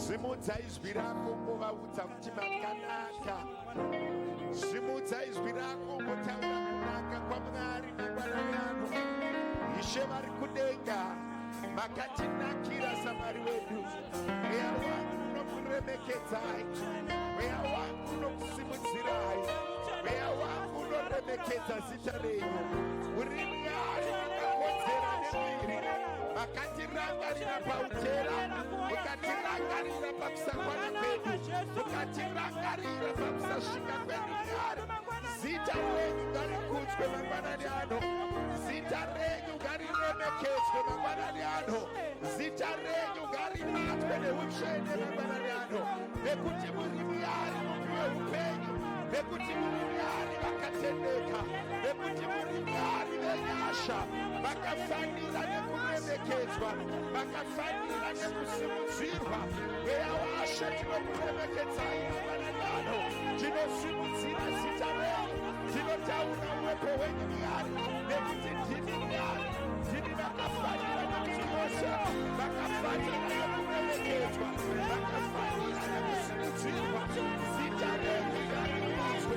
Simudza izwi rako ngovaudza kuti makanaka. Simudza izwi rako ngotaura kunaka kwaMwari mangwanani ano. Ishe vari kudenga makatinakira samari wedu. Mweya wangu unokuremekedzai, mweya wangu unokusimudzirai, mweya wangu unoremekedza zita renyu. Uri Mwari makakodzera nemwiri, makatirangarira pautera, mukatirangarira pakusakwana kwedu, mukatirangarira pakusasvika kwedu Mwari. Zita renyu ngarikudzwe mangwanani ano, zita renyu ngariremekedzwe mangwanani ano, zita renyu ngaribatwe neutsvene mangwanani ano, nekuti muri Mwari mupiwe upenyu, nekuti muri Mwari vakatendeka, nekuti muri Mwari venyasha, vakafanira nekuremekedzwa, vakafanira nekusimudzirwa. Mweya waShe tinokuremekedzai mangwanani ano, tinosimudzira zita renyu, tinotaura uwepo hwenyu Mwari, nekuti ndimi Mwari, ndimi vakafanira nekuti vose vakafanira nekuremekedzwa, vakafanira nekusimudzirwa. Zita renyu ngaribatwe,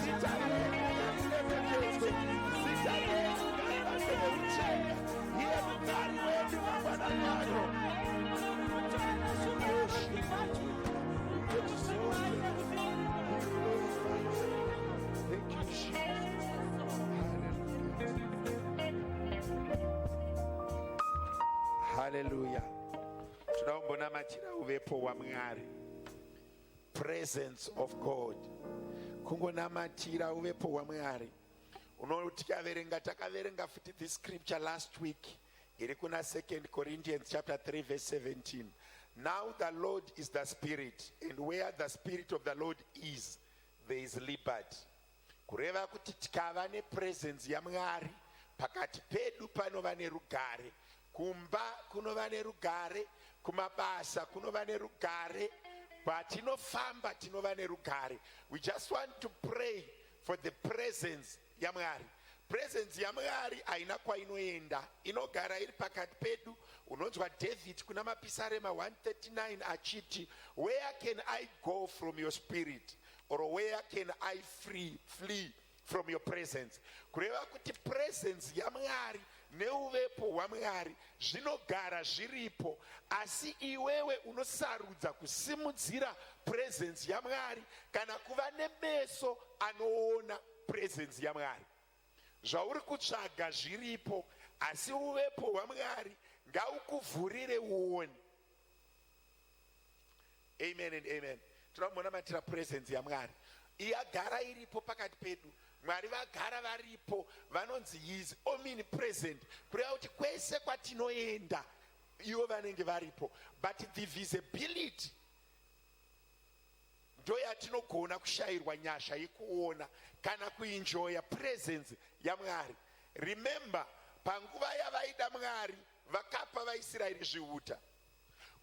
zita renyu ngariremekedzwe, zita renyu ngaribatwe neutsvene. Iye Mwari wedu mangwanani ano. Thank you, Jesus. Hallelujah. Tunaombonamatira uvepo wa Mwari. Presence of God. Kungonamatira uvepo wa Mwari. Takaverenga futi this scripture last week. Iri kuna 2 Corinthians chapter 3 verse 17. Now the Lord is the Spirit, and where the Spirit of the Lord is, there is liberty. Kureva kuti tikava ne presence ya Mwari, pakati pedu panova nerugare, kumba kunova nerugare, kumabasa kunova nerugare, patinofamba tinova nerugare. We just want to pray for the presence ya Mwari. Presence ya Mwari aina kwainoenda, inogara iri pakati pedu. Unonzwa David kuna mapisarema 139 achiti, where can I go from your spirit, or where can I flee from your presence? Kureva kuti presence ya Mwari neuvepo wa Mwari zvinogara zviripo, asi iwewe unosarudza kusimudzira presence ya Mwari kana kuva nemeso anoona presence ya Mwari. Zvauri kutsvaga zviripo, asi uvepo hwaMwari ngaukuvhurire uone. Amen and amen. Tinombona presence yaMwari iyagara iripo pakati pedu. Mwari vagara varipo, vanonzi he is omnipresent. Kureva kuti kwese kwatinoenda ivo vanenge varipo, but the visibility ndo yatinogona kushayirwa nyasha yekuona kana kuenjoya presence yaMwari. Remember, panguva yavaida Mwari vakapa vaIsraeri zvihuta,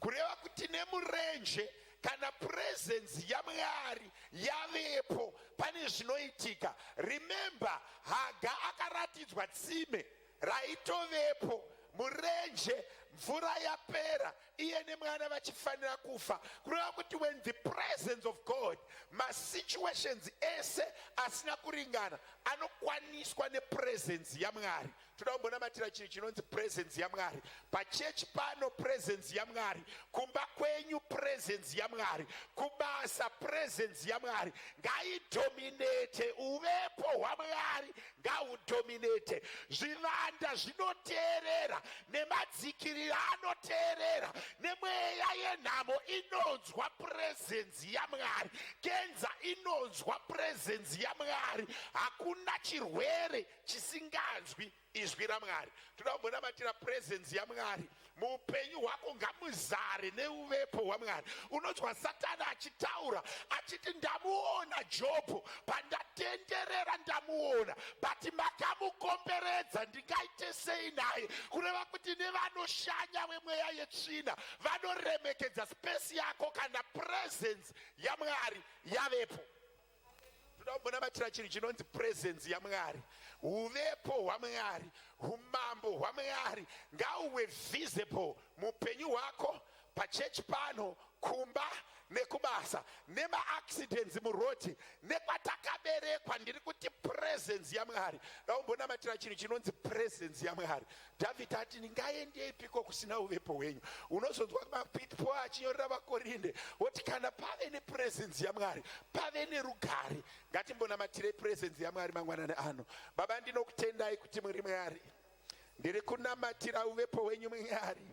kureva kuti nemurenje kana presence yaMwari yavepo pane zvinoitika. Remember, Haga akaratidzwa tsime raitovepo murenje, mvura yapera, iye nemwana vachifanira kufa. Kureva kuti when the presence of God, ma situations ese asina kuringana anokwaniswa nepresence yaMwari. Toda matira chiri chinonzi presence yaMwari. Pachechi pano presence yaMwari, kumba kwenyu presence yaMwari, kubasa presence yaMwari. Ngaidominate uvepo hwaMwari, ngaudominate. Zvivanda zvinoteerera nemadzikirira anoteerera nemweya yenhamo inonzwa presence yaMwari, kenza inonzwa presence yaMwari. Hakuna chirwere chisinganzwi izwi raMwari. Toda kumbona matira presence yaMwari muupenyu hwako ngamuzare neuvepo hwaMwari. Unonzwa Satani achitaura achiti ndamuona Jobho, pandatenderera ndamuona, but makamukomberedza, ndingaite sei naye? Kureva kuti nevanoshanya vemweya yetsvina vanoremekedza space yako kana presence yaMwari yavepo. Toda chiri chinonzi presence yaMwari, uvepo hwaMwari, umambo hwaMwari ngauve visible mupenyu hwako, pachechi pano, kumba nekubasa, nema-accidents muroti, nekwatakaberekwa. Ndiri kuti presence yaMwari. Daumbona chiri chinonzi presence yaMwari. David ati ndingaendepiko kusina uvepo hwenyu. Unozonzwa mapitpo achinyorera vakorinde oti kana pave nepresence yaMwari pave nerugare. Ngatimbonamatire presence yaMwari mangwanani ano. Baba, ndinokutendai kuti muri Mwari. Ndiri kunamatira uvepo hwenyu Mwari.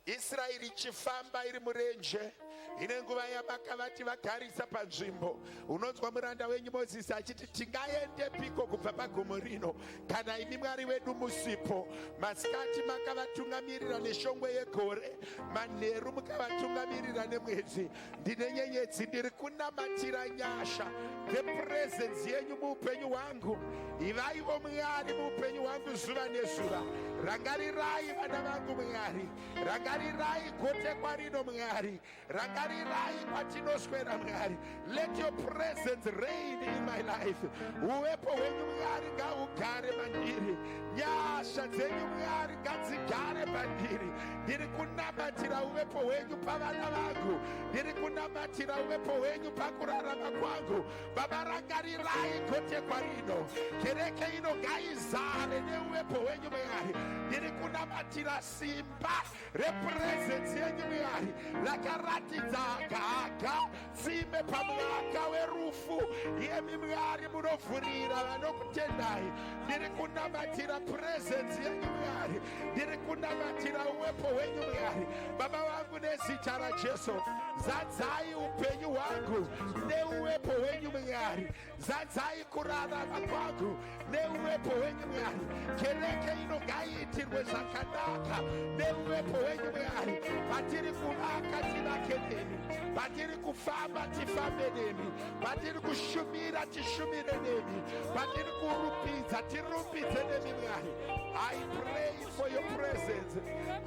Israeri ichifamba iri murenje, ine nguva yamakavati vagarisa panzvimbo. Unonzwa muranda wenyu Mozisi achiti tingaendepiko kubva pagomo rino kana imi Mwari wedu musipo? Masikati makavatungamirira neshongwe yegore, manheru mukavatungamirira nemwedzi. Ndine nyenyedzi, ndiri kunamatira nyasha dzepresence yenyu muupenyu hwangu. Ivaivo Mwari muupenyu hwangu zuva nezuva. Rangarirai vana vangu Mwari, rangarirai gotekwa rino Mwari, rangarirai kwatinoswera Mwari. Let your presence reign in my life. Uvepo hwenyu Mwari ngaugare mandiri, nyasha dzenyu Mwari ngadzigare mandiri. Ndiri kunamatira uvepo hwenyu pavana vangu, ndiri kunamatira uvepo hwenyu pakurarama kwangu. Baba, rangarirai gotekwa rino, kereke ino ngaizare neuvepo hwenyu Mwari. Ndiri kunamatira simba represence yenyu Mwari, rakaratidza gaga tsime pamwaka werufu. Iyemi Mwari munovhurira vanokutendai. Ndiri kunamatira presence yenyu Mwari, ndiri kunamatira uvepo hwenyu Mwari. Baba vangu, nezita raJesu, zadzai upenyu hwangu neuvepo hwenyu Mwari, zadzai kurarama kwangu neuvepo hwenyu Mwari. Kereke ino ngaiitirwe zvakanaka neuvepo hwenyu Mwari. Patiri kuvaka tivake nemi, patiri kufamba tifambe nemi, patiri kushumira tishumire nemi, patiri kurupidza tirumbidze nemi Mwari. I pray for your presence,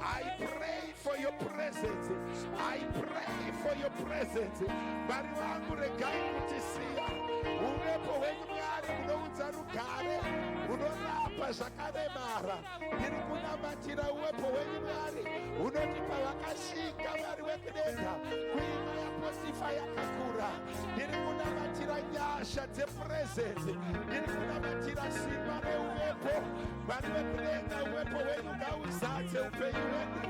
I pray for your presence, I pray for your presence. Mwari wangu, regai kutisiya uvepo hwenyu Mwari unoudza rugare, unorapa zvakaremara. Ndiri kunamatira uvepo hwenyu Mwari unotipa vakasvika Mwari wekudenga kuimba yaposifa yakakura. Ndiri kunamatira nyasha dzepresence, ndiri kunamatira simba reuvepo Mwari wekudenga. Uvepo hwenyu ngauzadze upenyu hwedu,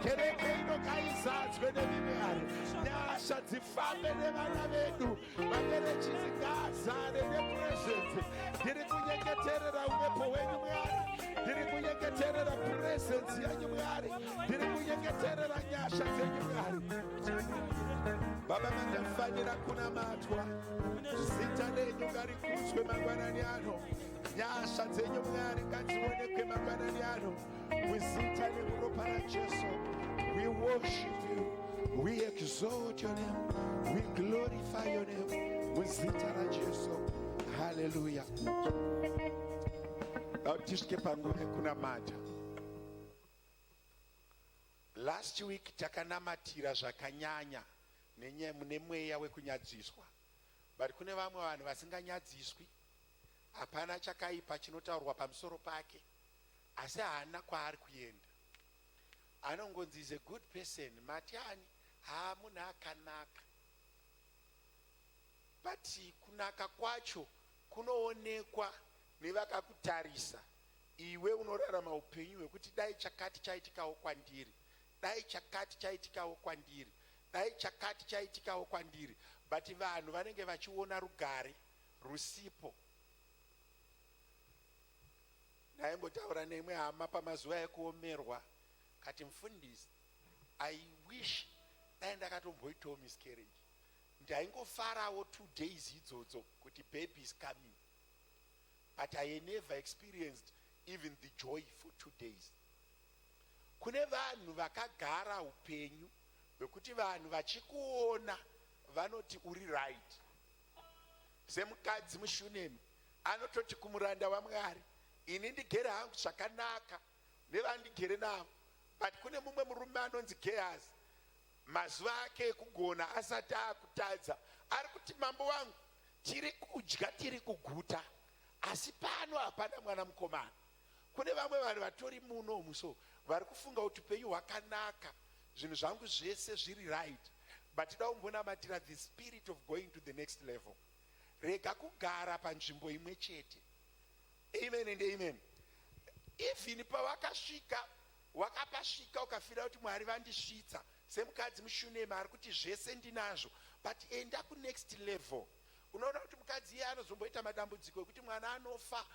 kereke ino ngaizadzwe nemi Mwari. Nyasha dzifambe nevana vedu, maberechisi ngaazare nepresence. Ndiri kunyengeterera uvepo hwenyu Mwari, ndiri kunyengeterera presence yenyu Mwari, ndiri kunyengeterera nyasha dzenyu Mwari. Baba, mandafanira kunamatwa, zita renyu ngarikudzwe mangwanani ano. Nyasha dzenyu Mwari ngadzionekwe mangwanani ano, muzita nemuropa raJesu. We worship you, we exalt your name, we glorify your name, muzita raJesu. Hallelujah. Tisvike panguva yekunamata. Last week takanamatira zvakanyanya nemweya wekunyadziswa, but kune vamwe vanhu vasinganyadziswi. Hapana chakaipa chinotaurwa pamusoro pake, asi haana kwaari kuenda. Anongonzi is a good person, matiani munhu akanaka, but kunaka kwacho kunoonekwa nevakakutarisa. Iwe unorarama upenyu hwekuti dai chakati chaitikawo kwandiri, dai chakati chaitikawo kwandiri, dai chakati chaitikawo kwandiri, but vanhu vanenge vachiona rugare rusipo. Ndaimbotaura nemwe hama pamazuva ekuomerwa, kati mufundisi, I wish dai ndakatomboitawo miscarriage. Ndaingofarawo 2 days idzodzo kuti baby is coming, but I never experienced even the joy for 2 days. Kune vanhu vakagara upenyu bekuti vanhu vachikuona vanoti uri right. Semukadzi muShunemi anototi kumuranda waMwari, ini ndigere hangu zvakanaka nevandigere navo, but kune mumwe murume anonzi Gehazi, mazuva ake ekugona asati akutadza, ari kuti mambo wangu, tiri kudya tiri kuguta, asi pano hapana mwana mukomana. Kune vamwe vanhu vatori muno muso vari kufunga kuti upenyu hwakanaka, zvinhu zvangu zvese zviri right, but toda kumbonamatira the spirit of going to the next level. Rega kugara panzvimbo imwe chete. Amen and amen. Even pawakasvika wakapasvika ukafira kuti Mwari vandisvitsa, semukadzi muShunemi ari kuti zvese ndinazvo, but enda ku next level. Unoona kuti mukadzi iye anozomboita madambudziko ekuti mwana anofa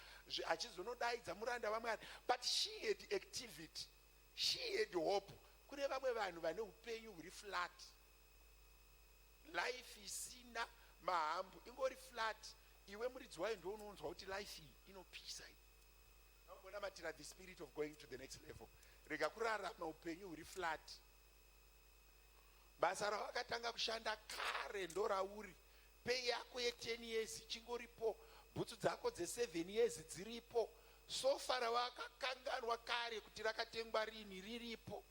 achizonodaidza muranda waMwari, but she had activity, she had hope. Kune vamwe vanhu vane upenyu huri flat, life isina mahambu, ingori flat. Iwe muridzi wayo ndio unounzwa kuti life iyi inopisa. Namatira the spirit of going to the next level. Rega kurarama upenyu huri flat. Basa rawakatanga kushanda kare ndo rauri. Pay yako ye 10 years chingoripo, bhutsu dzako ze7 years dziripo, sofa rawakakanganwa kare kuti rakatengwa rini riripo,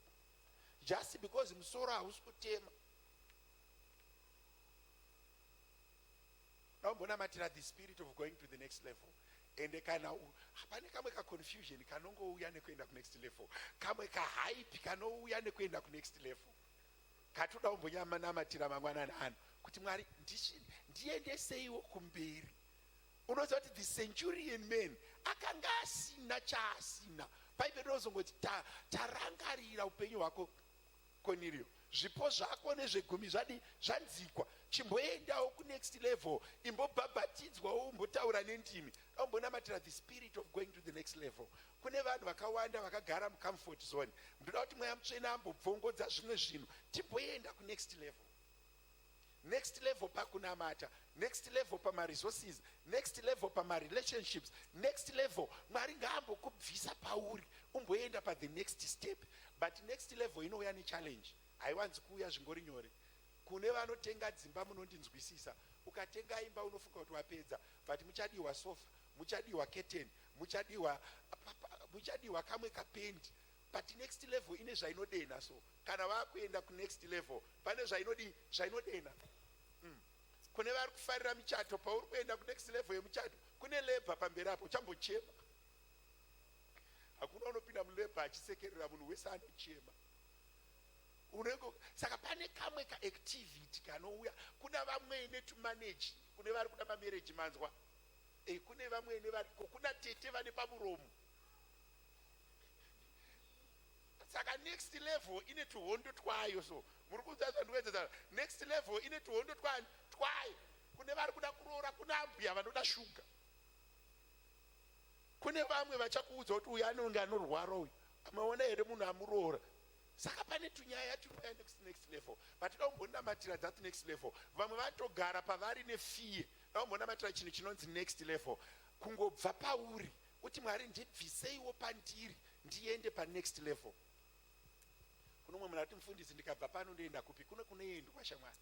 just because musoro hausi kutema. Naombonamatira the spirit of going to the next level. Ende kana hapane kamwe ka confusion kanongouya nekuenda ku next level, kamwe ka hype kanouya nekuenda ku next level. Katoda kumbonyamanamatira mangwanani ano kuti Mwari ndiendeseiwo kumberi. Unoziva kuti the centurion man akanga asina chaasina. Bhaibheri rinozongoti tarangarira upenyu hwako Cornelio, zvipo zvako nezvegumi zvanzikwa, chimboendawo ku next level, imbobhabhatidzwawo, umbotaura nendimi. Umbonamatira the spirit of going to the next level. Kune vanhu vakawanda vakagara mucomfort zone. Ndoda kuti Mweya Mutsvene ambobvongodza zvimwe zvinhu timboenda ku next level. Next level pakunamata, next level pamaresources, next level pamarelationships, next level Mwari ngaambokubvisa pauri umboenda pa the next step. But next level inouya nechallenge, haiwanzi kuuya zvingori nyore. Kune vanotenga dzimba munondinzwisisa, ukatenga imba unofunga kuti wapedza, but muchadiwa sofa, muchadiwa curtain, muchadiwa kamwe kapendi. But next level ine zvainodena. So kana vakuenda ku next level pane zvainodena. Kune vari kufarira michato, pauri kuenda ku next level yemuchato kune labor pamberi apo, uchambochema. Hakuna unopinda mulabor achisekerera munhu wese anochema. Saka pane kamwe ka activity kanouya. Kuna vamwene to manage, kune vari kuda mamarriage manzwa, kune vamwene variko, kuna tete vane pamuromo. Saka next level ine tuhondo twayo. So muri kudzadza ndikuedzedza, next level ine tuhondo twayo. Kune vari kuda kuroora, kuna ambuya vanoda shuga, kune vamwe vachakuudza kuti uyu anonge anorwara uyu, amaona here munhu amuroora. Saka pane tunyaya tunoya next level. But toda kumbonamatira that next level. Vamwe vatogara pavari nefear. Toda kumbonamatira chinhu chinonzi next level. Kungobva pauri kuti Mwari ndibviseiwo pandiri ndiende pa next level. Kuno mumwe munhu mufundisi, ndikabva pano ndoenda kupi? Kune kunoendwa shamwari.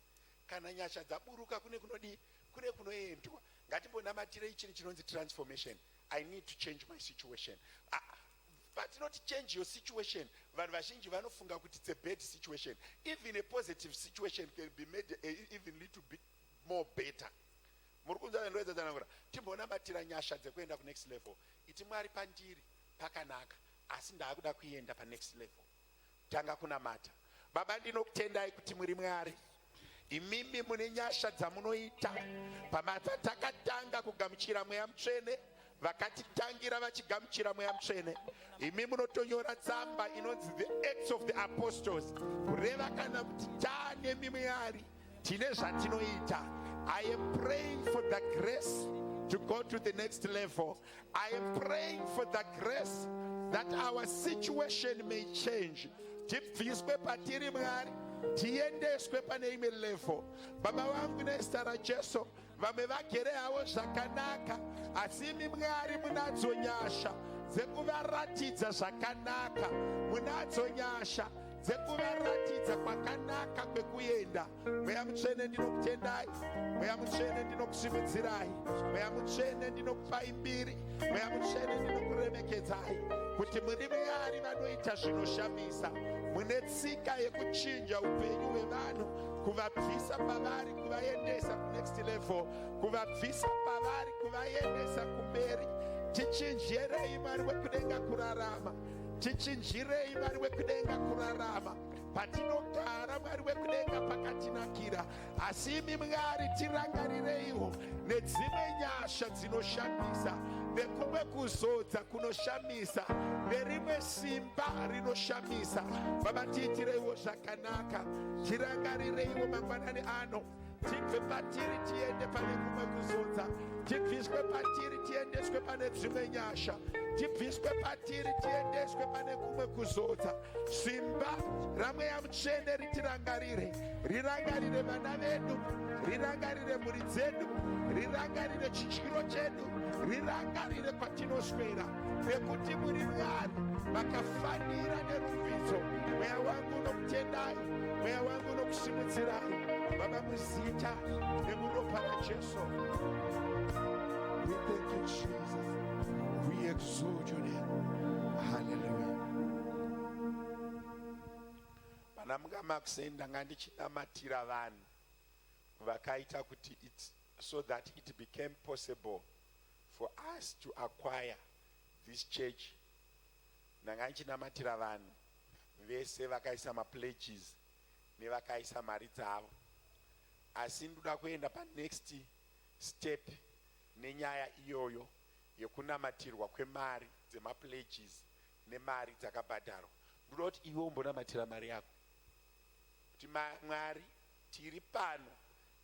Kana nyasha dzaburuka kune kunoendwa. Ngatimbonamatire chinhu chinonzi transformation. I need to change my situation. But not change your situation. Vanhu vazhinji vanofunga kuti it's a bad situation. Even a positive situation can be made even a little bit more better. Muri kunzana ndoedza dzanangura. Timbonamatira nyasha dzekuenda ku next level. Iti Mwari pandiri pakanaka, asi ndakuda kuenda pa next level. Tanga kunamata. Baba, ndinokutendai kuti muri Mwari. Imimi mune nyasha dzamunoita pamatakatanga kugamuchira Mweya Mutsvene, vakatitangira vachigamuchira Mweya Mutsvene. Imi munotonyora tsamba inonzi the Acts of the Apostles, kureva kana kuti tane Mwari tine zvatinoita. I am praying for the grace to go to the next level. I am praying for the grace that our situation may change. Tibviswe patiri Mwari, tiendeswe pane imwe level. Baba vangu nezita raJesu, vamwe vagere havo zvakanaka, asi imi Mwari munadzo nyasha dzekuvaratidza zvakanaka, munadzo nyasha dzekuvaratidza kwakanaka kwekuenda. Mweya Mutsvene ndinokutendai, Mweya Mutsvene ndinokusimudzirai, Mweya Mutsvene ndinokupai mbiri, Mweya Mutsvene ndinokuremekedzai kuti muri Mwari vanoita zvinoshamisa. Mune tsika yekuchinja upenyu hwevanhu, kuvabvisa pavari kuvaendesa kunext level, kuvabvisa pavari kuvaendesa kumberi. Tichinjirei Mwari wekudenga kurarama, tichinjirei Mwari wekudenga kurarama patinogara, Mwari wekudenga pakatinakira. Asi imi Mwari tirangarireiwo nedzimwe nyasha dzinoshamisa, nekumwe kuzodza kunoshamisa, nerimwe simba rinoshamisa. Baba, tiitireiwo zvakanaka, tirangarireiwo mangwanani ano. Tibve patiri tiende pane kumwe kuzodza, tibviswe patiri tiendeswe pane dzimwe nyasha, tibviswe patiri tiendeswe pane kumwe kuzodza. Simba raMweya Mutsvene ritirangarire, rirangarire vana vedu, rirangarire mhuri dzedu, rirangarire chidyiro chedu, rirangarire kwatinoswera, nekuti muri Mwari vakafanira nerumbidzo. Mweya wangu unokutendai, Mweya wangu unokusimudzirai, Baba, muzita nemuropa raJesu. We thank you, Jesus. We exalt your name. Hallelujah. Pana munga makusenda ngandichinamatira vanhu vakaita kuti so that it became possible for us to acquire this church. Nangandichinamatira vanhu vese vakaisa mapledges nevakaisa mari dzavo. Asi ndoda kuenda pa next step nenyaya iyoyo yekunamatirwa kwemari dzemapledges nemari dzakabhadharwa. Ndoda kuti iwe umbonamatira mari yako, kuti Mwari tiri pano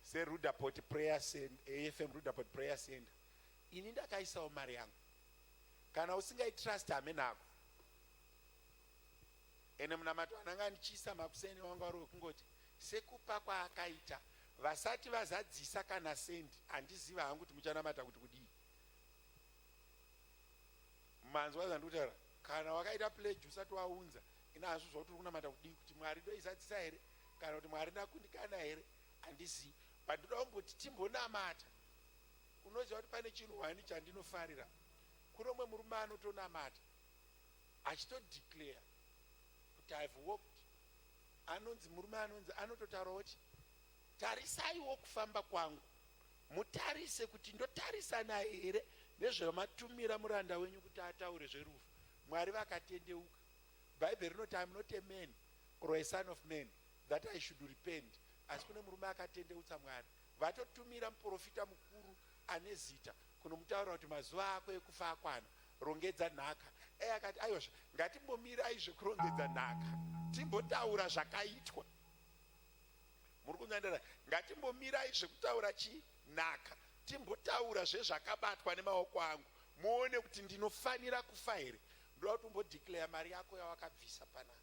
seRudaport Prayer Center, AFM Rudaport Prayer Center, ini ndakaisawo mari yangu. Kana usingaitrust hamenako, ene munamato ananga ndichisa makuseni wangu ari wekungoti sekupa kwaakaita vasati vazadzisa kana sendi, handiziva hangu kuti muchanamata kuti kudii. Manzwa zvandikutaura, kana wakaita pledge usati waunza, ina hazvizva kuti uri kunamata kudii, kuti Mwari ndoizadzisa here kana kuti Mwari ndakundikana here, handizivi. Pandoda kumboti timbonamata. Unoziva kuti pane chinhu wani chandinofarira, kune umwe murume anotonamata achitodeclare kuti I've walked, anonzi murume anonzi anototaura kuti tarisaiwo kufamba kwangu, mutarise kuti ndotarisa naye here nezvamatumira muranda wenyu kuti ataure zverufu. Mwari vakatendeuka. Bible rinoti I'm not a man or a son of man that I should repent. Asi kune murume akatendeutsa Mwari, vatotumira muprofita mukuru ane zita kunomutaura kuti mazuva ako ekufa akwana, rongedza nhaka. Akati aiwa, ngatimbomirai zvekurongedza nhaka, timbotaura zvakaitwa. Muri kunzandara, ngatimbomirai zvekutaura chinhaka, timbotaura zvezvakabatwa nemaoko angu, muone kuti ndinofanira kufa here. Ndoda kuti umbodeclare mari yako yawakabvisa panapa,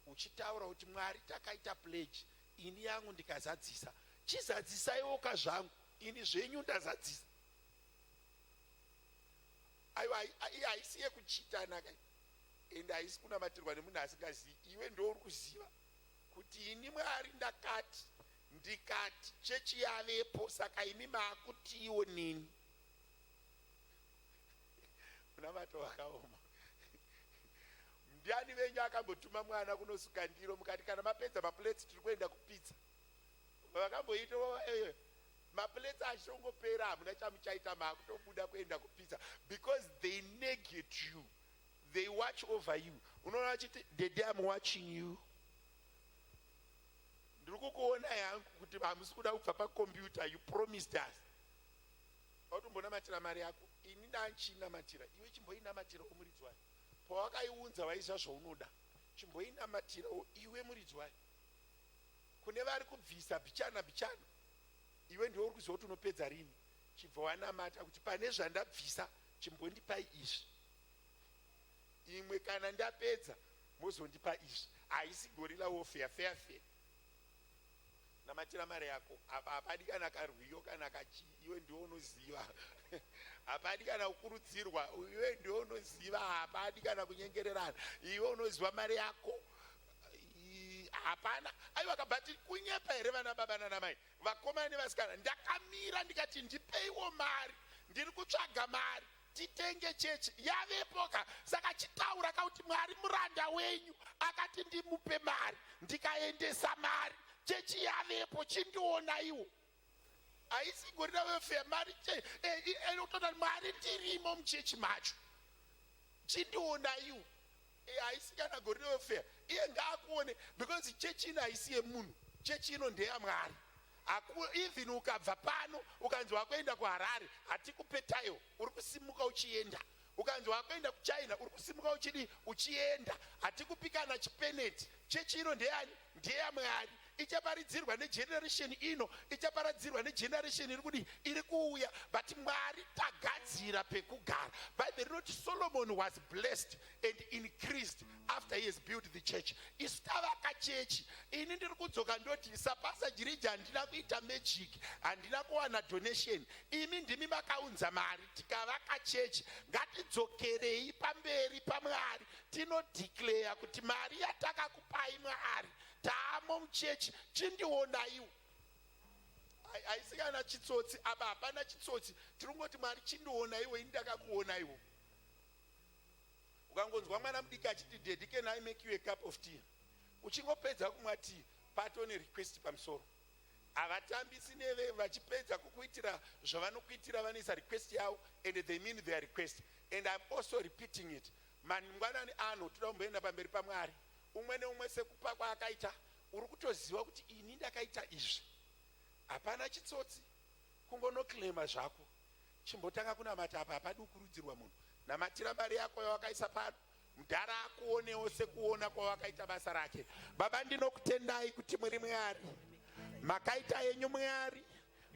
uchitaura kuti Mwari takaita pledge, ini yangu ndikazadzisa, chizadzisaiwo kazvangu, ini zvenyu ndazadzisa. Aiwa, haisi yekuchitana kai, ende haisi kunamatirwa nemunhu asingazivi. Iwe ndouri kuziva kuti ini Mwari ndakati, ndikati chechi yavepo, saka imi maakutiwo nini. Munamato wakaoma. Ndiani venyu akambotuma mwana kunosuka ndiro, mukati kana mapedza maplate tiri kuenda kupizza, vakamboita maplate achongopera, hamuna chamuchaita, maakutobuda kuenda kupizza, because they negate you, they watch over you. Unoona chiti dede I'm watching you. Ndiri kukuona yangu kuti hamusi kuda kubva pakombiyuta, you promised us. Autombonamatira mari yako, ini ndachinamatira, iwe chimboinamatira umuridzi wayo. Pawakaiunza waizva zvaunoda, chimboinamatira iwe muridzi wayo. Kune vari kubvisa bichana bichana, iwe ndiwe uri kuziva kuti unopedza rini. Chibva wanamata kuti pane zvandabvisa chimbondipai izvi, imwe kana ndapedza mozondipa izvi. Haisi gorilla warfare, fair. Namatira mari yako, hapadi kana karwiyo kana kachi, iwe ndiwe unoziva. Hapadi kana kukurudzirwa, iwe ndiwe unoziva. Hapadi kana kunyengererana, iwe unoziva mari yako. hapana. Aiwa kabati kunyepa here vana baba nana mai, vakomana nevasikana. Ndakamira ndikati ndipeiwo mari, ndiri kutsvaga mari titenge chechi. Yavepoka. Saka chitaura kauti Mwari muranda wenyu akati ndimupe mari, ndikaendesa mari, chechi yavepo, chindiona iwo. Haisi gorira welfare, mari utoda mari tirimo muchechi macho, chindiona iwo. Haisi kana gorira welfare. Iye ngaakuone, because chechi ino haisi yemunhu, chechi ino ndeyamwari. Even ukabva pano ukanzi wakuenda kuHarare hatikupe tayo, uri kusimuka uchienda. Ukanzi wakuenda kuChina uri kusimuka uchienda, hatikupi kana chipeneti. Chechi ino ndeyani? Ndeyamwari. Ichaparidzirwa negeneration ino, ichaparadzirwa negeneration iri kuuya. But Mwari tagadzira pekugara. By the road Solomon was blessed and increased after he has built the church. Istavaka chechi. Ini ndiri kudzoka ndoti sapasa Jiriji handina kuita magic, handina kuwana donation. Imi ndimi makaunza mari, tikavaka chechi. Ngatidzokerei pamberi paMwari tinodeclare kuti mari yatakakupai Mwari taamo muchechi, chindiona iwo. Haisi kana chitsotsi. Apa hapana chitsotsi, tirongoti Mwari chindiona iwo, ini ndakakuona iwo. Ukangonzwa mwana mudiki achiti daddy can I make you a cup of tea, uchingopedza kumwa tea patone request pamusoro. Havatambisi neve, vachipedza kukuitira zvavanokuitira vanoisa request yavo, and they mean their request. And I'm also repeating it. Mangwanani ano toda kumboenda pamberi paMwari, umwe neumwe sekupa kwaakaita, uri kutoziva kuti ini ndakaita izvi. Hapana chitsotsi, kungonoklema zvako. Chimbotanga kunamata apa, hapadi kukurudzirwa munhu. Namatira mari yako yawakaisa pano, mudhara akuonewo sekuona kwawakaita basa rake. Baba, ndinokutendai kuti muri Mwari, makaita yenyu Mwari,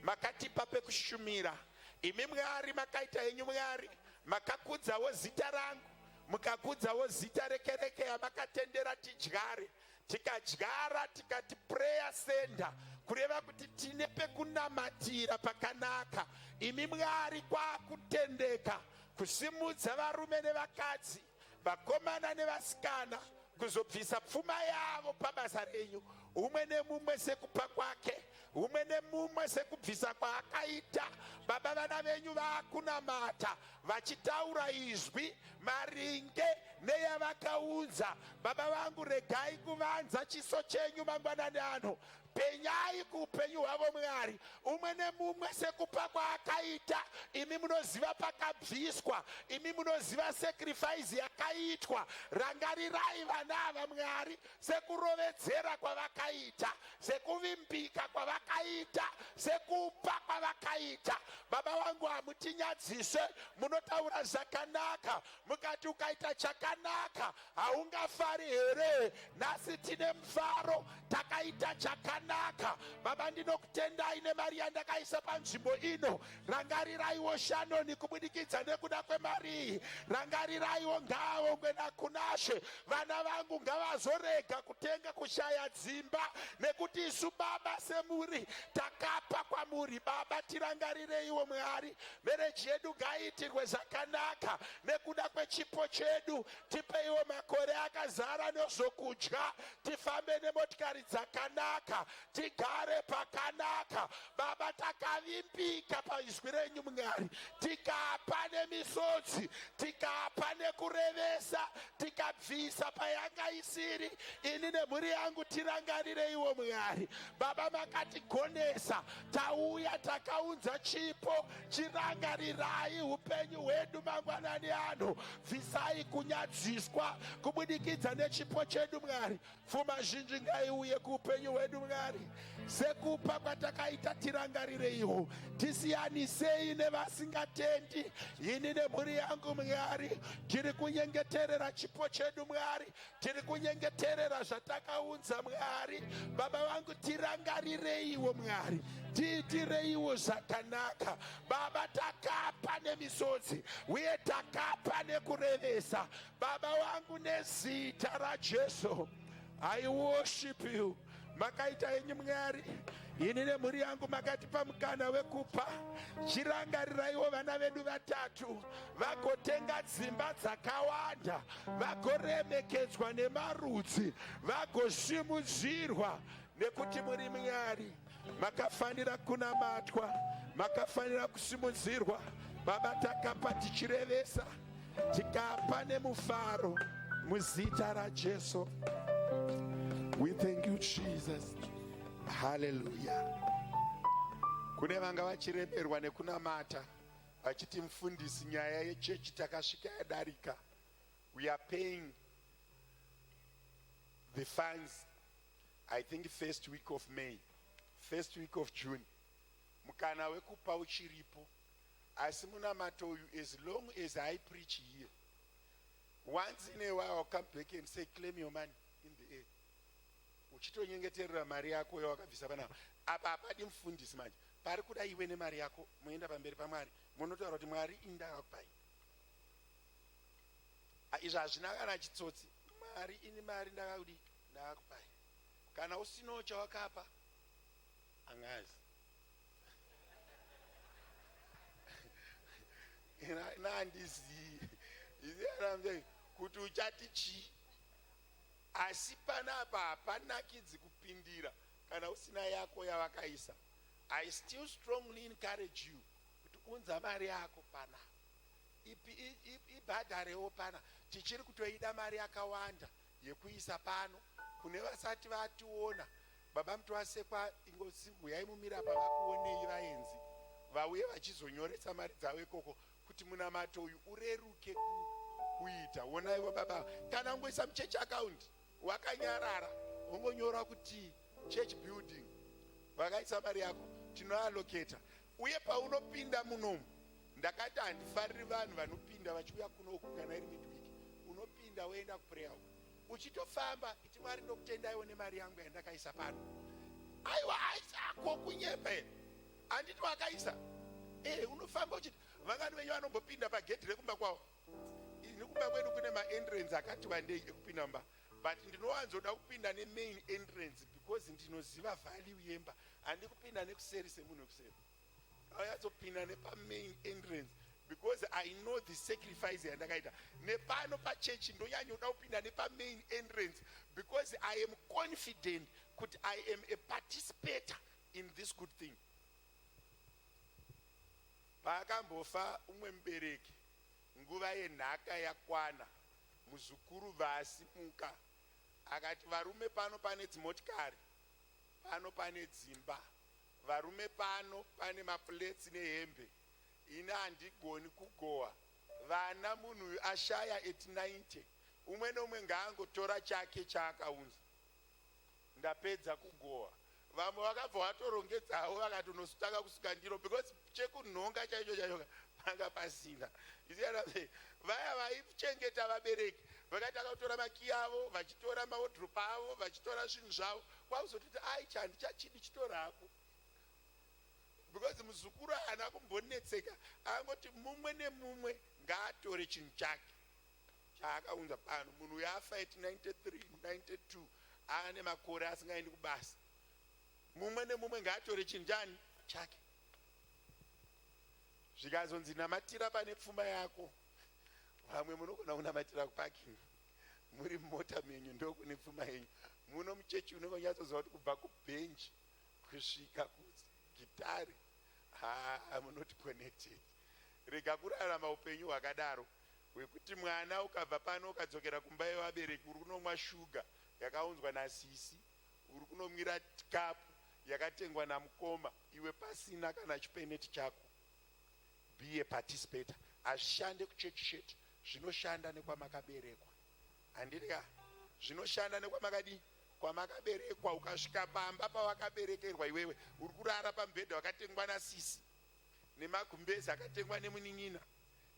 makatipa pekushumira. Imi Mwari makaita yenyu Mwari, makakudzawo zita rangu, mukakudzawo zita rekereke yamakatendera tidyare. Tikadyara tikati prayer center, kureva kuti tine pekunamatira pakanaka. Imi Mwari kwakutendeka kusimudza varume nevakadzi, vakomana nevasikana, kuzobvisa pfuma yavo pabasa renyu. Umwe nemumwe sekupa kwake, umwe nemumwe sekubvisa kwaakaita. Baba, vana venyu vakunamata, vachitaura izwi maringe neyavakaudza. Baba vangu, regai kuvanza chiso chenyu mangwanani ano. Penyai kuupenyu hwavo Mwari, umwe nemumwe sekupa kwaakaita. Imi munoziva pakabviswa, imi munoziva sacrifice yakaitwa. Rangarirai vana ava Mwari, sekurovedzera kwavakaita, sekuvimbika kwavakaita, sekupa kwavakaita. Baba vangu, hamutinyadzise, munotaura zvakanaka. Mukati ukaita chakanaka haungafari here? Nhasi tine mufaro, takaita chakanaka. Baba, ndinokutendai nemari yandakaisa panzvimbo ino. Rangariraiwo Shanoni kubudikidza nekuda kwemari. Rangariraiwo ngaongwe nakunashe. Vana vangu ngavazorega kutenga kushaya dzimba, nekuti isu Baba semuri takapa kwamuri. Baba, tirangarireiwo Mwari, mereji yedu ngaiitirwe zvakanaka nekuda kwechipo chedu. Tipeiwo makore akazara nezvokudya, tifambe nemotikari dzakanaka, tigare pakanaka. Baba, takavimbika paizwi renyu Mwari, tikapa nemisodzi, tikapa nekurevesa, tikabvisa payanga isiri. Ini nemhuri yangu tirangarireiwo Mwari. Baba, makatigonesa, tauya takaunza chipo. Chirangarirai upenyu hwedu mangwanani ano. Bvisai kunyadziswa kubudikidza nechipo chedu Mwari. Pfuma zhinji ngaiuye kuupenyu hwedu Mwari. Sekupa kwatakaita tirangarireiwo. Tisiyanisei nevasingatendi. Ini nemhuri yangu Mwari, tiri kunyengeterera chipo chedu Mwari, tiri kunyengeterera zvatakaunza Mwari. Baba vangu, tirangarireiwo Mwari, tiitireiwo zvakanaka. Baba, takapa nemisodzi uye takapa nekurevesa. Baba vangu, nezita raJesu, I worship you. makaita yenyu Mwari. Ini nemhuri yangu makatipa mukana wekupa. Chirangariraiwo vana vedu vatatu vagotenga dzimba dzakawanda, vagoremekedzwa nemarudzi, vagosimudzirwa, nekuti muri Mwari. Makafanira kunamatwa, makafanira kusimudzirwa. Baba, takapa tichirevesa, tikapa nemufaro muzita raJesu. We thank you, Jesus. Hallelujah. Kune vanga vachiremerwa nekunamata vachiti mufundisi, nyaya yechechi takasvika yadarika. We are paying the funds, I think first week of May, first week of June. Mukana wekupa uchiripo. Asi munamato uyu, as long as I preach here, once in a while I'll come back and say, claim your money in the air. Uchitonyengeterera mari yako yawakabvisa panapa. Apa apadi mufundisi manje. Pari kuda iwe nemari yako, muenda pamberi paMwari, munotaura kuti Mwari indakakupai. Izvi hazvina kana chitsotsi. Mwari ini mari ndakakudi ndakakupai. Kana usinawo chawakapa, angazi. Nandizivi. Izi kuti uchati chi. Asi panapa hapanakidzi kupindira kana usina yako yawakaisa. I still strongly encourage you kuti unza mari yako pana. Ibhadharewo pana. Tichiri kutoida mari yakawanda yekuisa pano. Kune vasati vationa. Baba Mutwasekwa ingozi yaimumira pavakuonei vaenzi. Vauye vachizonyoresa mari dzavo ikoko kuti munamato uyu ureruke kuita. Onaiwo baba, kana ungoisa muchurch account wakanyarara, ungonyora kuti church building, vakaisa mari yako, tinoallocata. Uye paunopinda munomu, ndakati handifariri vanhu vanopinda vachiuya kunoku kana iri midweek. Unopinda woenda kuprayer. Uchitofamba, iti Mwari ndokutendaiwo nemari yangu yandakaisa pano. Aiwa aisako kunyepe. Anditi wakaisa. Unofamba uchiti vangani venyu vanombopinda pagedhi rekumba kwavo. Nekumba kwedu kune maentrance akati wandei ekupinda mba. But ndinowanzoda kupinda nemain entrance because ndinoziva value yemba. Handi kupinda nekuseri semunhu wekuseri. Auyatsopinda nepamain entrance because I know the sacrifice yandakaita. Nepano pachechi ndonyanyoda kupinda nepamain entrance because I am confident that I am a participator in this good thing. Pakambofa umwe mubereki, nguva yenhaka yakwana, muzukuru vasimuka, akati varume pano pane dzimotikari, pano pane dzimba, varume pano pane maplates nehembe, ine handigoni kugowa, vana munhu ashaya at 90, umwe nomwe ngaangotora chake chaakaunza. Ndapedza kugowa. Vamwe vakabva vatorongedzawo vakatonosutanga kusuka ndiro because chekunhonga chaicho chaicho panga pasina. Vaya vaichengeta vabereki vakati akatora maki avo, vachitora mawardrobe avo, vachitora zvinhu zvavo, kwakuzototi aicha handichachidi chitora hako. Because muzukuru haana kumbonetseka, angoti mumwe nemumwe ngaatore chinhu chake chaakaunza pano. Munhu yafa at 93, 92, aane makore asingaendi kubasa. Mumwe nemumwe ngaatore chinhu chani chake. Zvikazonzi namatira pane pfuma yako, vamwe munogona kunamatira kuparking, muri mumota menyu ndokune pfuma yenyu. Muno muchechi unonyatsoziva kuti kubva kubhenji kusvika kugitari, munoti connected. Rega kurarama upenyu hwakadaro hwekuti mwana ukabva pano ukadzokera kumba yevabereki uri kunomwa shuga yakaunzwa nasisi, uri kunomwira kapu yakatengwa namukoma, iwe pasina kana chipeneti chako. Be a participator. Ashande kuchechi chetu, zvinoshanda nekwamakaberekwa. Handika zvinoshanda nekwamakadi kwamakaberekwa. Ukasvika pamba pawakaberekerwa iwewe, uri kurara pamubhedha wakatengwa nasisi, nemagumbezi akatengwa nemunin'ina,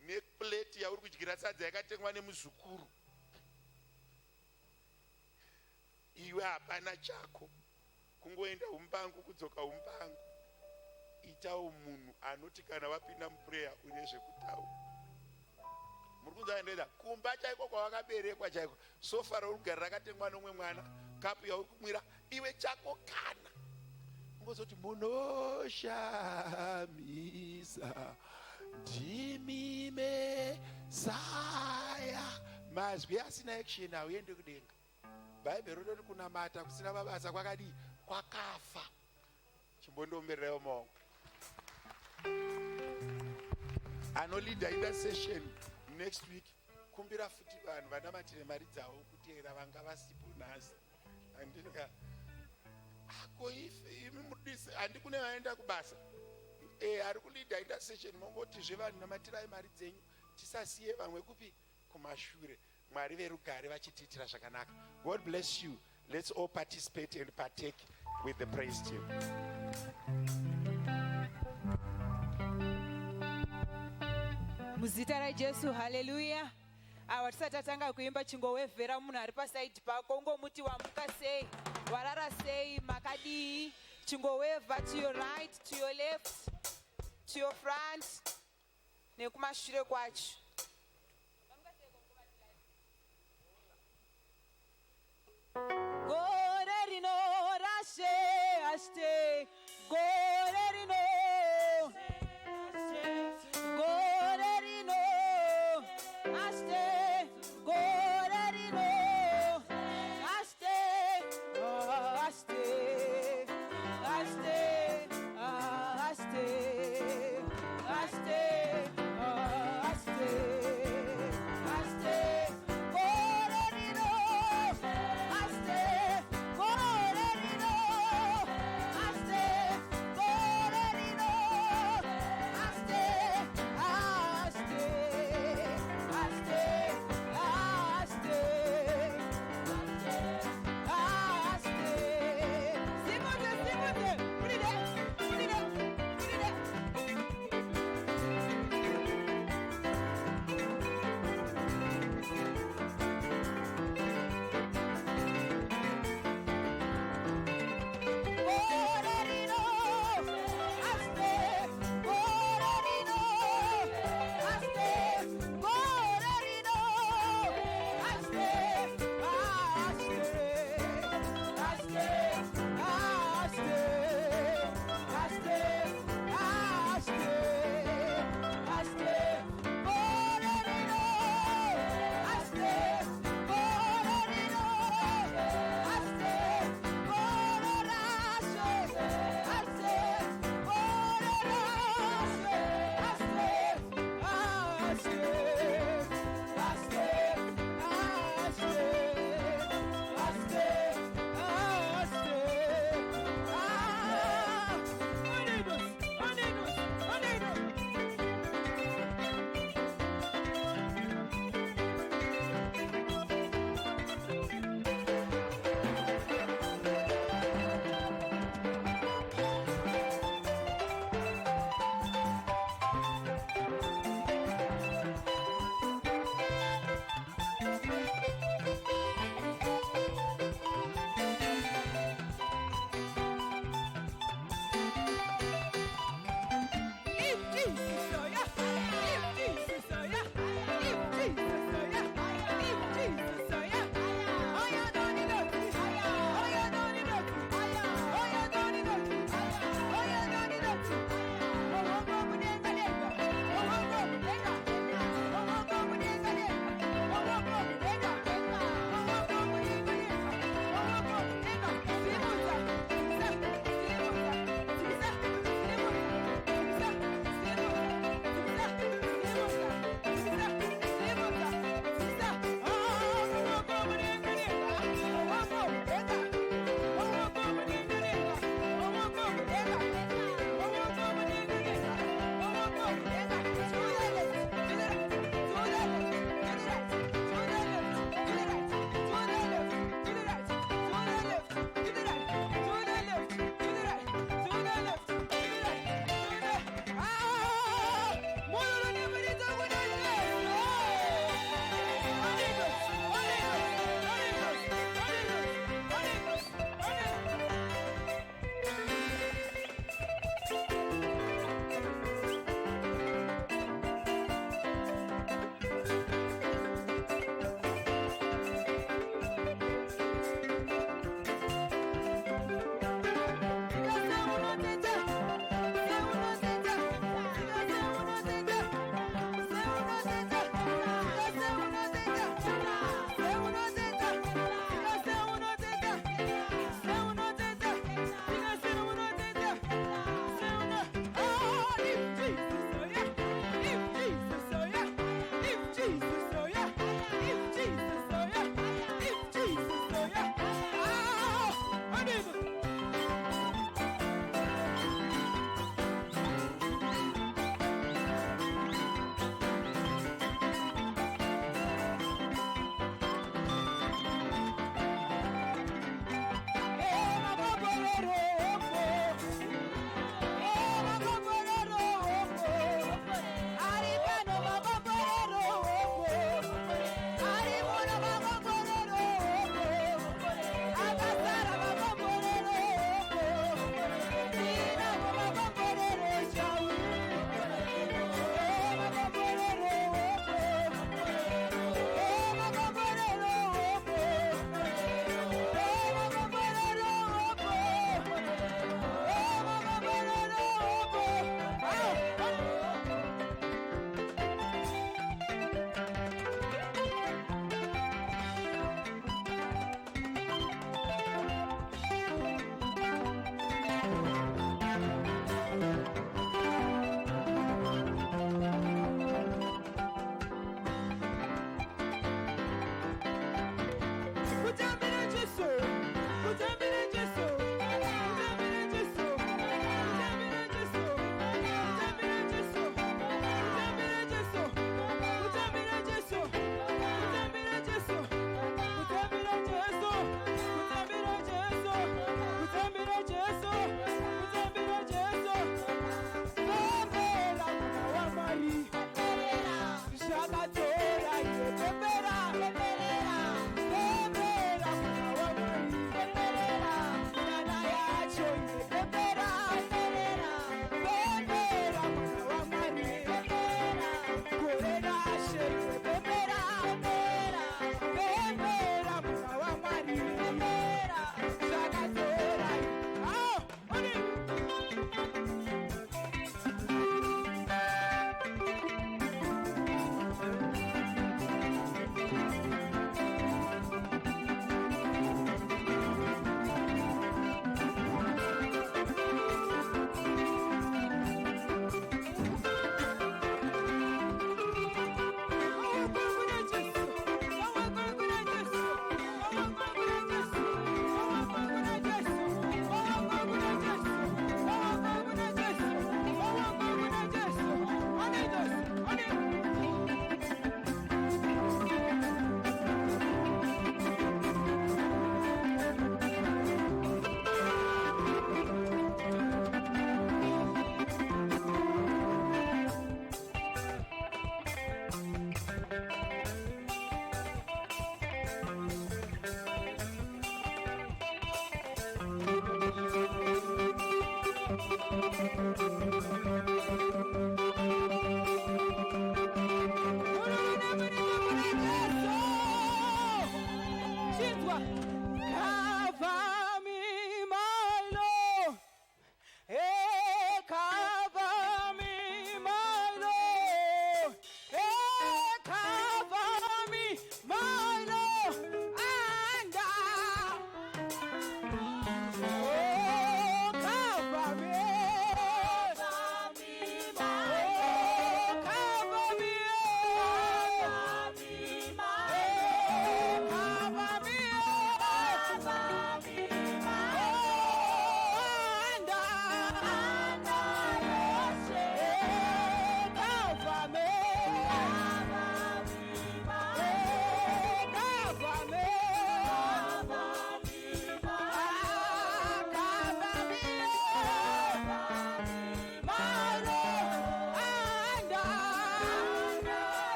nepleti yauri kudyira sadza yakatengwa nemuzukuru. Iwe hapana chako, kungoenda umbangu kudzoka umbangu. Itawo munhu anoti kana wapinda muprayer une zvekutaura. Muri kunzwa ndenda kumba chaiko kwawakaberekwa chaiko, sofa rougara rakatengwa nomwe mwana, kapu yauri kumwira iwe chako kana ungozoti munoshamisa ndimi Mesaya. Mazwi asina action hauendi kudenga. Bhaibheri rinoti kunamata kusina mabasa kwakadii kwakafa. Chimbondomberewo maoko. Anolida intercession next week kumbira futi vanhu vanamatire mari dzavo kuteera vanga vasipo nhasi. Andika ako ife imi mudisi handi kune vaenda kubasa. Ari kulida intercession mongotizve vanhu namatirai mari dzenyu tisasiye vamwe kupi kumashure. Mwari verugare vachitiitira zvakanaka. God bless you. Let's all participate and partake with the praise team. Muzita raJesu, hallelujah. Tisati tatanga kuimba chingovhera munhu ari pasaidi pako ungomuti wamuka sei, warara sei, makadii. Chingovheva to your right, to your left, to your front, nekumashure kwacho. Gore rino rashe ashte, gore rino.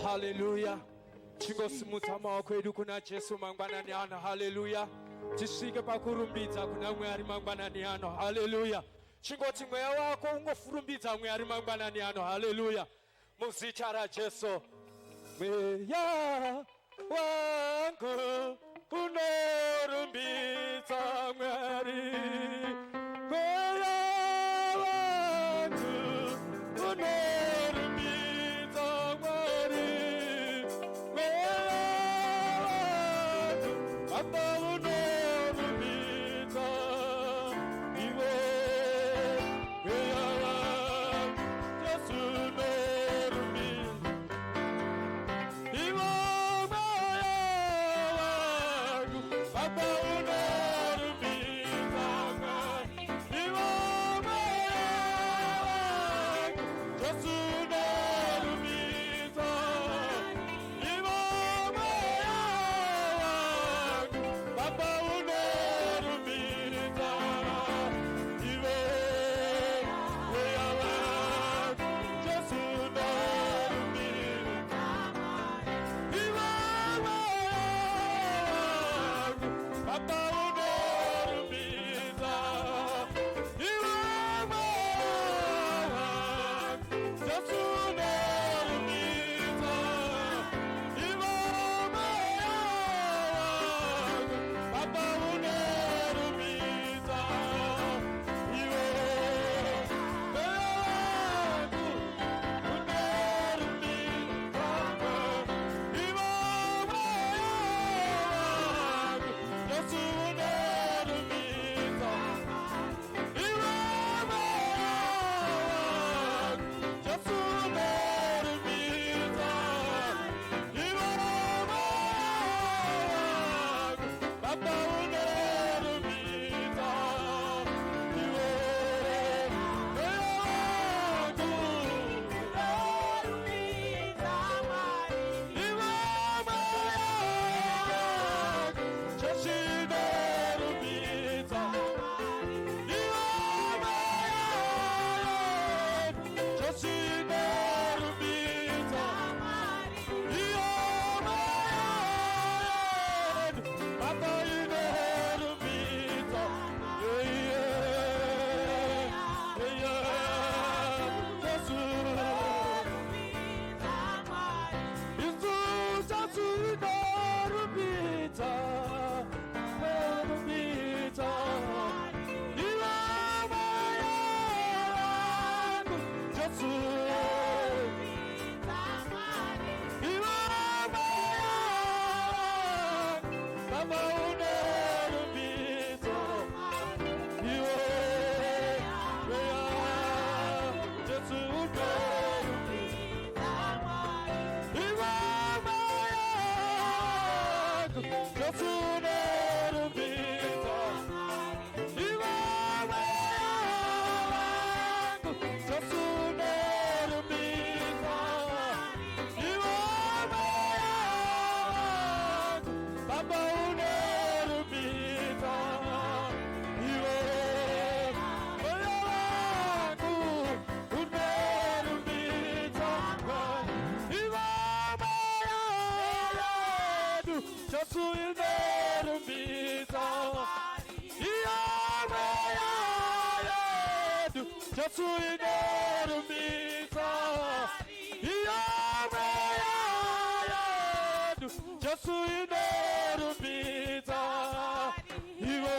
Hallelujah. Chingosimutsa maoko edu kuna Jesu mangwanani ano. Hallelujah. Tisvike pakurumbidza kuna Mwari mangwanani ano. Hallelujah. Chingoti mweya wako ungofurumbidza Mwari mangwanani ano. Hallelujah. Muzita raJesu. Mweya wangu unorumbidza Mwari. Mweya wangu unorumbidza Mwari. Mweya wangu Baba unorumbidza iwe. Mweya wangu Yesu unorumbidza iwe. Baba unorumbidza Mwari. Iwe Yesu unorumbidza iwe. Baba unorumbidza iwe. Yesu unorumbidza iwe. Baba unorumbidza iwe. Yesu unorumbidza iwe. Baba unorumbidza iwe. Yesu unorumbidza Yesu unorumbidza iwe. Baba unorumbidza iwe. Yesu unorumbidza Yesu unorumbidza Yesu unorumbidza iwe.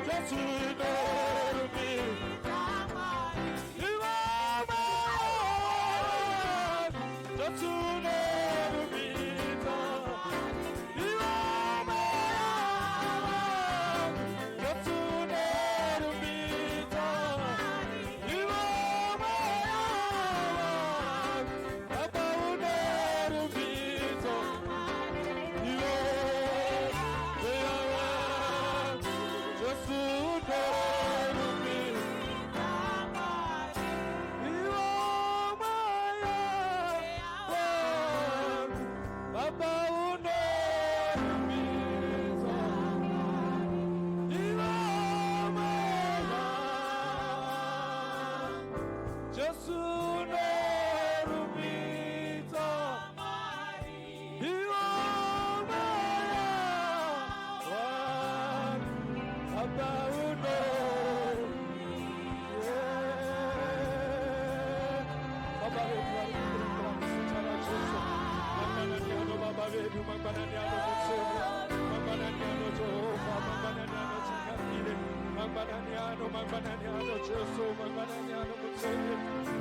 Yesu unorumbidza iwe. Yesu unorumbidza iwe. Yesu unorumbidza iwe. Baba unorumbidza vedu mangwanani ano mutsene mangwanani ano Jehova mangwanani ano chingamire mangwanani ano Jesu mangwanani ano mutsene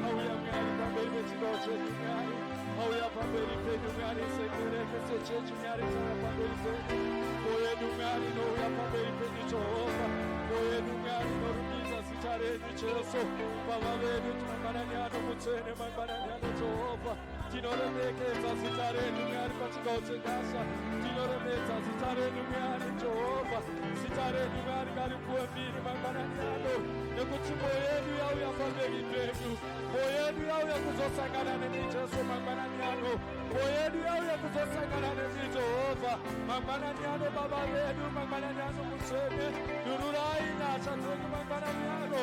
auya mwari pamberi pechigaro chedu mwari auya pamberi pedu mwari sekereke sechechi mwari tara pamberi pedu moyedu mwari nouya pamberi pedu Jehova moyedu mwari norumidza zita renyu Jesu baba vedu mangwanani ano mutsene mangwanani ano Jehova tinoremekedza zita renyu mwari pachigaro chenyasha tinoremedza zita renyu mwari Jehova zita renyu mwari ngaripuwe mbiri mangwanani ano nekuti mwoyo yedu yauya pamberi pedu mwoyo yedu yauya kuzosangana nemi Jesu mangwanani ano mwoyo yedu yauya kuzosangana nemi Jehova mangwanani ano baba vedu mangwanani ano mutsene nururai nyasha dzenyu mangwanani ano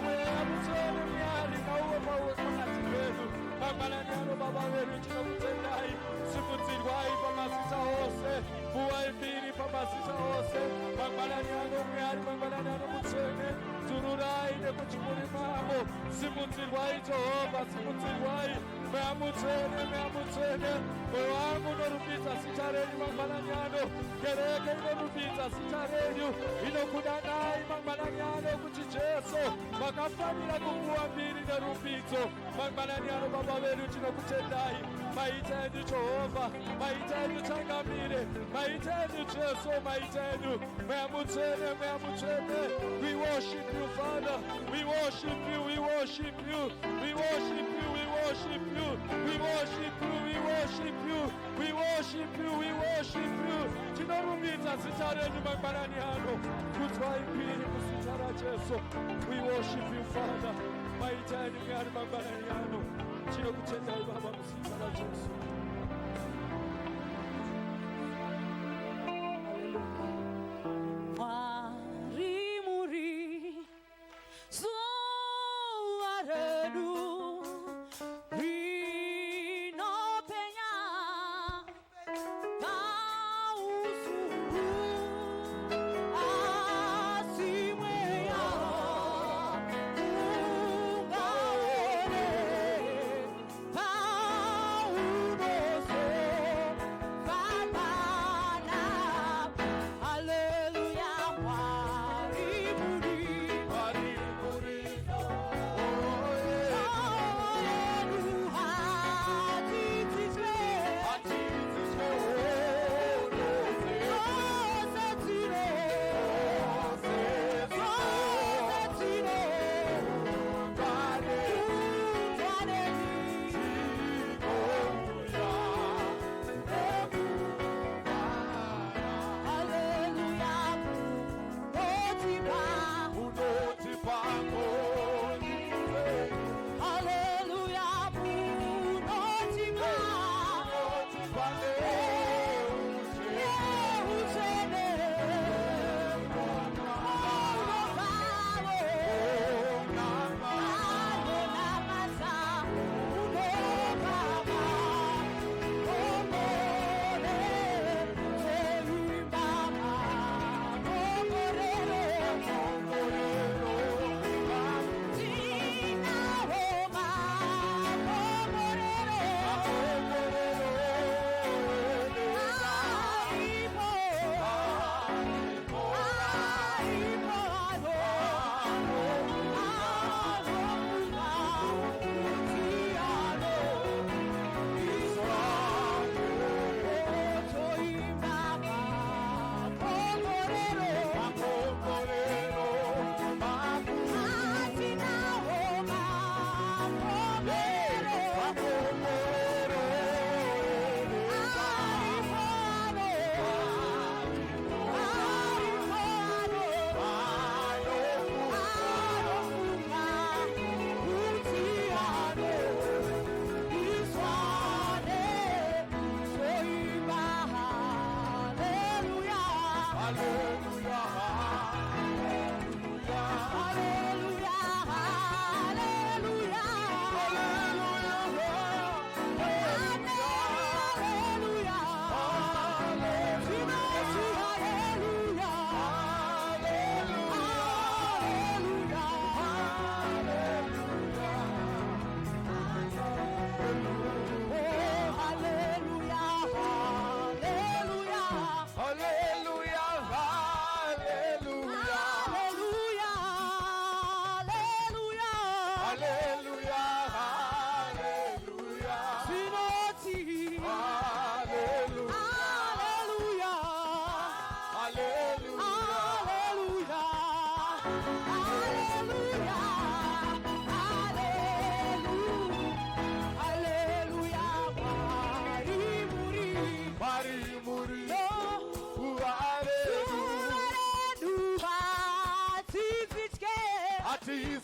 mweya mutsene mwari ngauwe pakati pedu mangwanani ano baba vedu tinokutendai simudzirwai pamazita ose kuwai mbiri pamazita ose mangwanani ano mwari mangwanani ano mutsene tururai nekuti muri mavo simudzirwai Jehova simudzirwai mweya mutsene mwoyo wangu unorumbidza zita renyu mangwanani ano kereke inorumbidza zita renyu inokudanai mangwanani ano kuti Jesu makafanira kunguva mbiri nerumbidzo mangwanani ano baba vedu tinokutendai maita enyu Jehova maita enyu changamire maita enyu Jesu maita enyu mweya mutsene we worship you Father we worship you we worship you we worship you we worship you we worship you we worship you we worship you we worship you tinorumbidza zita renyu mangwanani ano kudzwai mbiri muzita raJesu we worship you Father maita enyu mwari mangwanani ano tinokutendai baba muzita raJesu Paulo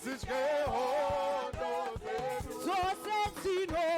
tizidye hondo zedu dzose dzino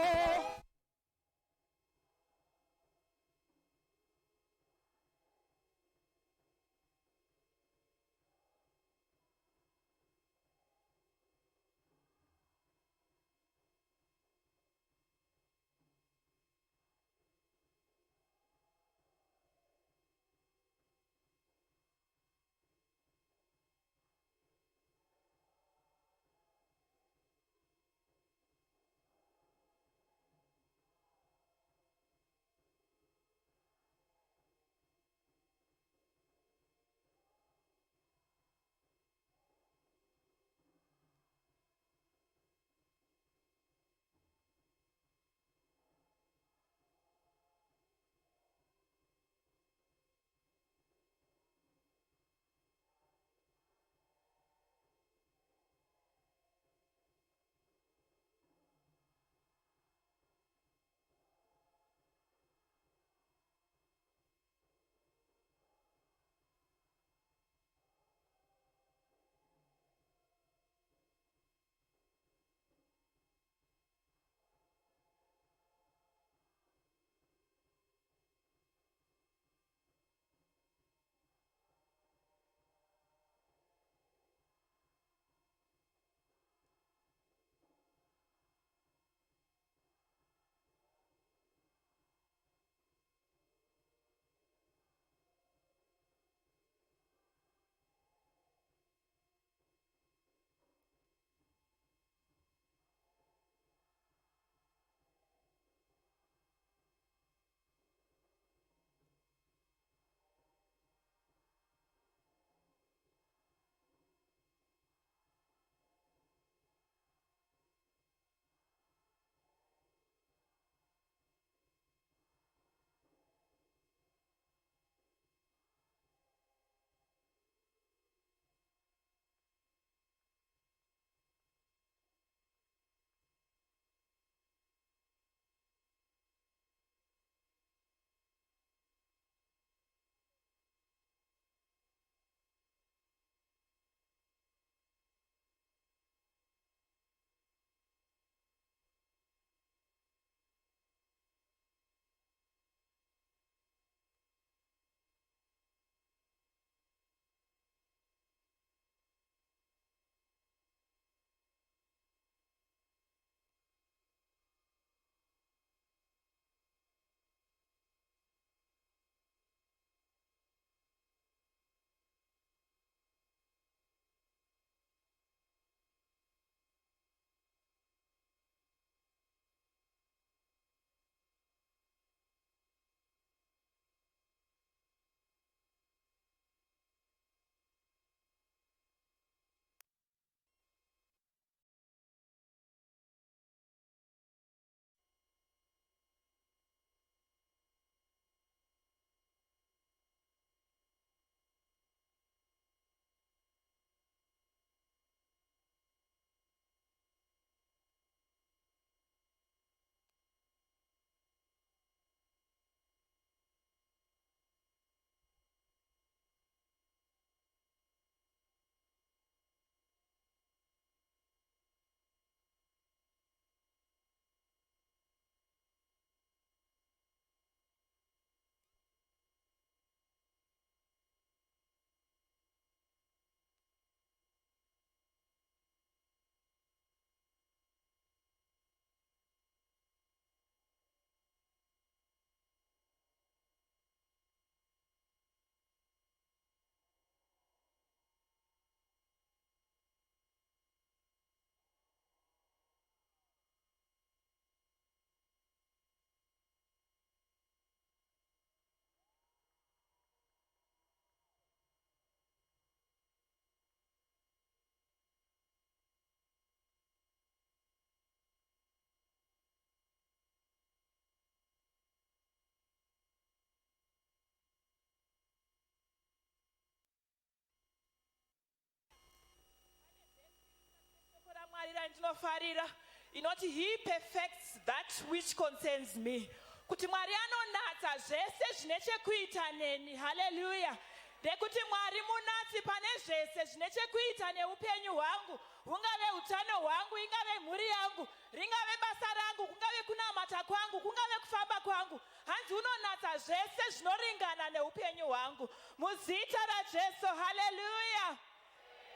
ndinofarira inoti he perfects that which concerns me, kuti Mwari anonatsa zvese zvine chekuita neni. Hallelujah. ndekuti Mwari munatsi pane zvese zvine chekuita neupenyu hwangu, hungave utano hwangu, ingave mhuri yangu, ringave basa rangu, kungave kunamata kwangu, kungave kufamba kwangu. Hanzi unonatsa zvese zvinoringana neupenyu hwangu muzita raJesu. Haleluya.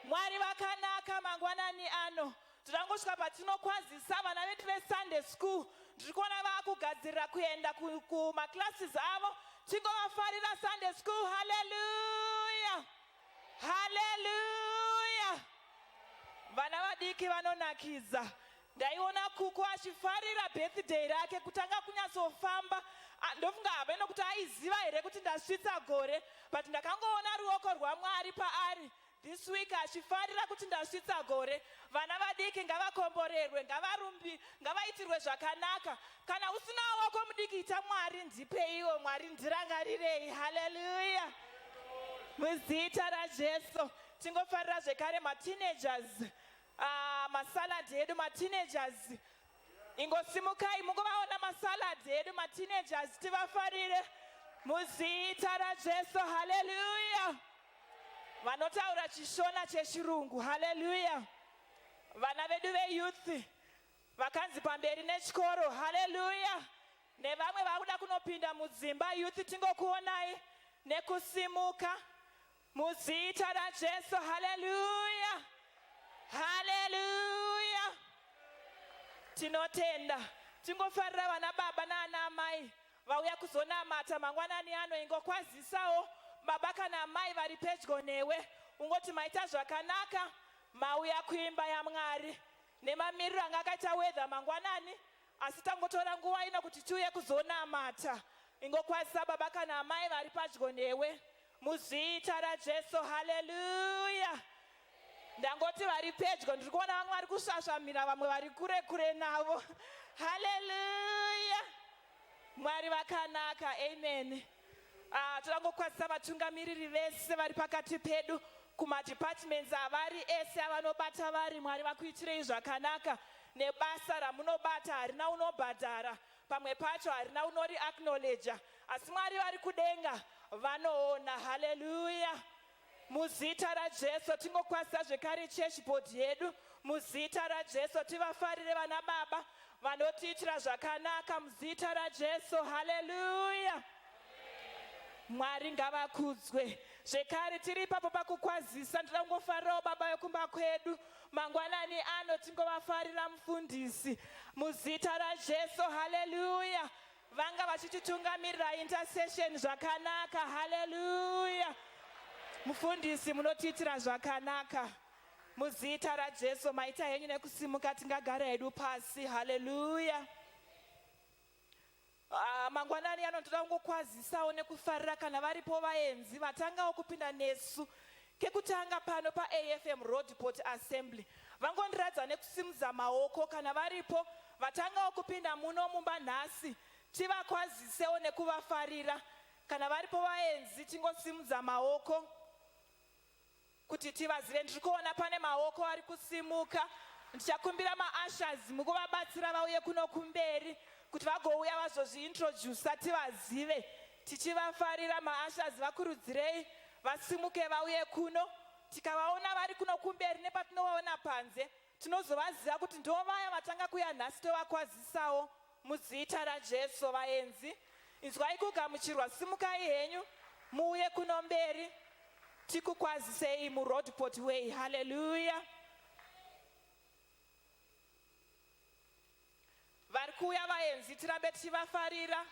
Mwari vakanaka mangwanani ano. Tirangosvika patinokwazisa vana vedu veSunday school. Ndiri kuona vaakugadzirira kuenda kumaclasses avo. Tingovafarira Sunday school. Haleluya. Haleluya. Vana vadiki vanonakidza. Ndaiona Kuku achifarira birthday rake kutanga kunyatsofamba. Ndofunga habe nokuti aiziva here kuti ndasvitsa gore, but ndakangoona ruoko rwaMwari paari this week achifarira kuti ndasvitsa gore. Vana vadiki ngavakomborerwe, ngavarumbi, ngavaitirwe zvakanaka. Kana usina wako mudiki ita Mwari ndipe iwo, Mwari ndirangarirei. Haleluya. Muzita raJesu. Tingofarira zvekare mateenagers, masalad edu mateenagers. Ingosimukai mungovaona masalad edu mateenagers, tivafarire muzita raJesu. Haleluya. Vanotaura chishona chechirungu. Haleluya. Vana vedu veyouth vakanzi pamberi nechikoro. Haleluya. Nevamwe vakuda kunopinda mudzimba youth, tingokuonai nekusimuka muzita raJesu. Haleluya. Haleluya. Tinotenda. Tingofarira vana baba naana mai vauya kuzonamata mangwanani ano. Ingokwazisawo baba kana mai vari pedyo newe, ungoti maita zvakanaka, mauya kuimba yaMwari nemamiriro anga akaita weather mangwanani, asi tangotora nguva ino kuti tiuye kuzonamata. Ingokwazisa baba kana mai vari padyo newe muzita raJesu. Haleluya. Ndangoti vari pedyo, ndiri kuona vamwe vari kusvasvamira, vamwe vari kure kure navo. Haleluya. Mwari vakanaka. Amen. Tirangokwazisa vatungamiriri vese vari pakati pedu kumadepartments avari ese avanobata vari. Mwari vakuitirei zvakanaka. Nebasa ramunobata harina unobhadhara, pamwe pacho harina unori acknowledge, asi Mwari vari kudenga vanoona. Haleluya. Muzita raJesu. Tingokwazisa zvekare church board yedu muzita raJesu. Tivafarire vana baba vanotiitira zvakanaka muzita raJesu. Haleluya. Mwari ngavakudzwe. Zvekare tiri ipapo pakukwazisa, ndirangofarirawo baba vekumba kwedu mangwanani ano. Tingovafarira mufundisi muzita raJesu. Haleluya. Vanga vachititungamirira intercession zvakanaka. Haleluya. Mufundisi munotiitira zvakanaka muzita raJesu. Maita henyu nekusimuka, tingagara hedu pasi. Haleluya. Mangwanani ano ndoda kungokwazisawo nekufarira kana varipo vaenzi vatangawo kupinda nesu kekutanga pano paAFM Roadport Assembly. Vangondiradza nekusimudza maoko kana varipo vatangawo kupinda muno mumba nhasi, tivakwazisewo nekuvafarira. Kana varipo vaenzi tingosimudza maoko kuti tivazive. Ndiri kuona pane maoko ari kusimuka. Ndichakumbira maashers mukuvabatsira vauye kuno kumberi kuti vagouya vazozviintrodusa tivazive. Tichivafarira maashers vakurudzirei vasimuke vauye kuno. Tikavaona vari kuno kumberi nepatinovaona panze, tinozovaziva kuti ndovaya vatanga kuya nhasi, tovakwazisawo muzita raJesu. Vaenzi, inzwai kugamuchirwa. Simukai henyu muuye kuno mberi tikukwazisei muRoadport Way. Haleluya. Vari kuuya vaenzi, tirambe tichivafarira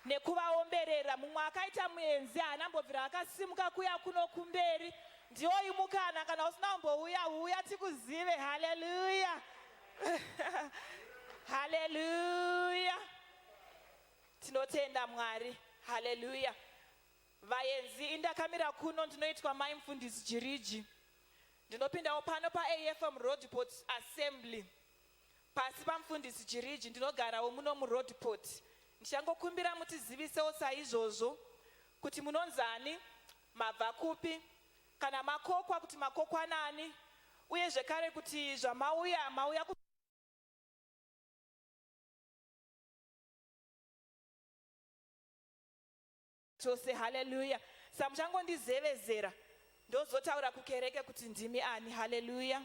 nekuvaomberera. Mumwe akaita muenzi haanambobvira akasimuka kuya kuno kumberi. Ndioimukana, kana usina kumbouya uya tikuzive. Haleluya. Haleluya. Tinotenda Mwari. Haleluya. Vaenzi, indakamira kuno ndinoitwa mai mufundisi Jiriji. Ndinopindawo pano paAFM Roadport Assembly. Pasi pamufundisi Jiriji ndinogarawo muno muRoadport. Ndichangokumbira mutizivisewo saizvozvo kuti munonzani, mabva kupi, kana makokwa kuti makokwanani, uye zvekare kuti mauya chose. Haleluya. samuchangondizevezera ndozotaura kukereke kuti ndimi ani. Haleluya.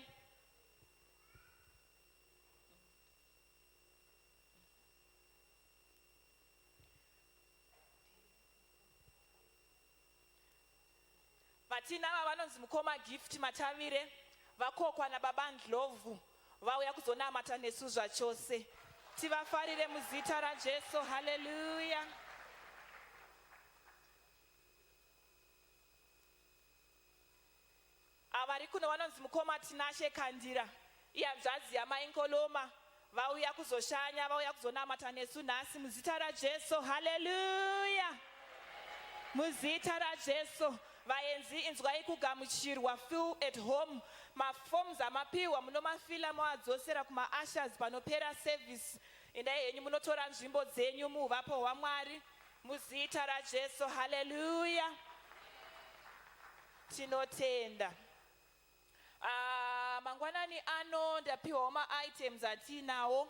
vatinava vanonzi mukoma gift matavire vakokwa nababa ndlovu vauya kuzonamata nesu zvachose. Tivafarire muzita raJesu. Haleluya. avari kuno vanonzi mukoma Tinashe Kandira iyanzvadzi yamainkoloma vauya kuzoshanya vauya kuzonamata nesu nhasi muzita raJesu. Haleluya. Muzita raJesu. Vaenzi inzwai kugamuchirwa. Feel at home. Maforms amapiwa munomafila moadzosera kuma-ushers panopera service. Endai henyu munotora nzvimbo dzenyu muuvapo hwaMwari muzita raJesu. Haleluya. Tinotenda. Mangwanani ano ndapiwawo ma-items atinawo.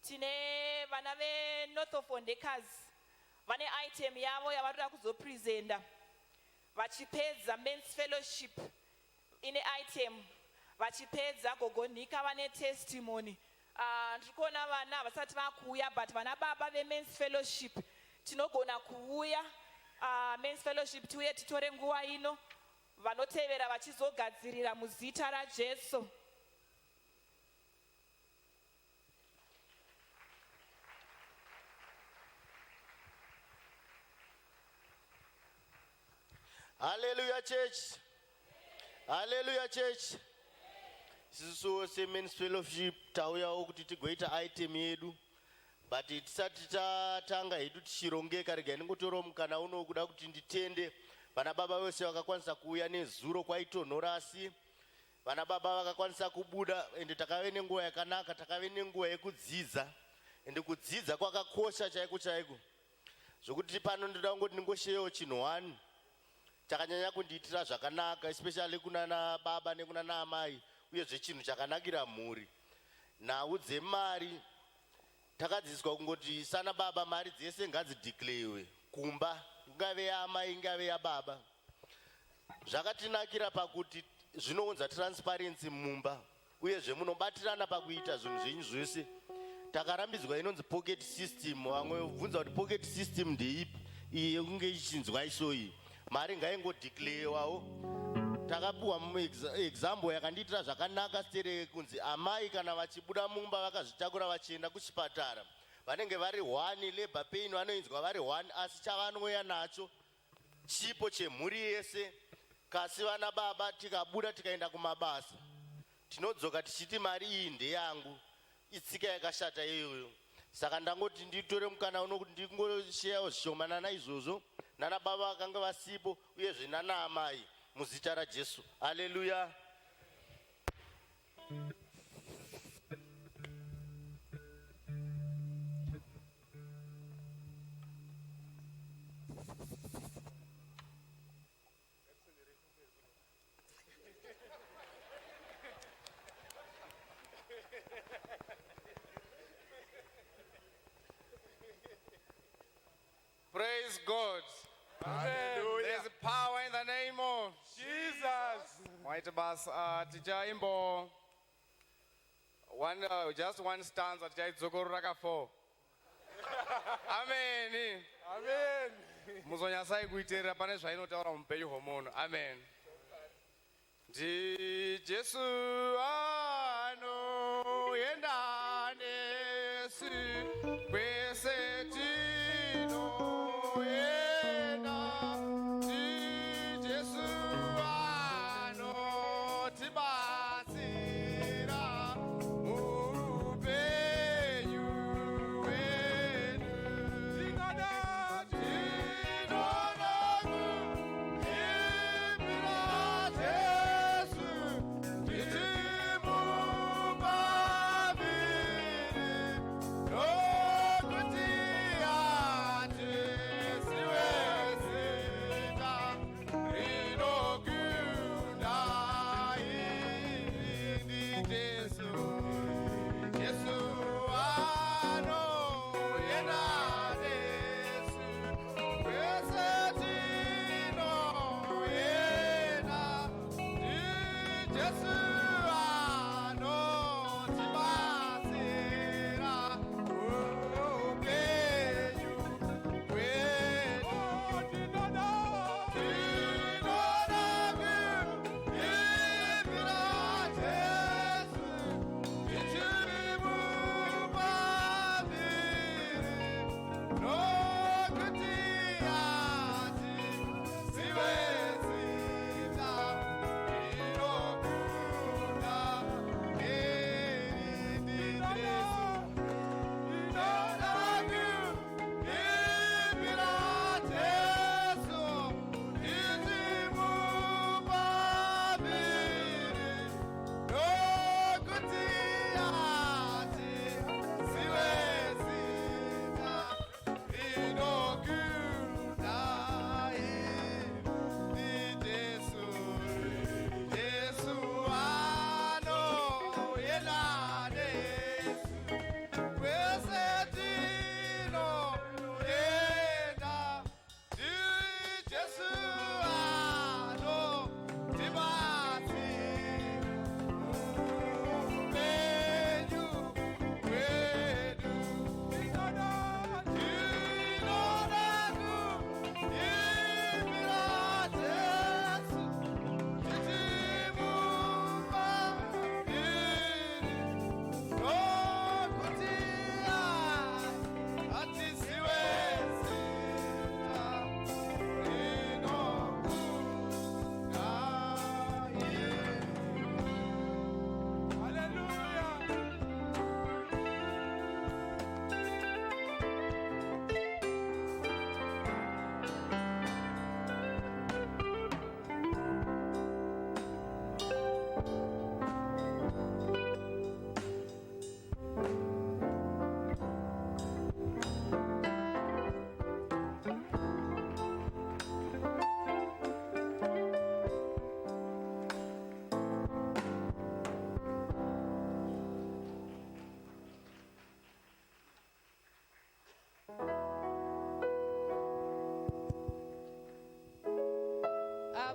Tine vana veNorth of Ondekaz vane item yavo yavanoda kuzopresenta vachipedza men's fellowship ine item vachipedza gogonika vane testimony. Ndikuona vana vasati vakuuya but vana baba vemen's fellowship tinogona kuuya men's fellowship tiuye titore nguva ino vanotevera vachizogadzirira muzita raJesu. Hallelujah, church. Hallelujah, church. Sisuwo semen's fellowship tauyawo kuti tigoita item yedu but tisati tatanga hedu tichirongeka rega ndingotora mukana uno kuda kuti nditende vana baba vose vakakwanisa kuuya nezuro kwaitonhora asi vana baba vakakwanisa kubuda ende takave nenguva yakanaka, takave nenguva yekudzidza ende kudzidza kwakakosha chaiko chaiko zvokuti pano ndoda kungoti ndingosheyawo chinhu 1 chakanyanya kundiitira zvakanaka especially kunana baba nekunana amai uyezve chinhu chakanakira mhuri. Nhau dzemari takadzidziswa kungoti sana baba mari dzese ngadzideclarewe kumba ingave yaamai ingave yababa. Zvakatinakira pakuti zvinounza transparency mumba uyezve munobatirana pakuita zvinhu zvenyu zvese. Takarambidzwa inonzi pocket system. Vamwe vobvunza kuti pocket system ndeipi iye kunge ichinzwa ishoyi mari ngaingodeclarewawo. Takapuwa example yakandiitira zvakanaka stere kunzi amai kana vachibuda mumba vakazvitakura vachienda kuchipatara vanenge vari 1 labor pain vanoinzwa vari 1 asi chavanoya nacho chipo chemhuri yese. Kasi vana baba tikabuda tikaenda kumabasa tinodzoka tichiti mari iyi ndeyangu, itsika yakashata iyoyo. Saka ndangoti nditore mukana uno kuti ndingosheyawo zvishomana naizvozvo nana baba vakanga vasipo uyezve nana amai muzita raJesu. Haleluya. Praise God. Hallelujah. There's power in the name of Jesus. White bus. Teacher Imbo. Just one stanza. Teacher Zokoraka 4. Amen. Amen. Muzonyasai kuitera pane zvainotaura mupenyu hwomunhu. Amen. Jesu anoenda nesu kwese tinoenda. Jesu anotibatsira muupenyu hwedu. Tinoda kuimbira Jesu tichimupambire nokuti hatisiwe zita rinokunda iri ndi Jesu. Jesu anoenda nesu kwese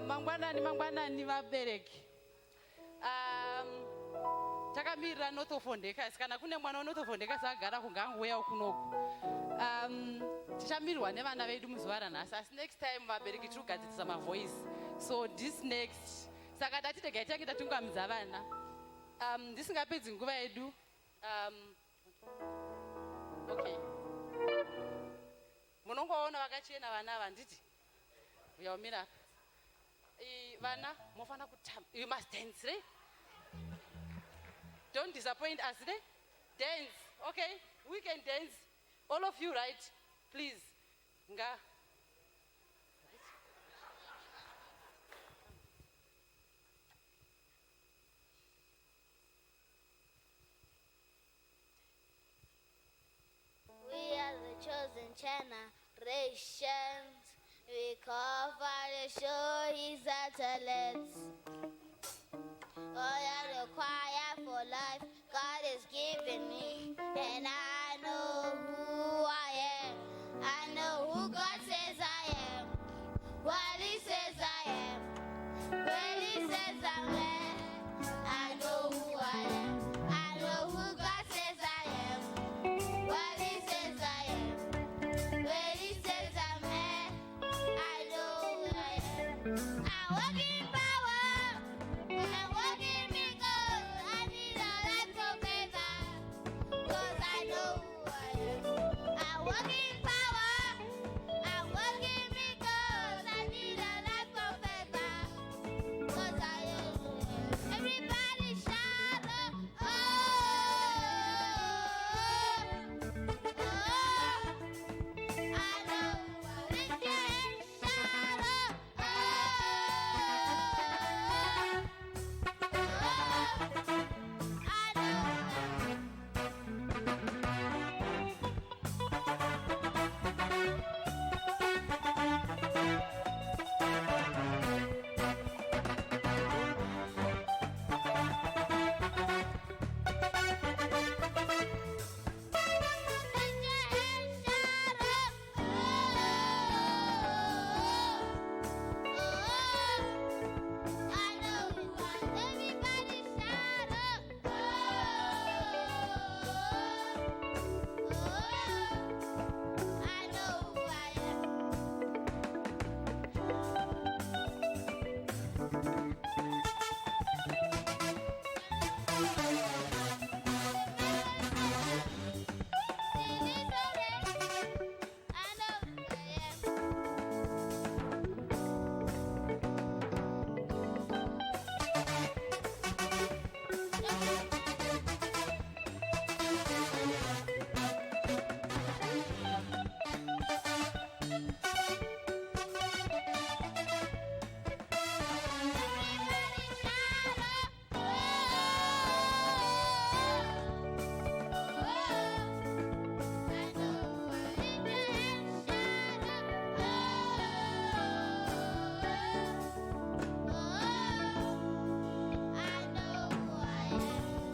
mangwanani vabereki. Takamirira notofondekasi kana kune mwana unotofondekasi agara kungangouya kunoku. Tichamirirwa nevana vedu muzuva ranhasi, asi next time vabereki tiri kugadzirisa mavoice. So this next saka tatitegai tange tatungamidza vana ndisingapedzi nguva yedu. Okay, munongoona vakachena vana ava nditi uyaumira vana mofana kutamba. You must dance, right? Don't disappoint us, right? Dance, okay? We can dance, all of you, right? Please, nga. We are the chosen generations. We cover the show his talents. Oh, yeah, the choir for life God has given me. And I know who I am. I know who God says I am. What he says I am. When he says I'm man. I know who I am. I know who God says I am. What he says I am. When he says I'm man. I know who I am. I walk in power. I walk in miracles. I need a life for favor. 'Cause I know who I am. I walk in power. I walk in miracles. I need a life for favor. 'Cause I know who I am. Everybody shout, oh, oh, oh, I know who I am. Lift your hands, shout, oh, oh, I know who I am. I know who I am.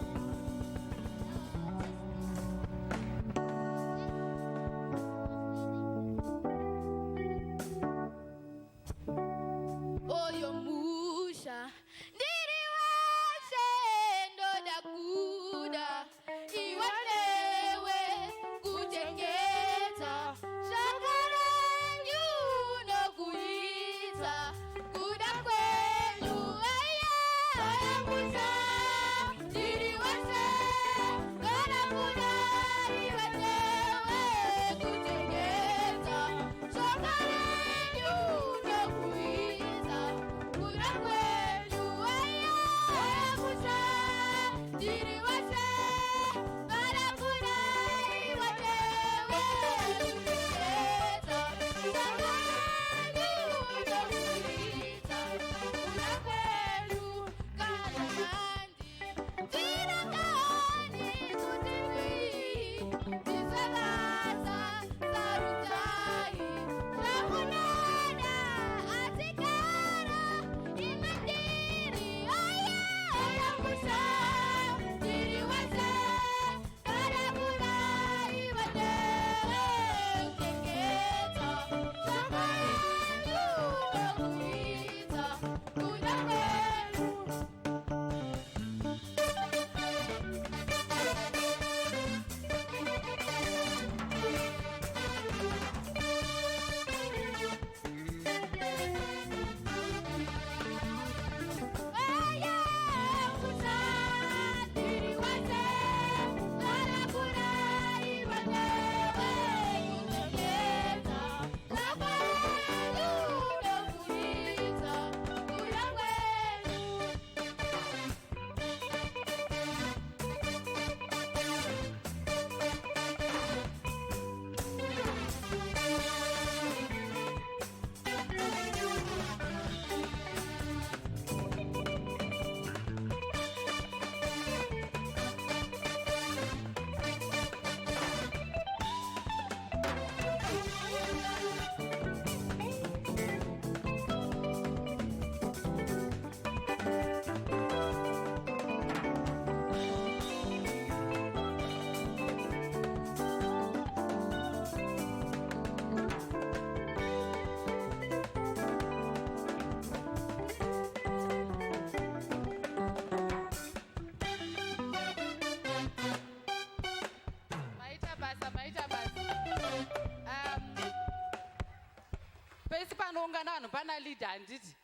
pesi panoungana vanhu pana leader handiti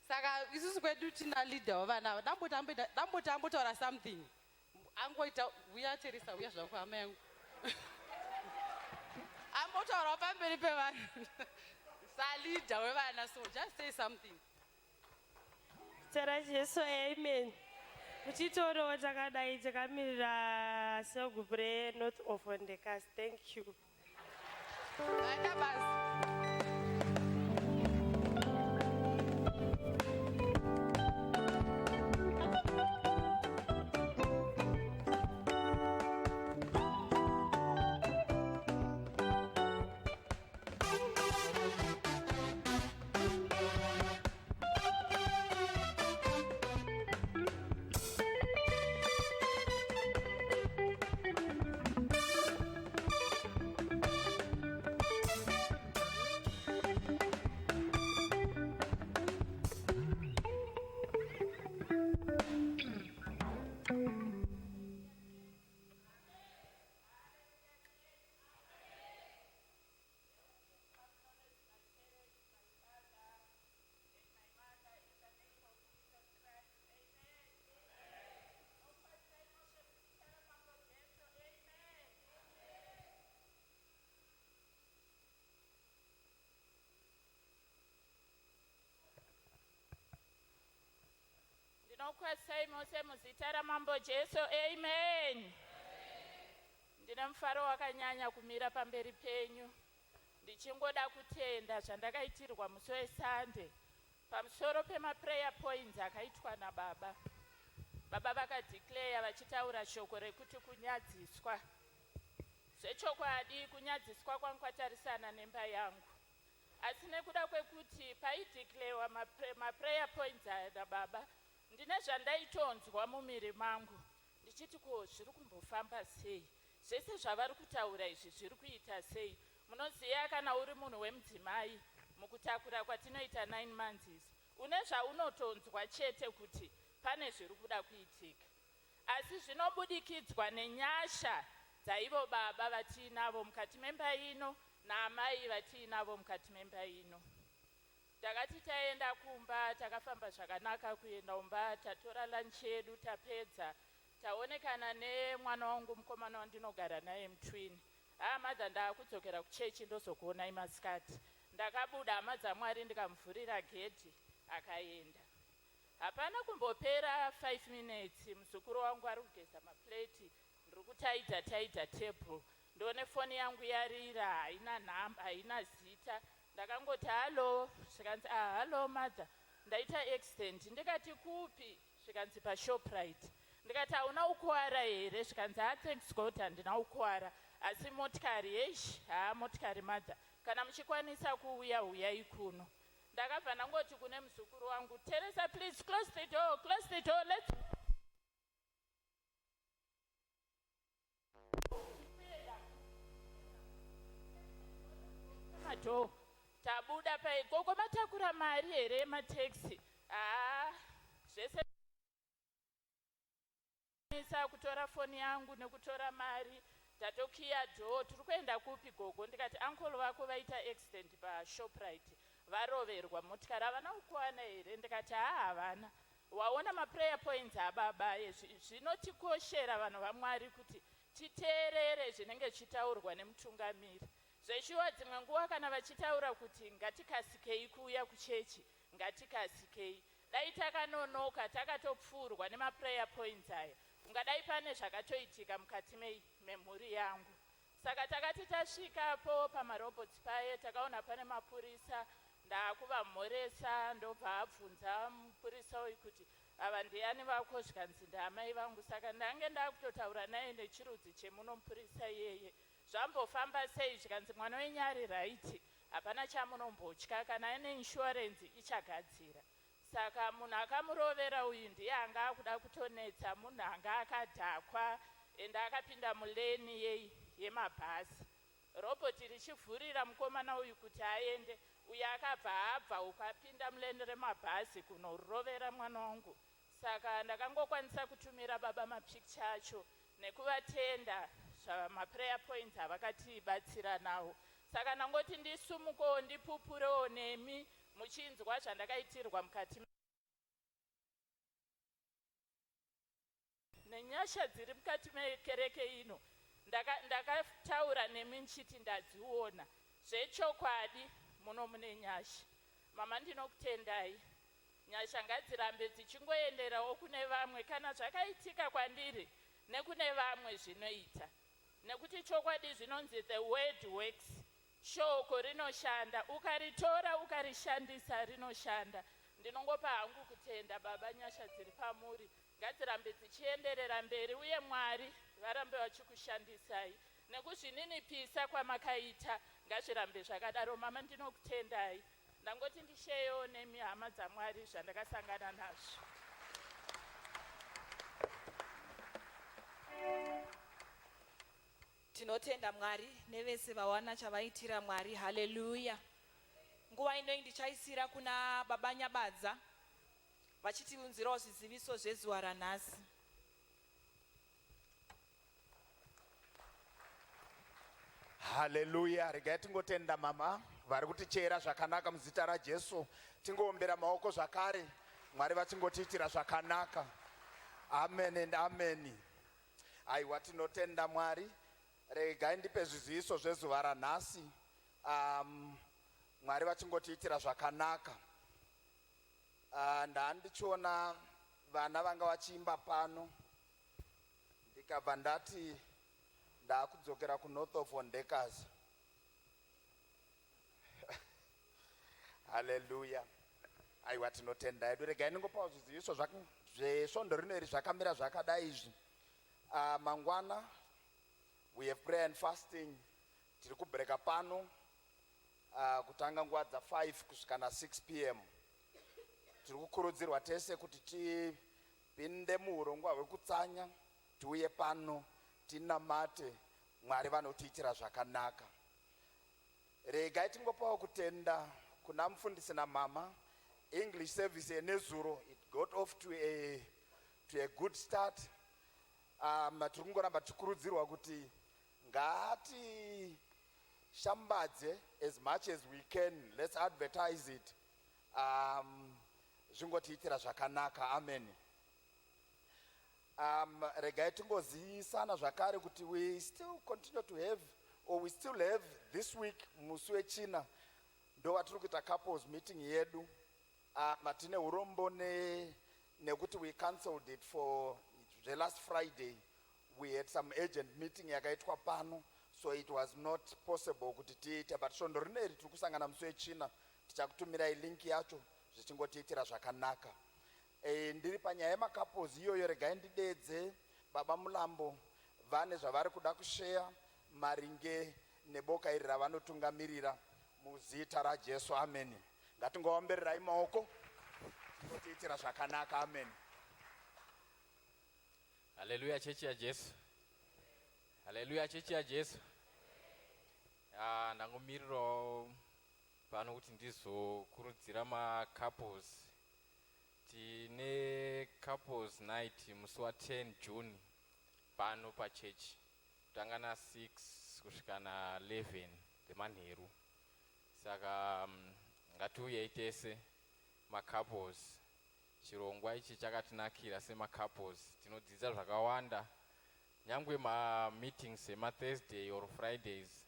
saka isusu kwedu tina leader wavana damboti ambotaura something angoita uya teresa uya zvako hama yangu ambotaurawo pamberi pevanhu saleader wevana so just say something. Tera Jesu, amen. Muchitoro takadai takamirira Segupre North of Ondekas. Thank you. Ndinokwesai mose muzita ramambo Jesu, amen. Ndine mufaro wakanyanya kumira pamberi penyu ndichingoda kutenda zvandakaitirwa musi weSunday pamusoro pemaprayer points akaitwa nababa. Baba vakadeclare vachitaura shoko rekuti kunyadziswa. Zvechokwadi kunyadziswa kwangu kwatarisana nemba yangu. Asi nekuda kwekuti paideclarewa maprayer points nababa, ndine zvandaitonzwa mumiri mangu ndichiti ko zviri kumbofamba sei, zvese zvavari kutaura izvi zviri kuita sei. Munoziva kana uri munhu wemudzimai mukutakura kwatinoita 9 months une zvaunotonzwa chete kuti pane zviri kuda kuitika, asi zvinobudikidzwa nenyasha dzaivo baba vatiinavo mukati memba ino naamai vatiinavo mukati memba ino. Takati taenda kumba, takafamba zvakanaka kuenda kumba, tatora lunch yedu, tapedza, taonekana nemwana wangu mukomana wandinogara naye mutwini. Madza ndakudzokera kuchechi ndozokuonai masikati. Ndakabuda hama dzaMwari ndikamuvhurira gedhi akaenda. hapana kumbopera 5 minutes muzukuru wangu ari kugeza mapleti, ndiri kutaita tebhuru, ndone foni yangu yarira, haina nhamba, haina zita. Ndakangoti halo, zvikanzi halo madha, ndaita accident. Ndikati kupi? Zvikanzi paShoprite. Ndikati hauna ukuwara here? Zvikanzi thanks God handina ukuwara, asi motikari yeshi, motikari madha, kana muchikwanisa kuuya uyai kuno. Ndakabva ndangoti kune muzukuru wangu, Teresa please close the door, let's do. Tabuda paikoko matakura mari here mataxi. Zvese kutora foni yangu nekutora mari, tatokiya dho, tiri kuenda kupi gogo? Ndikati uncle vako vaita accident paShoprite, varoverwa motikari, havana kukuwana here? Ndikati havana. Waona maprayer points ababa, zvinotikoshera vanhu vaMwari kuti titeerere zvinenge zvichitaurwa nemutungamiri. Zveshuwa dzimwe nguva kana vachitaura kuti ngatikasikeyi kuuya kuchechi, ngatikasikeyi. Dai takanonoka, takatopfurwa nemaprayer points aya, ungadai pane zvakatoitika mukati memhuri yangu. Saka takati tasvikapo pamarobhotsi paye, takaona pane mapurisa, ndakuvamhoresa, ndobva abvunza mupurisa uyu kuti ava ndiani vako? Zvikanzi ndaamai vangu. Saka ndange ndakutotaura naye nechirudzi chemuno mupurisa iyeye. Zvambofamba sei? Zvikanzi mwana wenyu ari right, hapana chamunombotya, kana ane inshurenzi ichagadzira. Saka munhu akamurovera uyu ndiye anga akuda kutonetsa, munhu anga akadhakwa, ende akapinda muleni yemabhazi. Robhoti richivhurira mukomana uyu kuti aende, uyu akabva abva ukapinda muleni remabhazi kunorovera mwana wangu. Saka ndakangokwanisa kutumira baba mapicture acho nekuvatenda maprayer points avakatibatsira nawo. Saka ndangoti ndisumuko ndipupurewo nemi muchinzwa zvandakaitirwa mukati nenyasha dziri mukati mekereke ino. Ndakataura nemi nchiti ndadziona zvechokwadi, muno mune nyasha. Mama, ndinokutendai. Nyasha ngadzirambe dzichingoenderawo kune vamwe kana zvakaitika kwandiri nekune vamwe zvinoita, nekuti chokwadi zvinonzi the word works. Shoko rinoshanda, ukaritora ukarishandisa rinoshanda. Ndinongopa hangu kutenda baba, nyasha dziri pamuri ngadzirambe dzichienderera mberi, uye Mwari varambe vachikushandisai nekuzvininipisa kwamakaita, ngazvirambe zvakadaro. Mama, ndinokutendai. Ndangoti ndisheyo nemi hama dzaMwari zvandakasangana nazvo. Tinotenda Mwari nevese vawana chavaitira Mwari. Haleluya. Nguva ino ndichaisira kuna baba Nyabadza vachitiunzirawo zviziviso zvezuva ranhasi. Haleluya. Regai tingotenda mama vari kutichera zvakanaka muzita raJesu. Tingoombera maoko zvakare, Mwari vachingotiitira zvakanaka. Amen and amen. Aiwa, tinotenda Mwari. Regai ndipe zviziviso zvezuva ranhasi. Mwari vachingotiitira zvakanaka. Ndandichiona vana vanga vachiimba pano, ndikabva ndati ndakudzokera kuNorth of Ondekazi. Haleluya. Aiwa, tinotenda hedu. Regai ndingopawo zviziviso zvesvondo rino iri zvakamira zvakadai izvi. Mangwana we have prayer and fasting. Tiri kubreka pano kutanga nguva dza5 kusvika na6 p.m. Tiri kukurudzirwa tese kuti tipinde muurongwa hwekutsanya, tiuye pano tinamate Mwari vanotiitira zvakanaka. Regai tingopawo kutenda kuna mufundisi namama. English service yenezuro, it got off to a good start. Tiri kungoramba tichikurudzirwa kuti ngati shambadze as much as we can. Let's advertise it. Zvingotiitira zvakanaka. Amen. Regai tingozivisana zvakare kuti we still continue to have, or we still have this week musi wechina ndo vatiri kuita couples meeting yedu. Matine urombo nekuti we cancelled it for the last Friday. We had some urgent meeting yakaitwa pano, so it was not possible kuti tiite, but svondo rineri tiri kusangana musi wechina, tichakutumirai link yacho zvichingotiitira zvakanaka. Ndiri panyaya yemacouples iyoyo, regai ndidedze baba Mulambo vane zvavari kuda kushare maringe neboka iri ravanotungamirira muzita raJesu. Amen. Ngatingovaombererai maoko tingotiitira zvakanaka. Amen. Haleluya chechi ya Jesu. Haleluya chechi ya Jesu. Ndangomirirawo pano kuti ndizokurudzira macouples. Tine couples night musi wa10 June pano pachechi, kutanga na6 kusvika na11 demanheru. Saka ngatiuyei tese macouples. Chirongwa ichi chakatinakira semacouples. Tinodzidza zvakawanda, nyangwe meetings ema-Thursday or Fridays.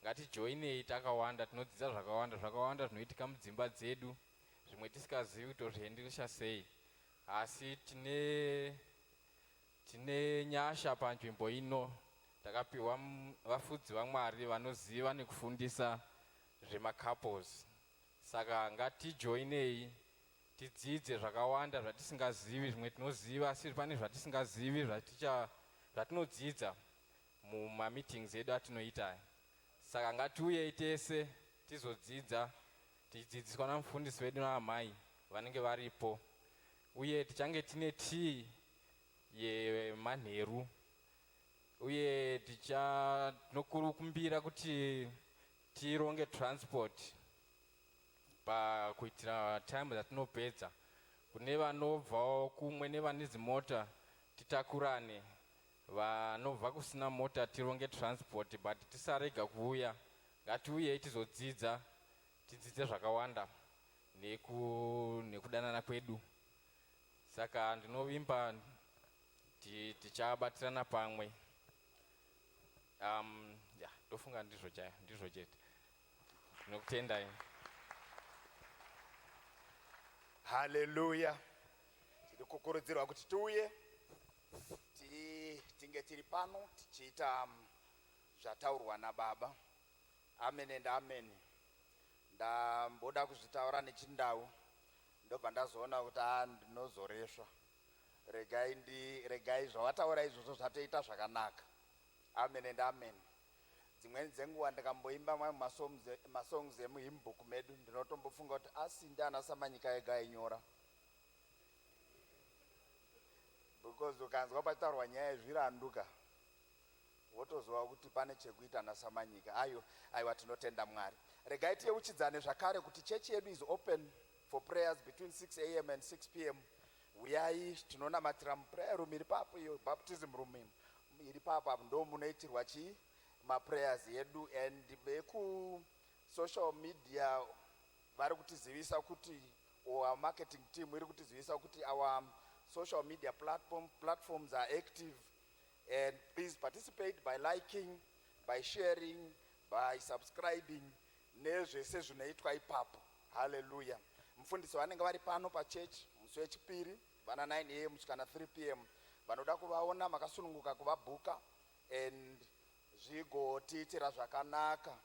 Ngatijoinei takawanda, tinodzidza zvakawanda zvinoitika mudzimba dzedu, zvimwe tisikazivi kuti zvienderesa sei. Asi tine nyasha panzvimbo ino, takapiwa vafudzi vaMwari vanoziva nekufundisa zvemacouples. Saka ngatijoinei tidzidze zvakawanda zvatisingazivi, zvimwe tinoziva asi pane zvatisingazivi zvatinodzidza mumameetings edu atinoita. Saka ngatiuyei tese tizodzidza, tichidzidziswa namufundisi wedu naamai vanenge varipo, uye tichange tine tea yemanheru, uye tinokurumbira kuti tironge transport pakuitira time dzatinopedza. Kune vanobvawo kumwe nevane dzimota titakurane, vanobva kusina mota tironge transport, but tisarega kuuya. Ngatiuyei tizodzidza, tidzidze zvakawanda nekudanana kwedu. Saka ndinovimba tichabatirana pamwe. Ndofunga ndizvo chete. Ndinokutendai. Hallelujah. Tiri kukurudzirwa kuti tiuye tinge tiri pano tichiita zvataurwa nababa. Amen and amen. Ndamboda kuzvitaura nechindau, ndobva ndazoona kuti ndinozoreswa. Regai zvawataura izvozvo zvatoita zvakanaka. Amen and amen. Dzimweni dzenguva ndikamboimba masongs emuhymnbook medu, ndinotombofunga kuti asi ndiana Samanyika ega ainyora. Because ukanzwa pataurwa nyaya yezviranduka, wotozwa kuti pane chekuita naSamanyika. Aiwa, tinotenda Mwari. Regai tiyeuchidzane zvakare kuti chechi yedu is open for prayers between 6 a.m. and 6 p.m. Uyai, tinonamatira muprayer room iri papo, iyo baptism room iri papo, ndo munoitirwa chii maprayers yedu. And veku social media vari kutizivisa kuti, our marketing team iri kutizivisa kuti our social media platforms are active, and please participate by liking, by sharing, by subscribing nezvese zvinoitwa ipapo. Hallelujah. Mufundisi vanenge vari pano pachurch musi wechipiri vana 9 am kusvika na 3 p.m. vanoda kuvaona makasununguka kuvabhuka and zvigotiitira zvakanaka.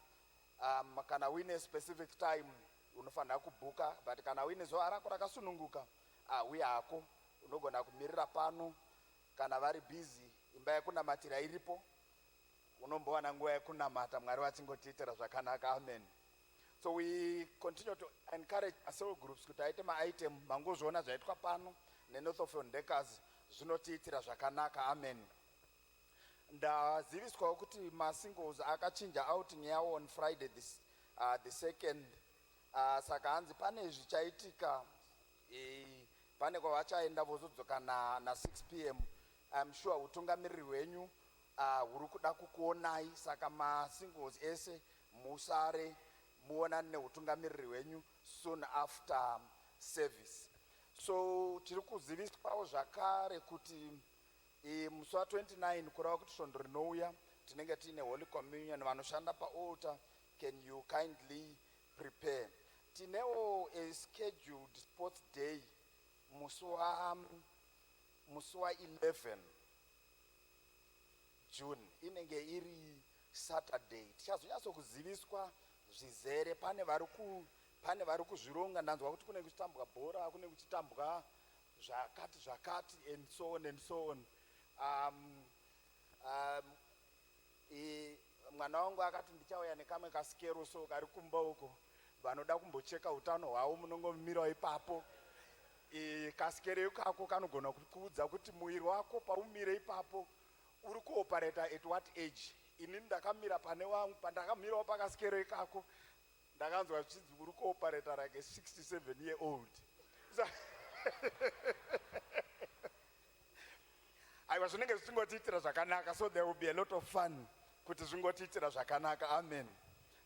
Kana uine specific time unofanira kubhuka, but kana uine zuva rako rakasununguka uya hako unogona kumirira pano. Kana vari busy, imba yekunamatira iripo, unombowana nguva yekunamata, Mwari vachingotiitira zvakanaka. Amen. So we continue to encourage our cell groups kuti aite maitem mangozviona zvaitwa pano neNorth of Ndekazi zvinotiitira zvakanaka. Amen. Ndaziviswawo kuti masingles akachinja outing yawo on Friday the 2nd. Saka hanzi pane zvichaitika, pane kwavachaenda vozodzoka na 6 p.m. I'm sure utungamiriri hwenyu huri kuda kukuonai. Saka masingles ese musare muonane neutungamiriri hwenyu soon after service. So tiri kuziviswawo zvakare kuti musi wa29 kureva kuti svondo rinouya tinenge tiine holy communion. Vanoshanda paaltar, can you kindly prepare? Tinewo a scheduled sports day musi wa 11 June inenge iri Saturday. Tichazonyatsokuziviswa zvizere. Pane vari kuzvironga. Ndanzwa kuti kune kuchitambwa bhora, kune kuchitambwa zvakati and so on and so on. Mwana wangu akati ndichauya nekamwe kasikero so kari kumba uko. Vanoda kumbocheka utano hwavo munongomirawo ipapo. Kasikero kako kanogona kuudza kuti muiri wako paumire ipapo uri kuoperata at what age. Ini ndakamira pane wangu, pandakamirawo pakasikero ikako ndakanzwa zvichinzi uri kuoperata like a 67-year-old. Aiwa, zvinenge zvichingotiitira zvakanaka, so there will be a lot of fun kuti zvingotiitira zvakanaka. Amen.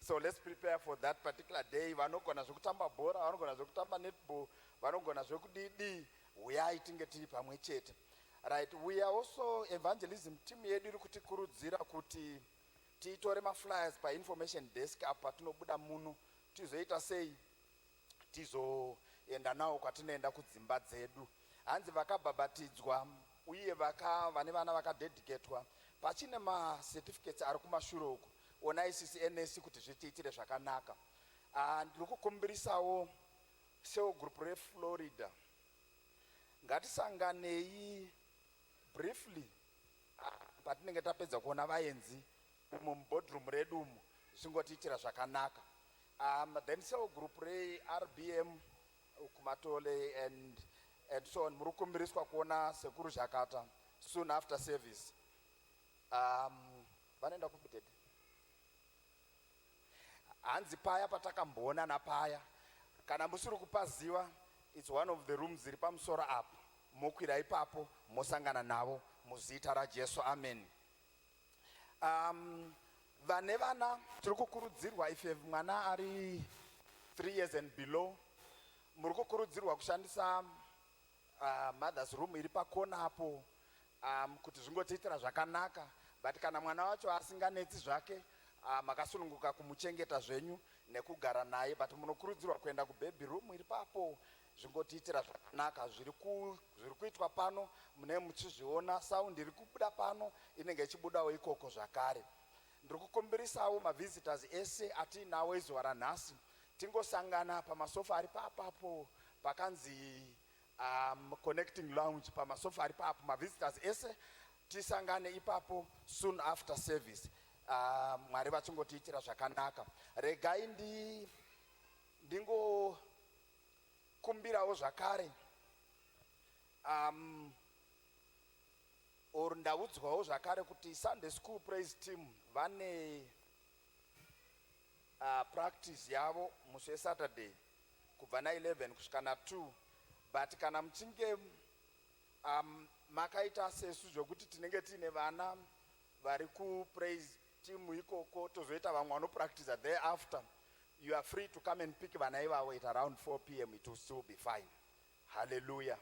So let's prepare for that particular day. Vanogona zvekutamba bhora, vanogona zvekutamba netball, vanogona zvekudidi. Uyai tinge tiri pamwe chete. Right, we are also evangelism team yedu iri kutikurudzira kuti tiitore maflyers painformation desk apa tinobuda muno tizoita sei tizoenda nawo kwatinoenda kudzimba dzedu. Hanzi vakabhabhatidzwa uye vane vana vakadedicatwa pachine macertificates ari kumashure uko. Onai sisi NS kuti zvitiitire zvakanaka. Ndiri kukumbirisawo cell group reFlorida. Ngatisanganei briefly patinenge tapedza kuona vaenzi muboardroom redu umu zvingotiitira zvakanaka. Then cell group reRBM kumatole and so on. Muri kukumbiriswa kuona sekuru Zhakata soon after service. Vanoenda kubutete. Hanzi paya patakamboona napaya. Kana musiri kupaziva, it's one of the rooms ziri pamusoro apo. Mokwira ipapo, mosangana navo, muzita raJesu. Amen. Vane vana, tiri kukurudzirwa if mwana ari 3 years and below, muri kukurudzirwa kushandisa mother's room iri pakona apo kuti zvingotiitira zvakanaka. But kana mwana wacho asinganetsi zvake, makasununguka kumuchengeta zvenyu nekugara naye, but munokurudzirwa kuenda kubaby room iri papo zvingotiitira zvakanaka. Zviri kuitwa pano mune muchizviona, sound iri kubuda pano inenge ichibudawo ikoko zvakare. Ndiri kukumbirisawo mavisitors ese atinawo izuva ranhasi tingosangana pamasofa ari papapo pakanzi connecting lounge, pamasofa ari papo. Mavisitors ese tisangane ipapo soon after service. Mwari vachingotiitira zvakanaka. Regai ndingokumbirawo zvakare or ndaudzwawo zvakare kuti Sunday school praise team vane practice yavo musi weSaturday kubva na11 kusvika na2. But kana muchinge makaita sesu zvokuti tinenge tiine vana vari kupraise team ikoko tozoita vamwe vanopractice thereafter, you are free to come and pick vana ivavo at around 4 p.m. It will still be fine. Hallelujah.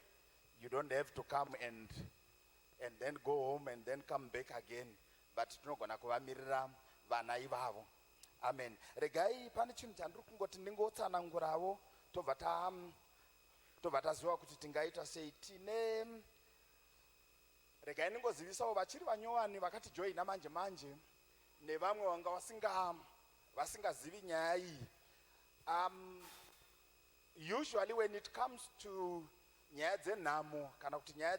You don't have to come and then go home and then come back again. But tinogona kuvamirira vana ivavo. Amen. Regai pane chinhu chandiri kungoti ndingotsanangurawo tobva taziva kuti tingaita sei. Regai ndingozivisawo vachiri vanyowani vakati joina manje nevamwe vanga vasingazivi nyaya iyi. Usually when it comes to nyaya dzenhamo kana kuti nyaya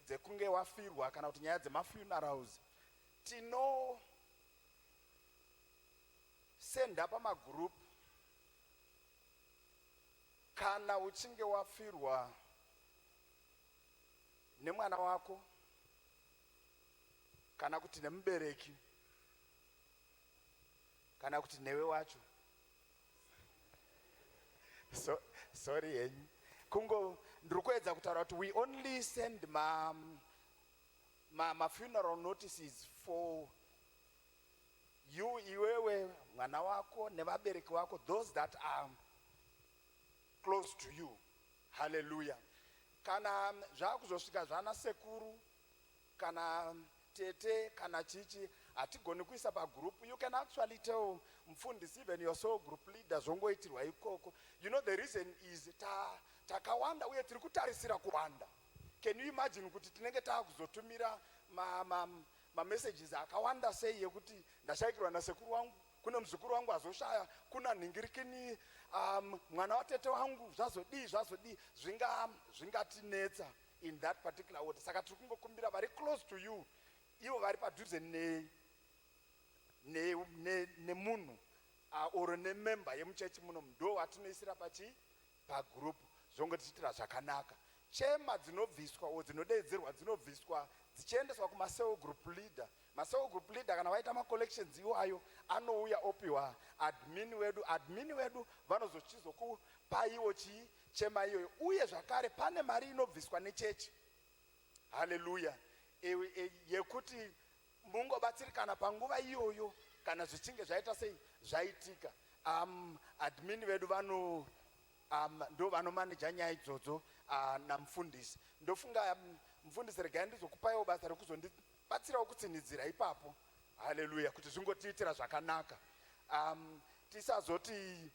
dzekunge wafirwa kana kuti nyaya dzemafunerals, tinosenda pamagroup kana uchinge wafirwa nemwana wako kana kuti nemubereki kana kuti newe wacho. Sorry henyu. Kungo ndiri kuedza kutaura kuti we only send ma funeral notices for you, iwewe, mwana wako nevabereki wako, those that are close to you. Hallelujah. Kana zvakuzosvika zvana sekuru kana tete kana chichi hatigoni kuisa pagroup, you can actually tell mufundisi, even your soul group leader, zvongoitirwa ikoko. You know the reason is takawanda uye tiri kutarisira kuwanda. Can you imagine kuti tinenge taakuzotumira messages akawanda sei yekuti ndashayikirwa nasekuru wangu, kuna muzukuru wangu azoshaya, kuna nhingirikini, mwana watete wangu zvazodii zvingatinetsa in that particular order. Saka tiri kungokumbira vari close to you, ivo vari padhuze nemunhu or nememba yemuchechi muno, ndo watinoisira pagroup zvongotiitira zvakanaka. Chema dzinobviswa o dzinodedzerwa dzinobviswa dzichiendeswa kumaseo group leader. Maseo group leader kana vaita macollections iwayo anouya opiwa admin wedu vanozochizokupaiwo chema iyoyo. Uye zvakare pane mari inobviswa nechechi, haleluya, yekuti mungobatsirikana panguva iyoyo kana zvichinge zvaita sei zvaitika. Admin vedu ndo vanomaneja nyaya idzodzo namufundisi. Ndofunga mufundisi regai ndizokupaiwo basa rekuzondibatsirawo kutsinidzira ipapo, haleluya, kuti zvingotiitira zvakanaka. Tisazoti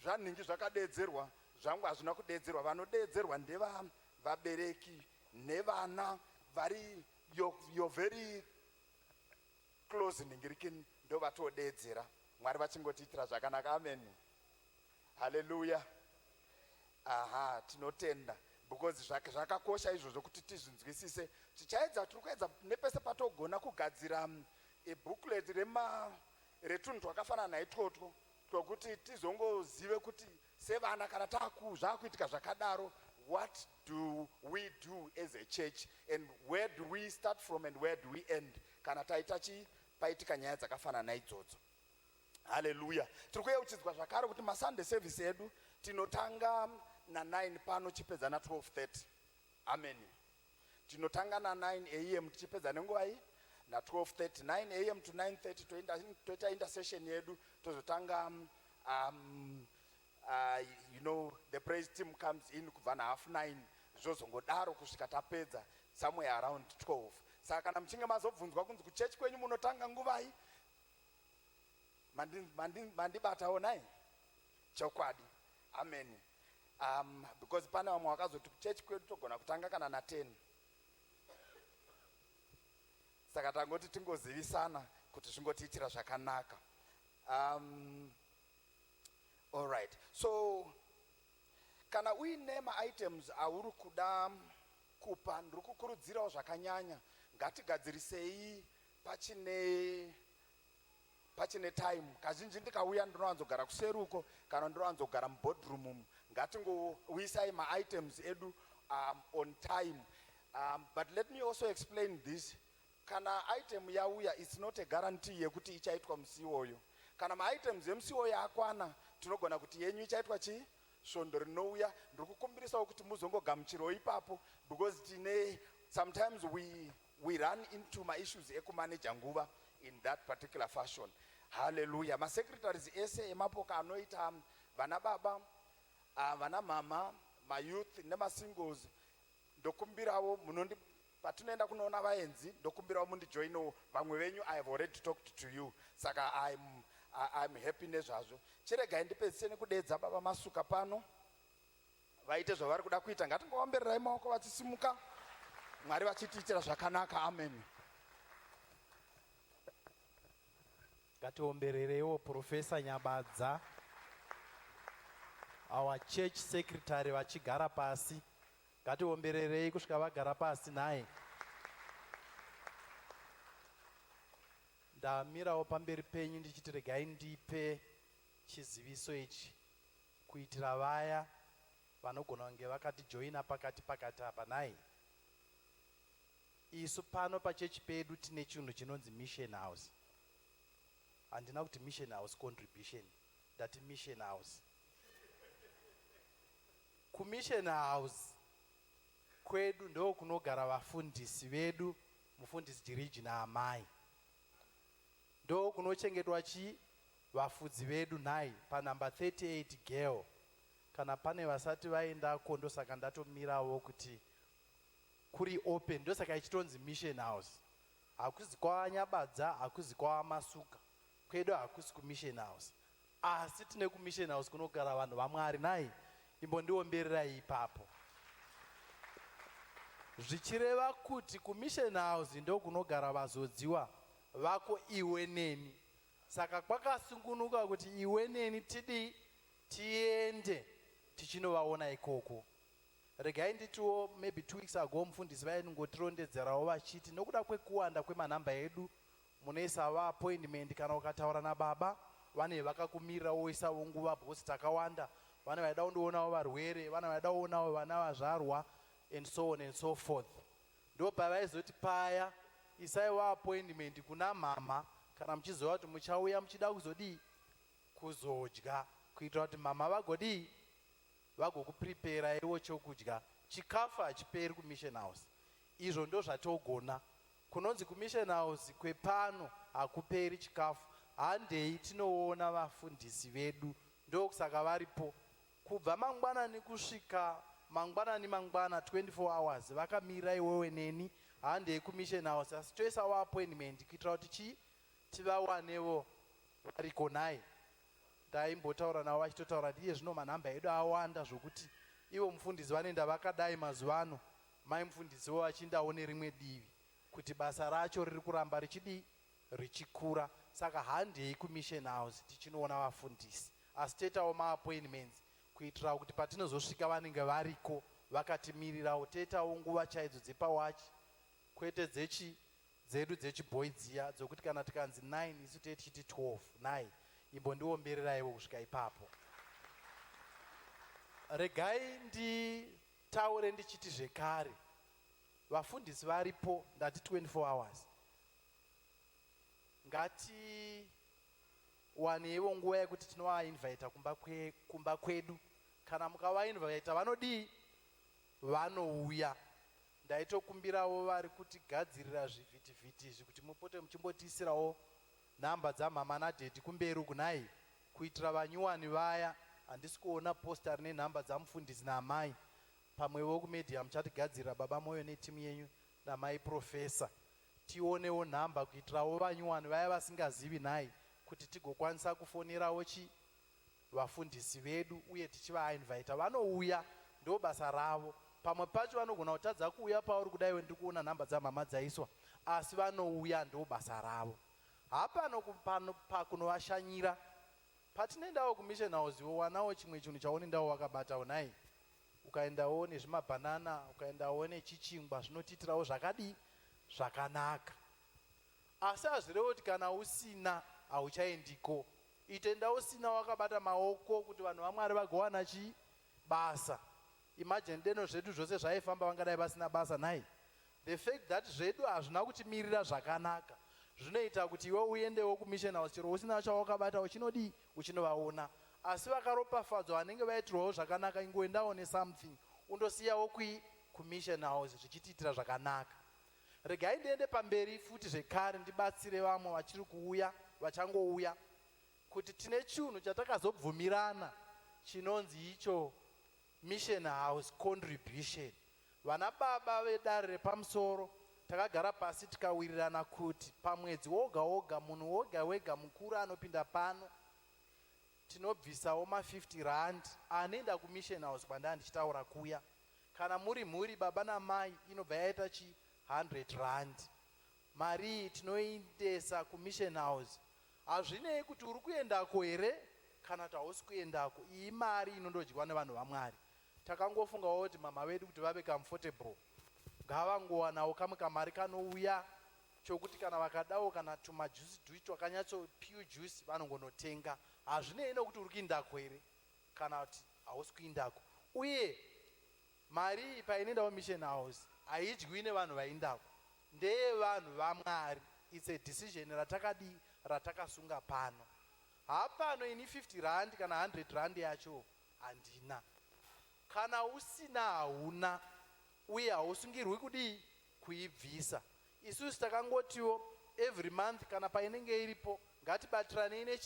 zvanhingi zvakadedzerwa zvangu hazvina kudedzerwa. Vanodedzerwa ndevavabereki nevana vari you're very close nhingirikini, ndo vatodedzera. Mwari vachingotiitira zvakanaka. Amen, haleluya. Tinotenda because zvakakosha izvozvo kuti tizvinzwisise. Tichaedza, tiri kuedza nepese patogona kugadzira booklet retunhu twakafanana naitwotwo twokuti tizongozive kuti sevana kana zvaakuitika zvakadaro, what do we do as a church and where do we start from and where do we end kana paitika nyaya dzakafanana naidzodzo, haleluya. Tiri kuyeuchidzwa zvakare kuti masunday service edu tinotanga na9 pano chipedza na12:30. Amen. Tinotanga na9 am tichipedza nenguva iyi na12:30. 9 am to 9:30 toita intercession yedu, tozotanga the praise team comes in kubva na9:30 zvozongodaro kusvika tapedza somewhere around 12. Saka kana muchinge mazobvunzwa kunzi kuchechi kwenyu munotanga nguvai, mandibatawo nai chokwadi. Amen. Because pane vamwe vakazoti kuchechi kwedu togona kutanga kana na10. Saka tangoti tingozivisana kuti zvingotiitira zvakanaka. All right. So kana uine ma-items auri kuda kupa, ndiri kukurudzirawo zvakanyanya ngatigadzirisei pachine time. Kazhinji ndikauya ndinowanzogara kuseruko kana ndinowanzogara muboardroom umu. Ngatingouyisai ma-items edu on time. But let me also explain this. Kana item yauya, it's not a guarantee yekuti ichaitwa musi iwoyo. Kana ma-items emusi iwoyo akwana, tinogona kuti yenyu ichaitwa svondo rinouya. Ndiri kukumbirisawo kuti muzongogamuchirawo ipapo because sometimes we run into ma-issues ekumaneja nguva in that particular fashion. Hallelujah. Ma-secretaries ese emapoka anoita vana baba, vana mama, ma-youth nema-singles, ndokumbirawo patinoenda kunoona vaenzi, ndokumbirawo mundijoinawo. Vamwe venyu I have already talked to you. Saka I'm happy nezvazvo. Chiregai ndipedzise nekudedza baba masuka pano vaite zvavari kuda kuita. Ngatingoombererai maoko vachisimuka, Mwari vachitiitira zvakanaka. Amen. Ngatiombererewo Professor Nyabadza, our church secretary, vachigara pasi. Ngatiombererei kusvika vagara pasi naye. Ndamirawo pamberi penyu ndichiti regai ndipe chiziviso ichi kuitira vaya vanogona kunge vakatijoina pakati apa naye. Isu pano pachechi pedu tine chinhu chinonzi mission house. Handina kuti mission house contribution, ndati mission house. Kumission house kwedu ndo kunogara vafundisi vedu, mufundisi Jiriji naamai. Ndo kunochengetwa vafudzi vedu nai panumber 38 girl. Kana pane vasati vaendako, ndosaka ndatomirawo kuti kuri open, ndosaka ichitonzi mission house. Hakuzi kwa Nyabadza, hakuzi kwa Masuka, kwedu hakusi ku mission house. Asi tine ku mission house kunogara vanhu vaMwari nai. imbondiombererai ipapo. Zvichireva kuti kumission house ndokunogara vazodziwa vako iwe neni. Saka kwakasungunuka kuti iwe neni tiende tichinovaona ikoko. Regai nditiwo maybe 2 weeks ago mufundisi vaingotirondedzerawo vachiti nokuda kwekuwanda kwemanhamba edu munoisa vaappointment kana ukataura nababa vane vakakumirira woisawo nguva bhosi takawanda, vane vaida kundoonawo varwere, vane vaida kuonawo vana vazvarwa and so on and so forth. Ndo pavaizoti paya isaiwo appointment kuna mama kana muchiziva kuti muchauya muchida kuzodii kuzodya kuitira kuti mama vagokuprepara iwo chokudya. Chikafu hachiperi kumission house. Izvo ndo zvatogona. Kunonzi kumission house kwepano hakuperi chikafu. Handei tinoona vafundisi vedu ndokusaka varipo kubva mangwanani kusvika mangwana 24 hours vakamira iwewe neni. Handei kumission house asi toisawo appointment kuitira kuti tivawanevo variko naye. Ndaimbotaura navo vachitotaura kuti iye zvino manhamba edu awanda zvokuti ivo mufundisi vanoenda vakadai mazuva ano, mai mufundisiwo vachindawo nerimwe divi kuti basa racho riri kuramba richikura. Saka handei kumission house tichinoona vafundisi asi toitawo maappointments kuitira kuti patinozosvika vanenge variko vakatimirirawo. Toitawo nguva chaidzo dzepawachi kwete dzedu dzechibhoi dziya dzokuti kana tikanzi 9 isu tichiti 12 9 imbondiombereraiwo kusvika ipapo. Regai nditaure ndichiti zvekare vafundisi varipo ndati 24 hours. Ngatiwanewo nguva yekuti tinovainvita kumba kwedu. Kana mukavainvita vanodii vanouya. Ndaitokumbirawo vari kutigadzirira zvivhitivhiti izvi kuti mupote muchimbotiisirawo nhamba dzamama nadhedhi kumberi kunai kuitira vanyuwani vaya. Handisi kuona posta rine nhamba dzamufundisi naamai. Pamwewo kumedia muchatigadzirira baba moyo netimu yenyu namai profesa. Tionewo nhamba kuitirawo vanyuwani vaya vasingazivi nai kuti tigokwanisa kufonerawo vafundisi vedu uye tichivainvita. Vanouya ndo basa ravo. Pamwe pacho vanogona kutadza kuuya pauri kudai ndiri kuona nhamba dzamama dzaiswa asi vanouya ndo basa ravo. Hapano pakunovashanyira. Patinoendawo kumission house wanawo chimwe chinhu chaunoendawo wakabatawo nai. Ukaendawo nezvimabhanana, ukaendawo nechichingwa zvinotiitirawo zvakadii zvakanaka. Asi hazvirevo kuti kana usina hauchaendiko. Itoenda usina wakabata maoko kuti vanhu vaMwari vagowana basa. Imagine deno zvedu zvose zvaifamba vangadai vasina basa nai. The fact that zvedu hazvina kutimirira zvakanaka zvinoita kuti iwe uendewo kumission house chero usina chawakabata uchinodii uchinovaona. Asi vakaropafadzwa vanenge vaitirwawo zvakanaka ingoendawo nesomething undosiyawo kumission house zvichitiitira zvakanaka. Regai ndiende pamberi futi zvekare ndibatsire vamwe vachiri kuuya vachangouya kuti tine chinhu chatakazobvumirana chinonzi icho mission house contribution. Vana baba vedare repamusoro takagara pasi tikawirirana kuti pamwedzi woga woga munhu woga wega mukuru anopinda pano tinobvisawo ma50 anoenda kumission house kwandanga ndichitaura kuya. Kana muri mhuri baba namai inobva yaita 100 mari iyi tinoindesa kumission house. Hazvinei kuti uri kuendako here kana kuti hausi kuendako. Iyi mari inondodyiwa nevanhu vaMwari. Takangofungawo kuti mama vedu kuti vave comfortable ngavangowanawo kamwe kamari kanouya chokuti kana vakadawo kana tumajusi dhui twakanyatsopiwa juice vanongonotenga. Hazvinei nokuti uri kuindako here kana kuti hausi kuindako. Uye mari iyi painoendawo mission house haidyiwi nevanhu vaindako, ndeyevanhu vaMwari. It's a decision ratakasunga pano. Hapano ini 50 kana 100 yacho handina. Kana usina hauna uye hausungirwi kudii kuibvisa. Isusu takangotiwo every month kana painenge iripo ngatibatirane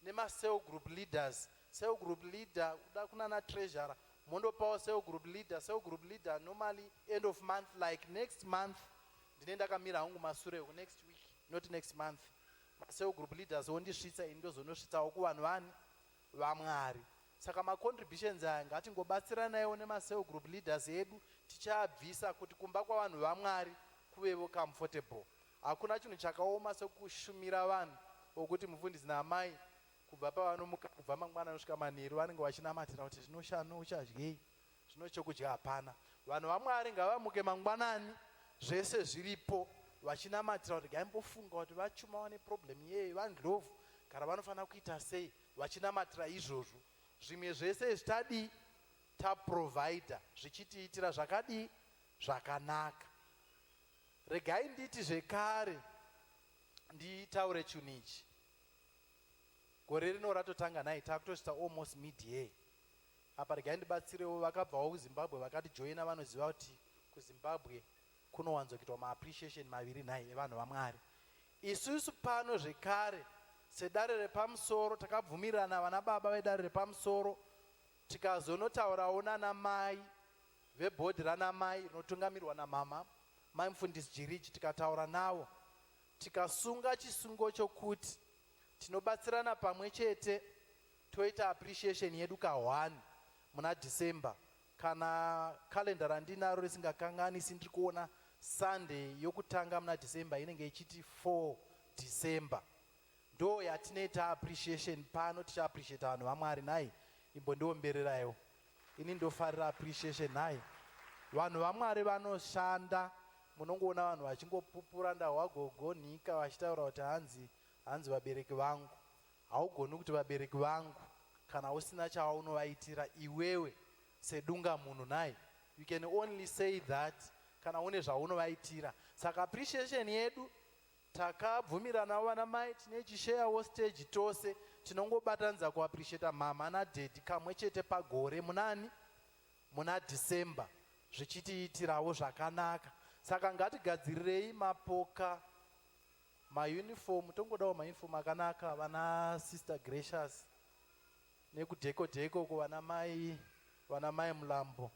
nema-cell group leaders. Cell group leader kuda kunana treasurer mondopawo cell group leader. Cell group leader normally end of month like next month ndine ndakamira hangu masure next week not next month. Cell group leaders ondisvitsa ini ndozonosvitsawo kuvanhu vaMwari. saka macontributions aya ngatingobatsiranaiwo nemasel group leaders edu tichaabvisa kuti kumba kwavanhu vamwari kuvevo comfortable. Hakuna chinhu chakaoma sekushumira vanhu vokuti mufundisi naamai kubva pavanomuka kubva mangwana nosvika manheru vanenge vachinamatira kuti zvinoshano uchadyei zvino chokudya hapana. Vanhu vamwari ngavamuke mangwanani zvese zviripo vachinamatira kuti gaimbofunga kuti vachuma vane problem yei vandlovu kana vanofanira kuita sei vachinamatira izvozvo. Zvimwe zvese zvitadi taprovida zvichitiitira zvakadi zvakanaka. Regai nditi zvekare nditaure chinhu ichi. Gore rino ratotanga nai takutosvika almost mid-year. Apa regai ndibatsirewo vakabvawo kuZimbabwe vakatijoina vanoziva kuti kuZimbabwe kunowanzokuitwa maappreciation maviri nhai evanhu vamwari. Isusu pano zvekare sedare repamusoro takabvumirana vana baba vedare repamusoro tikazonotaurawo nana mai vebhodhi rana mai rinotungamirwa namama mai mufundisi Jiriji, tikataura navo tikasunga chisungo chokuti tinobatsirana pamwe chete toita appreciation yedu ka1 muna December. Kana kalenda randinaro risingakanganisi ndiri kuona Sunday yokutanga muna December inenge ichiti 4 December. Ndo yatinoita appreciation pano tichaappreciate vanhu vamwari nhai imbondiombererayo. Ini ndofarira appreciation nhai. Vanhu vamwari vanoshanda. Munongoona vanhu vachingopupura ndahwagogo nhika vachitaura kuti hanzi vabereki vangu. Haugoni kuti vabereki vangu kana usina chaunovaitira iwewe sedunga munhu nhai. You can only say that kana une zvaunovaitira. Saka appreciation yedu takabvumiranawo vana mai tine chisheyawo stage tose tinongobatanidza kuappreciata mama nadhedhi kamwe chete pagore munani muna December zvichitiitirawo zvakanaka. Saka ngatigadzirirei mapoka mauniform tongodawo mauniform akanaka vana sister Gracious nekudheko kuvana mai mulambo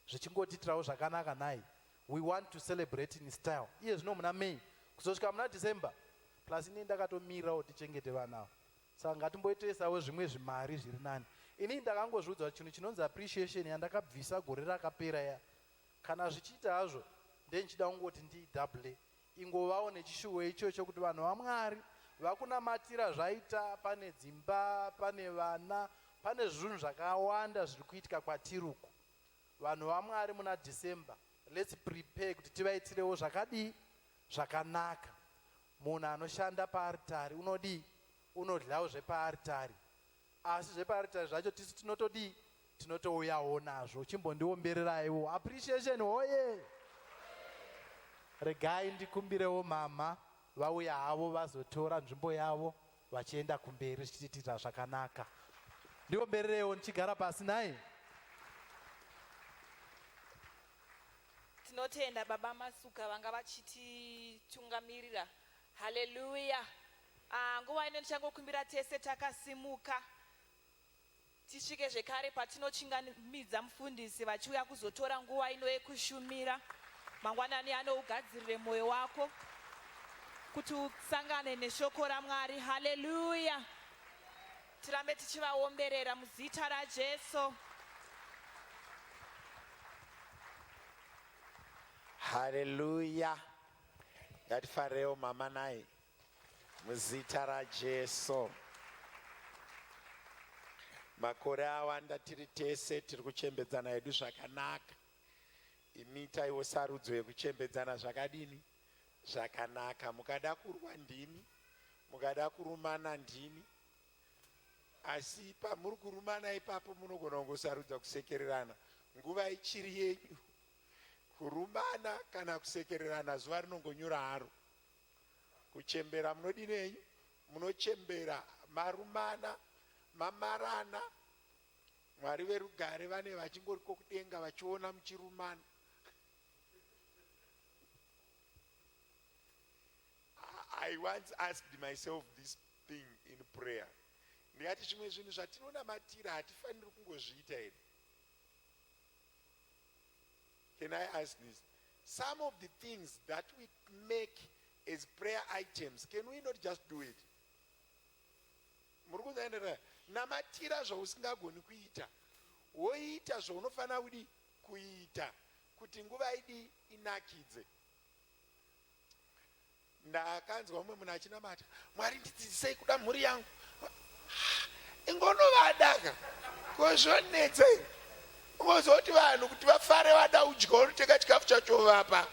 zvichingotiitirawo zvakanaka nhai. We want to celebrate in style. Iye zvino muna May kuzosvika muna December plus ini ndakatomirawo tichengete vanavo. Saka ngatimboitoesawo zvimwe zvimari zviri nani. Ini ndakangozviudzwa chinhu chinonzi appreciation yandakabvisa gore rakapera ya. Kana zvichiita hazvo ndenchida kungoti ndidouble ingovawo nechishuwo ichocho kuti vanhu vamwari vakunamatira zvaita pane dzimba pane vana pane zvinhu zvakawanda zviri kuitika kwatiruku. Vanhu vamwari muna December let's prepare kuti tivaitirewo zvakadi zvakanaka. Munhu anoshanda paaritari unodyawo zvepaaritari. Asi zvepaaritari zvacho tisu tinotouyawo nazvo. Chimbondiombereraiwo appreciation hoye. Regai ndikumbirewo mama vauya havo vazotora nzvimbo yavo vachienda kumberi zvichitiitira zvakanaka. Ndiombererewo ndichigara pasi nai. Tinotenda baba Masuka vanga vachititungamirira. Haleluya. Nguva ino ndichangokumbira tese takasimuka tisvike zvekare patinochingamidza mufundisi vachiuya kuzotora nguva ino yekushumira. Mangwanani anougadzirire mwoyo wako kuti usangane neshoko raMwari. Haleluya. Tirambe tichivaomberera muzita raJesu. Haleluya. Ngatifareo mama nai muzita raJesu. Makore awanda tiri tese tiri kuchembedzana hedu zvakanaka. Imi taiwo sarudzo yekuchembedzana zvakadini zvakanaka. Mukada kurwa ndini, mukada kurumana ndini, asi pamuri kurumana ipapo munogona kungosarudza kusekererana. Nguva ichiri yenyu. Kurumana kana kusekererana zuva rinongonyura haro. Kuchembera munodinei? Munochembera marumana, mamarana. Mwari verugare vane vachingoriko kudenga vachiona muchirumana. I once asked myself this thing in prayer. Ndikati zvimwe zvinhu zvatinonamatira hatifaniri kungozviita here. Can I ask this? Some of the things that we make as prayer items, can we not just do it? namatira zvausingagoni kuita, woita zvaunofanira kudi kuita kuti nguva idi inakidze. Ndakanzwa mumwe munhu achinamata, Mwari ndidzidzisei kuda mhuri yangu. Ingonovadaka kozvonetsei ungozoti vanhu kuti vafare vada udya unotenga chikafu chacho vapa.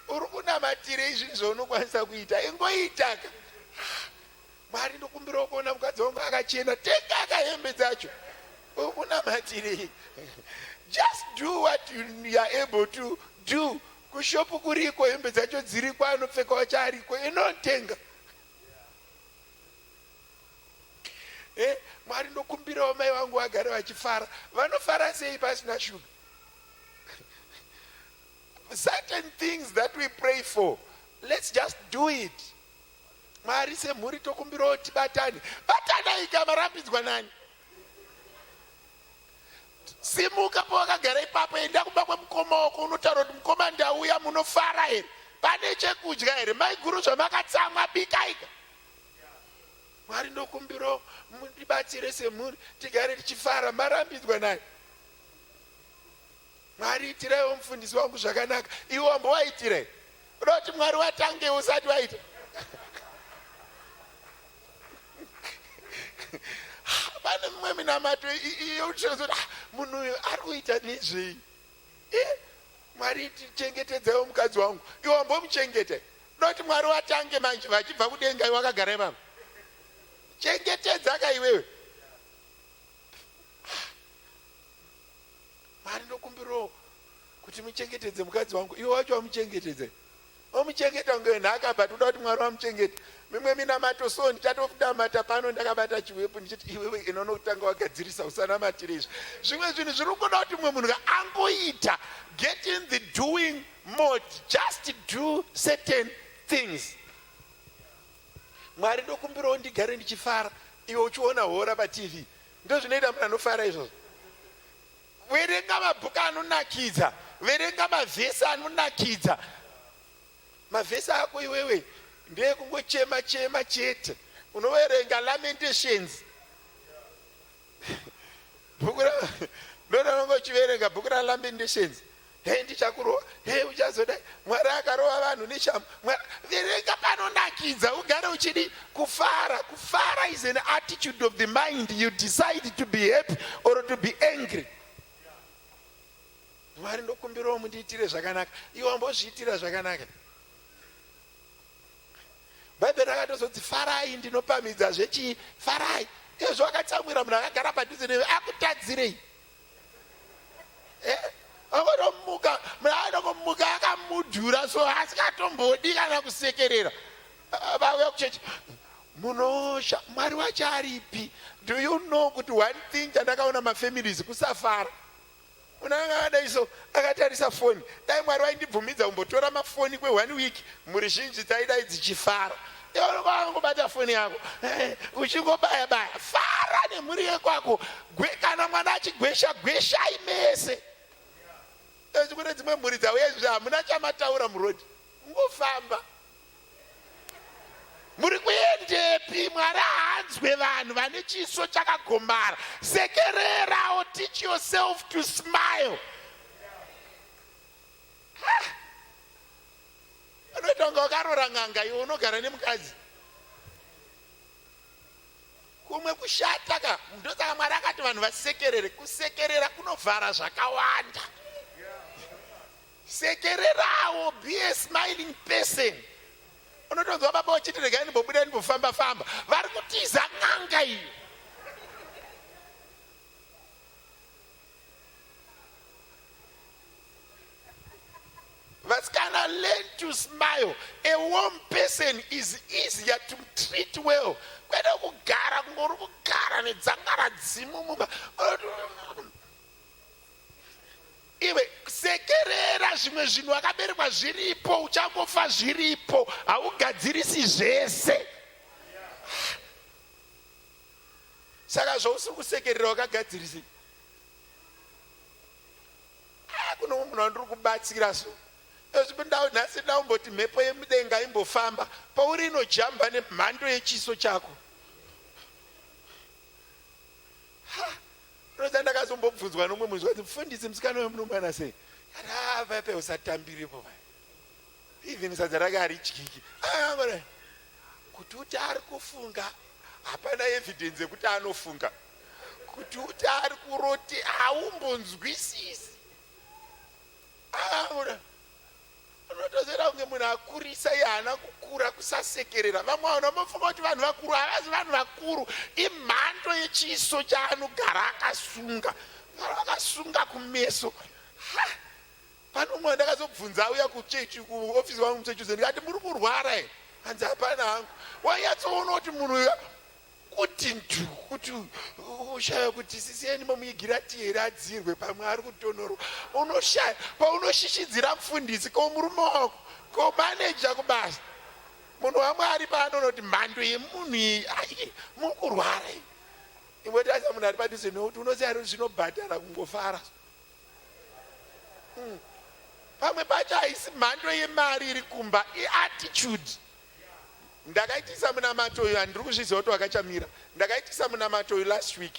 Uri kunamatire izvi zvaunokwanisa kuita, ingoitaka. Mwari ndokumbira kuona mukadzi wangu akachena, tenga akahembe dzacho. Uri kunamatire. Just do what you are able to do. Kushopu kuriko, hembe dzacho dziriko, anopfeka wachariko, inotenga. Mwari ndokumbirawo mai vangu vagare vachifara. Vanofara sei pasina shuga? Certain things that we pray for, let's just do it. Mwari semhuri tokumbirawo tibatane. Batanai kama rambidzwa nani? Simuka pawakagara ipapo, enda kumba kwemukoma wako unotaura kuti mukoma ndauya, munofara here? Pane chekudya here? Maiguru zvamakatsamwa bikaika. Mwari ndokumbirawo mundibatsire semhuri tigare tichifara. Marambidzwa nani? Mwari itiraiwo mufundisi wangu zvakanaka. Iwe wambowaitirai? Unoda kuti Mwari watange usati waita? Pane mumwe minamato yeuchizoti munhu uyu ari kuita nezvei? Mwari tichengetedzewo mukadzi wangu. Iwe wambomuchengete? Unoda kuti Mwari watange manje vachibva kudenga iwe wakagara ipapa? Chengetedza ka iwewe. Mwari ndokumbirawo kuti muchengetedze mukadzi wangu. Iwe wacho wamuchengetedze? Wamuchengeta ngewe nhaka, but unoda kuti Mwari wamuchengete. Mimwe minamato so ndichatonamata pano ndakabata chiwepo ndichiti iwewe inonotanga wagadzirisa usanamatire izvi. Zvimwe zvinhu zviri kuda kuti mumwe munhu angoita. Get in the doing mode. Just do certain things. Mwari ndokumbirawo ndigare ndichifara. Iwe uchiona hora paTV. Ndo zvinoita munhu anofara izvozvo. Verenga mabhuku anonakidza. Verenga mavhesi anonakidza. Mavhesi ako iwewe ndeye kungochema chema chete. Unoverenga Lamentations. Bhuku ndonongochiverenga bhuku raLamentations. Ndichakurowa. Uchazodai Mwari akarova vanhu neshamhu. Verenga panonakidza ugare uchidi kufara. Kufara is an attitude of the mind. You decide to be happy or to be angry. Mwari ndokumbirawo mundiitire zvakanaka. Iwe wambozviitira zvakanaka. Bhaibheri rakatozoti farai, ndinopamidza zvechi farai. Izvo wakatsamwira munhu akagara padhuze newe akutadzirei? Angotomuka, munhu anomuka akamudhura so asingatombodi kana kusekerera. Vauya kuchechi, munosha, Mwari wacho aripi? Do you know kuti one thing chandakaona mafamilies kusafara? Munhu akadai so akatarisa foni. Dai Mwari waindibvumidza kumbotora mafoni kwe 1 week, mhuri zhinji dzaidai dzichifara. Ungobata foni yako uchingobaya baya, fara nemhuri yekwako. Kana mwana achigwesha gweshai mese. Kune dzimwe mhuri dzauya izvi hamuna chamataura murodi, ungofamba. Muri kuendepi? Mwari haanzwe vanhu vane chiso chakagombara. Sekererawo, teach yourself to smile. Unoita kunge wakarora n'anga iwe unogara nemukadzi. Kumwe kushata ka. Ndosaka Mwari akati vanhu vasekerere. Kusekerera kunovhara zvakawanda. Sekererawo, be a smiling person. Unotonzwa baba wachiti regai ndimbobuda ndimbofamba famba. Vari kutiza n'anga iyo. Vasikana, learn to smile. A warm person is easier to treat well. Kwete kugara kungori kugara nedzangara dzimumba. Iwe sekerera zvimwe zvinhu wakaberekwa zviripo, uchangofa zviripo, haugadzirisi zvese. Saka zvausiri kusekerera wakagadzirisi. Kuno munhu wandiri kubatsira so. Nhasi ndaumboti mhepo yemudenga imbofamba pauri inojamba nemhando yechiso chako. unoza ndakazombobvunzwa nomwe munhu kuti mufundisi musikana wemunomwana sei ati paipai usatambirepo pai even sadza rake harityiki kuti uti ari kufunga hapana evidence yekuti anofunga kuti uti ari kuroti haumbonzwisisi unotozera kunge munhu akurisa iye haana kukura kusasekerera vamwe vanhu vanofunga kuti vanhu vakuru havazi vanhu vakuru imhando yechiso chaanogara akasunga akasunga kumeso pano umwe ndakazobvunza auya kuchechi kuofisi wangu muchechi ndikati muri kurwara here hanzi hapana hangu wanyatsoona kuti munhu kuti ndu kuti ushaya kuti sisiyeni momuigirati here adzirwe pamwe ari kutonorwa unoshaya paunoshishidzira mufundisi ko murume wako ko maneja kubasa munhu wamwe ari paanonoti mhando yemunhu iyi muri kurwara iyi imwe taisa munhu ari padhuze nokuti unoziva kuti zvinobhadhara kungofara pamwe pacho haisi mhando yemari iri kumba iattitude ndakaitisa munamato uyu handiri kuzviziva kuti wakachamira ndakaitisa munamato uyu last week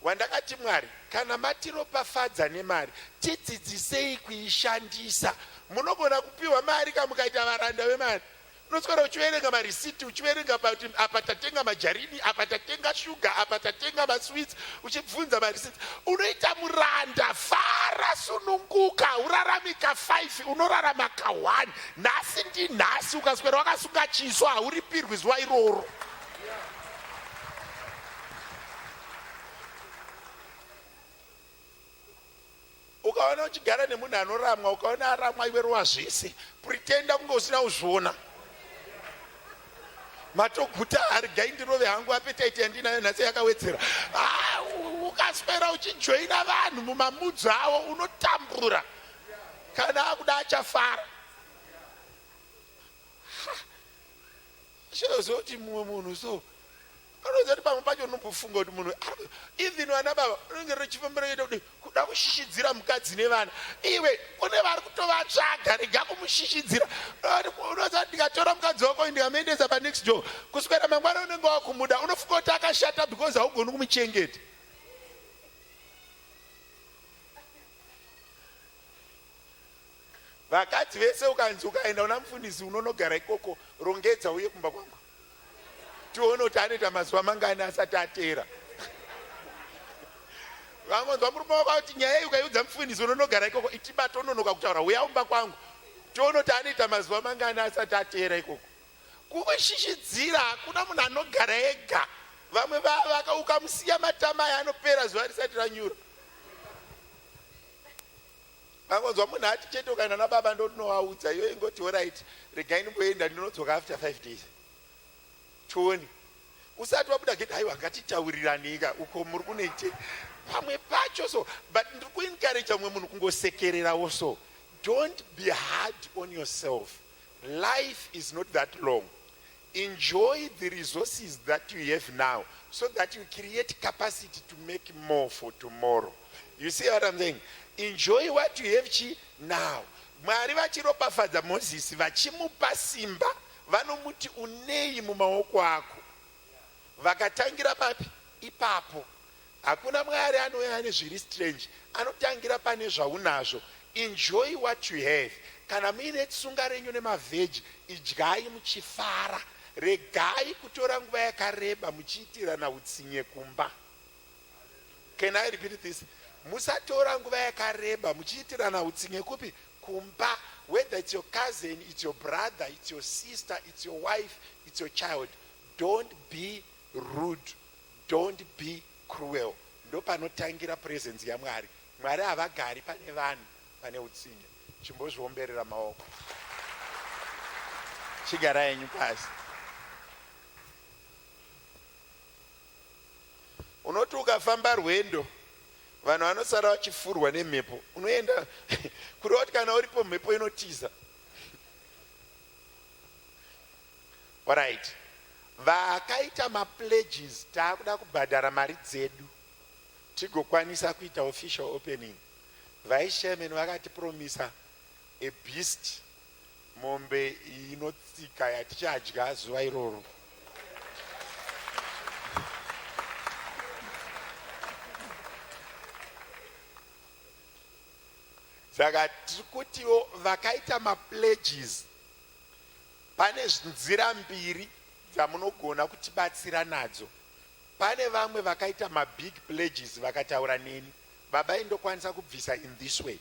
wandakati mwari kana matiropafadza nemari tidzidzisei kuishandisa munogona kupiwa mari kamukaita varanda vemari unoswera uchiverenga marisiti uchiverenga kuti apa tatenga majarini apa tatenga shuga apa tatenga maswits uchibvunza marisiti unoita muranda fara sununguka uraramika 5 unorarama ka 1 nhasi ndinhasi ukaswera wakasunga chiso hauripirwi zuva iroro ukaona uchigara nemunhu anoramwa ukaona aramwa iwe rova zvese pretenda kunge usina kuzviona matoguta ari gaindirove hangu apetaiti yandinayo nhasi yakawedzera ukaswera uchijoina vanhu mumamudzi avo unotambura kana akuda achafara chezoti mumwe munhu so anoziva kuti pamwe pacho unombofunga kuti munhu even vana baba unenge richifambira kuita kuti kuda kushishidzira mukadzi nevana iwe kune vari kutovatsvaga rega kumushishidzira unoziva kuti ndikatora mukadzi wako ndikamuendesa panext door kuswera mangwana unenge wakumuda unofunga kuti akashata because haugoni kumuchengeta vakadzi vese ukanzi ukaenda una mufundisi unonogara ikoko rongedza uye kumba kwangu tione kuti anoita mazuva mangani asati atera vangonzwa murume wako kuti nyaya iyi ukaiudza mufundisi unonogara ikoko itibato unonoka kutaura uya umba kwangu tione kuti anoita mazuva mangani asati atera ikoko kukushishidzira hakuna munhu anogara ega vamwe ukamusiya matama aya anopera zuva risati ranyura vangonzwa munhu ati chete ukaenda nababa ndotinovaudza iyo ingoti orit regai ndimboenda ndinodzoka after 5 days tioni usati wabuda geti haiwa ngatitauriraneka uko muri kunoite pamwe pacho so but ndiri kuencourage mumwe munhu kungosekererawo so don't be hard on yourself life is not that long enjoy the resources that you have now so that you create capacity to make more for tomorrow you see what I'm saying enjoy what you have now mwari vachiropafadza mozisi vachimupa simba vanomuti unei mumaoko ako vakatangira papi ipapo hakuna mwari anouya ane zviri strange anotangira pane zvaunazvo enjoy what you have kana muine tsunga renyu nemavheji idyai muchifara regai kutora nguva yakareba muchiitirana utsinye kumba can I repeat this musatora nguva yakareba muchiitirana utsinye kupi kumba whether it's your cousin, it's your brother, it's your sister, it's your wife, it's your child. Don't be rude. Don't be cruel. Ndo panotangira presence ya Mwari. Mwari havagari pane vanhu pane utsinye. Chimbozviomberera maoko. Chigara yenyu pasi. Unoti ukafamba rwendo vanhu vanosara vachifurwa nemhepo unoenda kureva kuti kana uripo mhepo inotiza alright vakaita mapledges taakuda kubhadhara mari dzedu tigokwanisa kuita official opening vaishemen vakatipromisa a beast mombe inotsika yatichadya zuva iroro saka tiri kutiwo vakaita mapledges pane nzira mbiri dzamunogona kutibatsira nadzo. Pane vamwe vakaita mabig pledges vakataura neni, baba indokwanisa kubvisa in this way,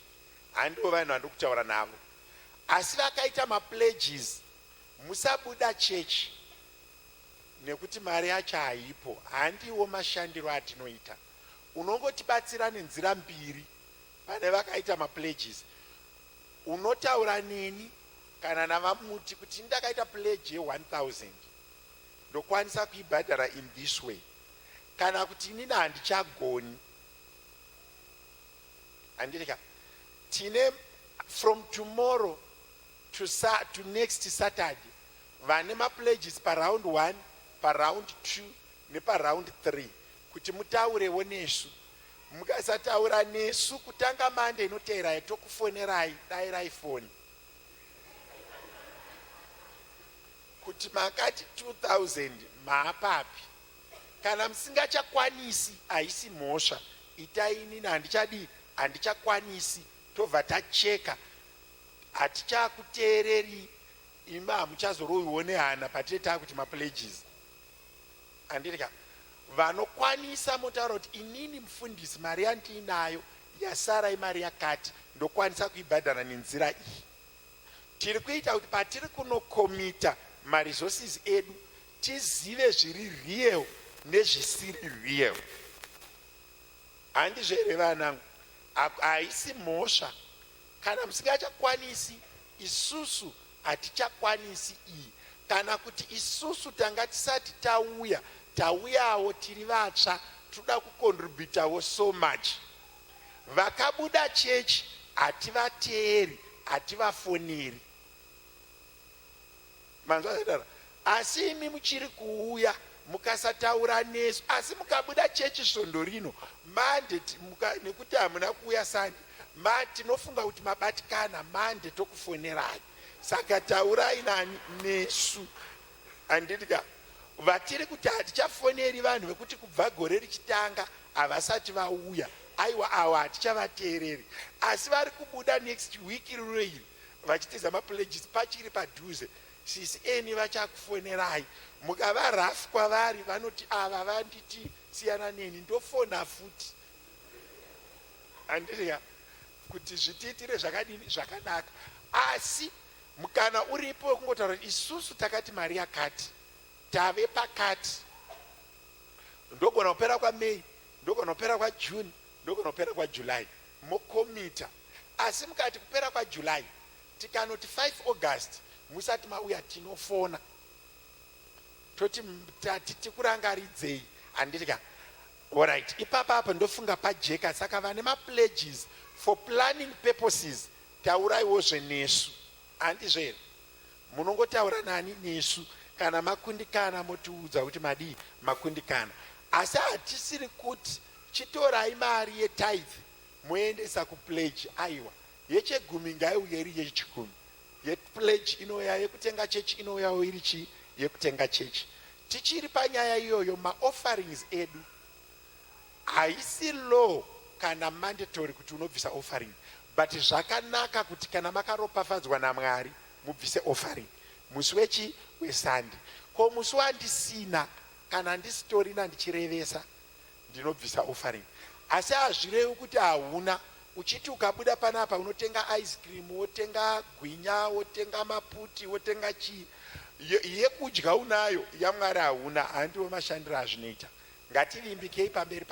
handiwo vanhu vandi kutaura navo. Asi vakaita mapledges, musabuda chechi nekuti mari yacho haipo, handiwo mashandiro atinoita. Unongotibatsira nenzira mbiri. Pane vakaita mapledges, unotaura neni kana navamuti kuti ndakaita pledge ye1000 ndokwanisa kuibhadhara in this way, kana kuti inini handichagoni. Handika tine from tomorrow to next Saturday vane mapledges paround 1, paround 2 neparound 3 kuti mutaurewo nesu. Mukasataura nesu kutanga mande inoteera yatokufonerai dayirai foni kuti makati 2000 maapapi. Kana musingachakwanisi haisi mhosva, itainini handichakwanisi, tobva tacheka, hatichakuteereri, imi hamuchazorowiwo nehana patiri takuti mapledges. Handika vanokwanisa motaura kuti inini mufundisi mari yandiinayo yasara imari yakati ndokwanisa kuibhadhara nenzira iyi. Tiri kuita kuti patiri kunokomita maresources edu tizive zviri real nezvisiri real. Handizvere vanangu, haisi mhosva. Kana musingachakwanisi, isusu hatichakwanisi iyi. Kana kuti isusu tanga tisati tauyawo tiri vatsva, toda kucontributawo so much. Vakabuda chechi hativateeri, hativafoneri. Manzwa, asi imi muchiri kuuya mukasataura nesu, asi mukabuda chechi svondo rino mande nekuti hamuna kuuya sande, tinofunga kuti mabatikana mande tokufonerai, saka taurai nani nesu. Handidya vatiri kuti hatichafoneri vanhu vekuti kubva gore richitanga havasati vauya, aiwa avo hatichavateereri, asi vari kubuda next week riro iri vachitiza mapledges pachiri padhuze, sisi eni vachakufonerai. Mukava rafu kwavari vanoti ava vanditi siyana neni, ndofona futi. Handidya kuti zvitiitire zvakadini zvakanaka. Asi mukana uripo wekungotaura kuti isusu takati mari yakati, tave pakati, ndogona kupera kwaMei, ndogona kupera kwaJune, ndogona kupera kwaJuly, mokomita. Asi mukati kupera kwaJuly, tikanoti 5 August musati mauya tinofona toti tikurangaridzei. Handidya alright, ipapa ndofunga pajeka. Saka vane mapledges for planning purposes, tauraiwozve nesu. Handizvere munongotaura nani nesu. Kana makundikana motiudza kuti madii makundikana. Asi hatisiri kuti chitorai mari yetithe moendesa kupledge. Aiwa, yechegumi ngaiuye iri yechikumi, yepledge inouya, yekutenga chechi inouyawo iri chii yekutenga chechi. Tichiri panyaya iyoyo, maofferings edu haisi law kana mandatory kuti unobvisa offering, but zvakanaka kuti kana makaropafadzwa naMwari mubvise offering. Musi wechi wesande. Ko musi wandisina kana ndisitorina ndichirevesa ndinobvisa offering. Asi hazvirevi kuti hauna. Uchiti ukabuda panapa unotenga ice cream, wotenga gwinya, wotenga maputi, wotenga chii, yekudya unayo, yaMwari hauna. Handiwo mashandiro azvinoita. Ngativimbikei pamberi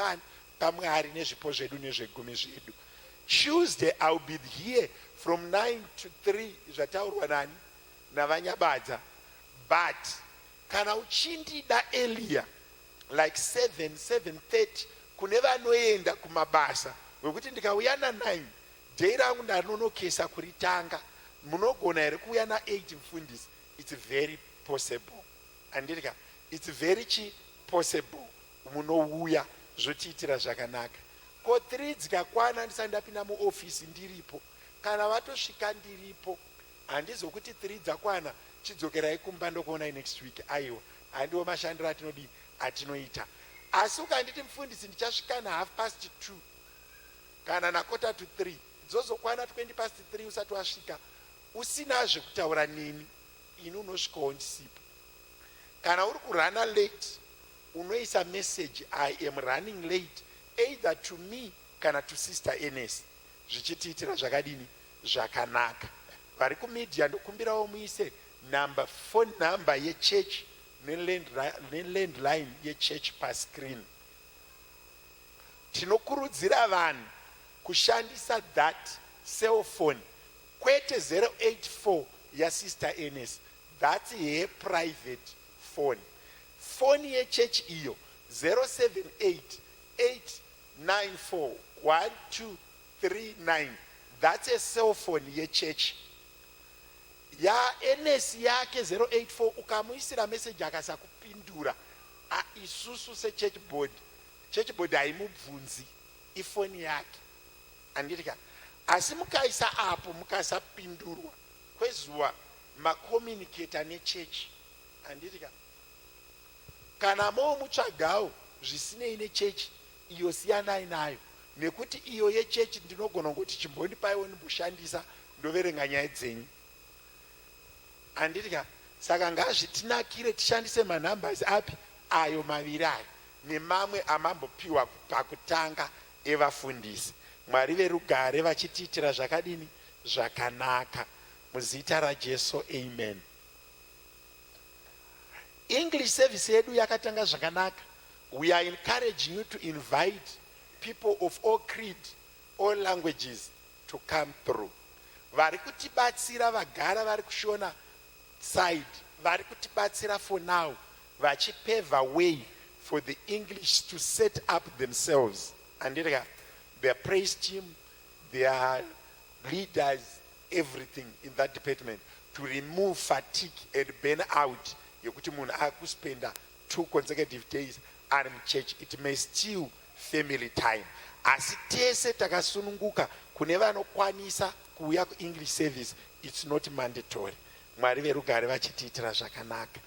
paMwari nezvipo zvedu nezvegumi zvedu. Tuesday I will be here from 9 to 3 zvataurwa nani navanyabadza. But kana uchindida earlier like 7:30 kune vanoenda kumabasa, wekuti ndikauya na9 dhei rangu ndanonokesa kuritanga, munogona here kuuya na8 mufundisi? It's very possible. Handidya it's very possible. Munouya zvotiitira zvakanaka. Ko 3 dzikakwana ndisati ndapinda muofisi ndiripo, kana vatosvika ndiripo, handizokuti 3 dzakwana chidzokerai kumba ndokuonai next week. Aiwa, handiwo mashandiro atinoita. Asi ukanditi mufundisi ndichasvika na 2:30 kana na 2:45, dzozokwana 3:20 usati wasvika usina zvekutaura neni, ini unosvikawo ndisipo. Kana uri kurana late unoisa message I am running late either to me kana to sister Ines, zvichitiitira zvakadini zvakanaka. Vari kumedia ndokumbirawo muise phone number yechurch nelandline yechurch pascreen. Tinokurudzira vanhu kushandisa that cell phone, kwete 084 yasister Ines, that's her private phone. Phone yechurch iyo 078-894-1239, that's a cell phone yechurch. Ya NS yake 084 ukamuisira message akasakupindura, isusu se church board haimubvunzi, ifoni yake. Anditika asi mukaisa apo mukasapindurwa kwezuva makomunicata nechurch. Anditika kana mutsvagawo zvisinei nechurch iyo siyanai nayo, nekuti iyo yechechi ndinogona kuti chimbondipaiwo ndimboshandisa ndoverenga nyaya dzenyu. Anditika saka ngazvitinakire tishandise manambers api ayo maviri ayo nemamwe amambopiwa pakutanga evafundisi. Mwari verugare vachitiitira zvakadini zvakanaka muzita raJesu, amen. English service yedu yakatanga zvakanaka. We are encouraging you to invite people of all creed, all languages to come through. Vari kutibatsira vagara vari kushona side, vari kutibatsira for now, vachipave way for the English to set up themselves. And their praise team, their leaders, everything in that department, to remove fatigue and burnout. Yekuti munhu akuspenda 2 consecutive days ari muchurch, it may steal family time. Asi tese takasununguka kune vanokwanisa kuuya ku-English service, it's not mandatory. Mwari verugare vachitiitira zvakanaka.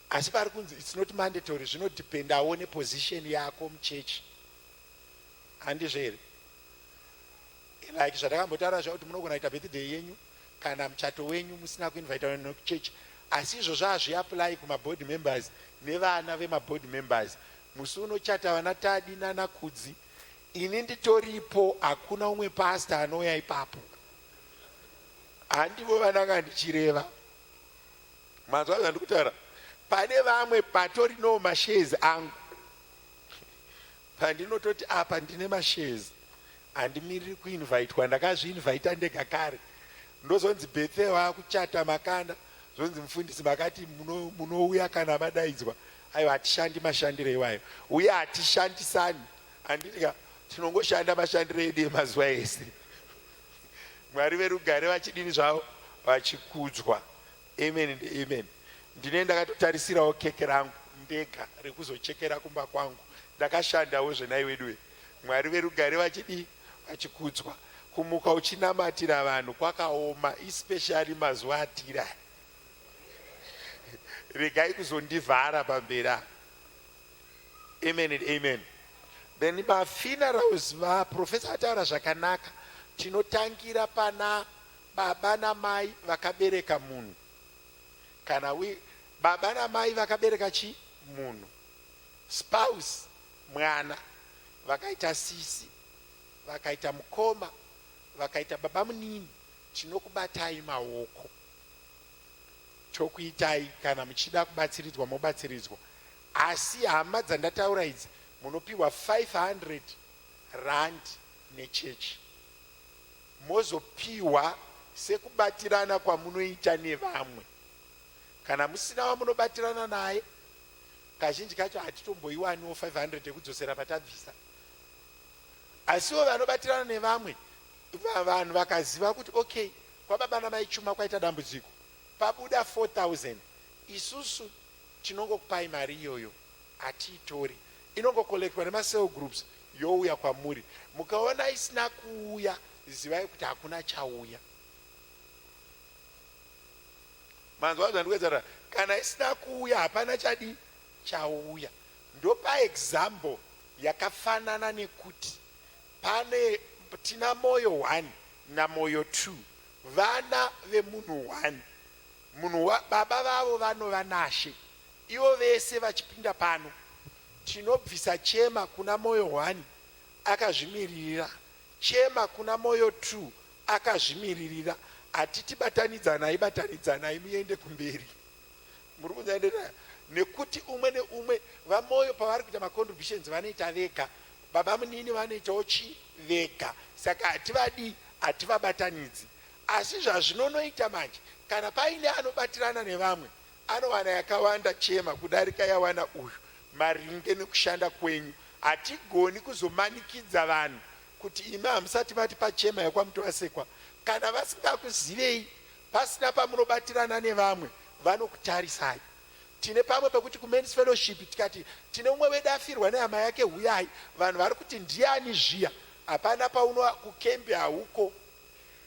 Asi pari kunzi it's not mandatory, zvinodependawo neposition yako muchechi. Handizvo here? Like zvatakambotaura zvakuti munogona kuita birthday yenyu kana muchato wenyu musina kuinvita vanhu kuchechi, asi izvozvo hazviapply kumaboard members nevana vemaboard members. Musi unochata vana Tadi nana Kudzi, ini nditoripo, hakuna umwe pastor anouya ipapo. Handivo vananga ndichireva. Manzwa zvandikutaura? Pane vamwe patorino mashares angu, pandinototi apa ndine mashares, handimiriri kuinvitwa, ndakazviinvita ndega kare. Ndozonzi birthday wakuchata makanda, zonzi mufundisi makati munouya kana madaidzwa. Aiwa, hatishandi mashandiro iwayo, uye hatishandisani. Handitika tinongoshanda mashandiro edu emazuva ese. Mwari verugare vachidini zvavo vachikudzwa. Amen and amen. Ndine ndakatotarisirawo keke rangu ndega rekuzochekera kumba kwangu. Ndakashandawo zvenai wedu. Mwari verugare vachidini vachikudzwa. Kumuka uchinamatira vanhu kwakaoma, especially mazuva atira. Regai kuzondivhara pamberi. Amen and amen. Then mafunerals vaprofesa ataura zvakanaka. Tinotangira pana baba namai vakabereka munhu. Kana baba namai vakabereka chi munhu. Spouse, mwana, vakaita sisi, vakaita mukoma, vakaita baba munini, tinokubatai maoko. Chokuitai kana muchida kubatsiridzwa mobatsiridzwa. Asi hama dzandataura idzi munopiwa 500 rand nechechi. Mozopiwa sekubatirana kwamunoita nevamwe. Kana musina wamunobatirana naye, kazhinji kacho hatitomboiwaniwo 500 ekudzosera patabvisa. Asiwo vanobatirana nevamwe, vanhu vakaziva kuti okay, kwababa namai chuma kwaita dambudziko, pabuda 4,000, isusu tinongokupai mari iyoyo, hatiitori. Inongokolektwa nemasale groups youya kwamuri. Mukaona isina kuuya, zivai kuti hakuna chauya. Manzwa zvandikuedzara, kana isina kuuya hapana chadi chauya. Ndopa example yakafanana nekuti pane tina mwoyo 1 namwoyo 2, vana vemunhu 1. Baba vavo vanova nashe, ivo vese vachipinda pano tinobvisa chema kuna mwoyo 1 akazvimiririra, chema kuna mwoyo 2 akazvimiririra. Hatiti batanidzanai muende kumberi. Muri kunzanderera? Nekuti umwe neumwe vamwoyo pavari kuita macontributions vanoita vega, baba munini vanoitawo vega. Saka hativabatanidzi. Asi zvazvinonoita manje, kana paine anobatirana nevamwe anowana yakawanda chema kudarika yawana uyu, maringe nekushanda kwenyu. Hatigoni kuzomanikidza vanhu kuti imi hamusati vati pachema yakwamutovasekwa. Kana vasingakuzivei, pasina pamunobatirana nevamwe, vanokutarisai. Tine pamwe pekuti kumen's fellowship tikati tine umwe wedu afirwa nehama yake, huyai. Vanhu vari kuti ndiani zviya, hapana pauno kukembe hauko,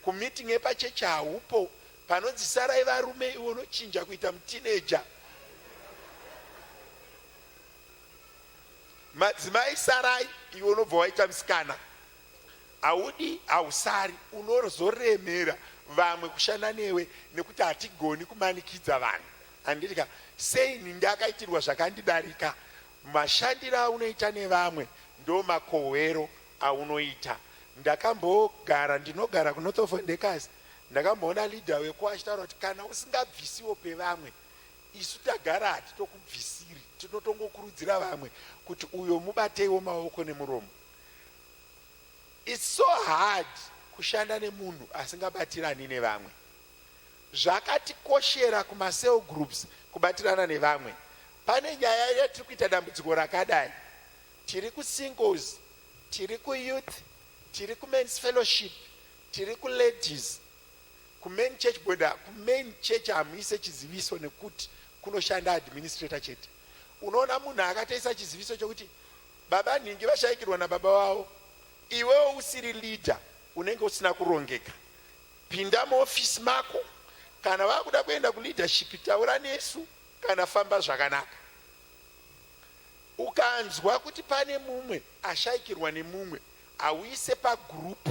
kumiting epachechi haupo, panonzi sarai varume iwe unochinja kuita mutineja. Madzimai sarai, iwe unobva waita musikana. Haudi hausari, unozoremera vamwe kushanda newe nekuti hatigoni kumanikidza vanhu. Handitika sei ndakaitirwa zvakandidarika. Mashandiro aunoita nevamwe ndo makohwero aunoita. Ndinogara kuNorth of Ndekasi, ndakamboona leader weko achitaura kuti kana usingabvisiwo pevamwe, isu tagara hatitokubvisiri, tinotongokurudzira vamwe kuti uyo mubateiwo maoko nemuromo. It's so hard kushanda nemunhu asingabatirani nevamwe. Zvakatikoshera kuma-cell groups kubatirana nevamwe. Pane nyaya yatiri kuita dambudziko rakadai. Tiri ku-singles, tiri ku-youth, tiri ku-men's fellowship, tiri ku-ladies. Ku-main church board, ku-main church hamuise chiziviso nekuti kunoshanda administrator chete. Unoona munhu akatoisa chiziviso chokuti baba nhingi vashayikirwa nababa wavo. Iwewo usiri leader, unenge usina kurongeka. Pinda muofisi mako, kana vakuda kuenda kuleadership taura nesu, kana famba zvakanaka. Ukanzwa kuti pane mumwe ashayikirwa nemumwe, auise pagroup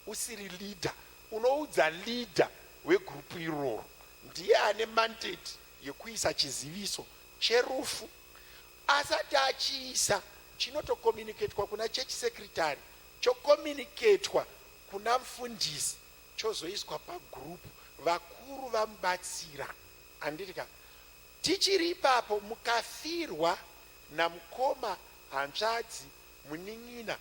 usiri leader, unoudza leader wegroup iroro. Ndiye ane mandate yekuisa chiziviso cherufu. Asati achiisa, chinotokomuniketwa kuna church secretary, chokomuniketwa kuna mufundisi, chozoiswa pagroup, vakuru vamubatsira. Handitika tichiri ipapo, mukafirwa namukoma, hanzvadzi, munin'ina,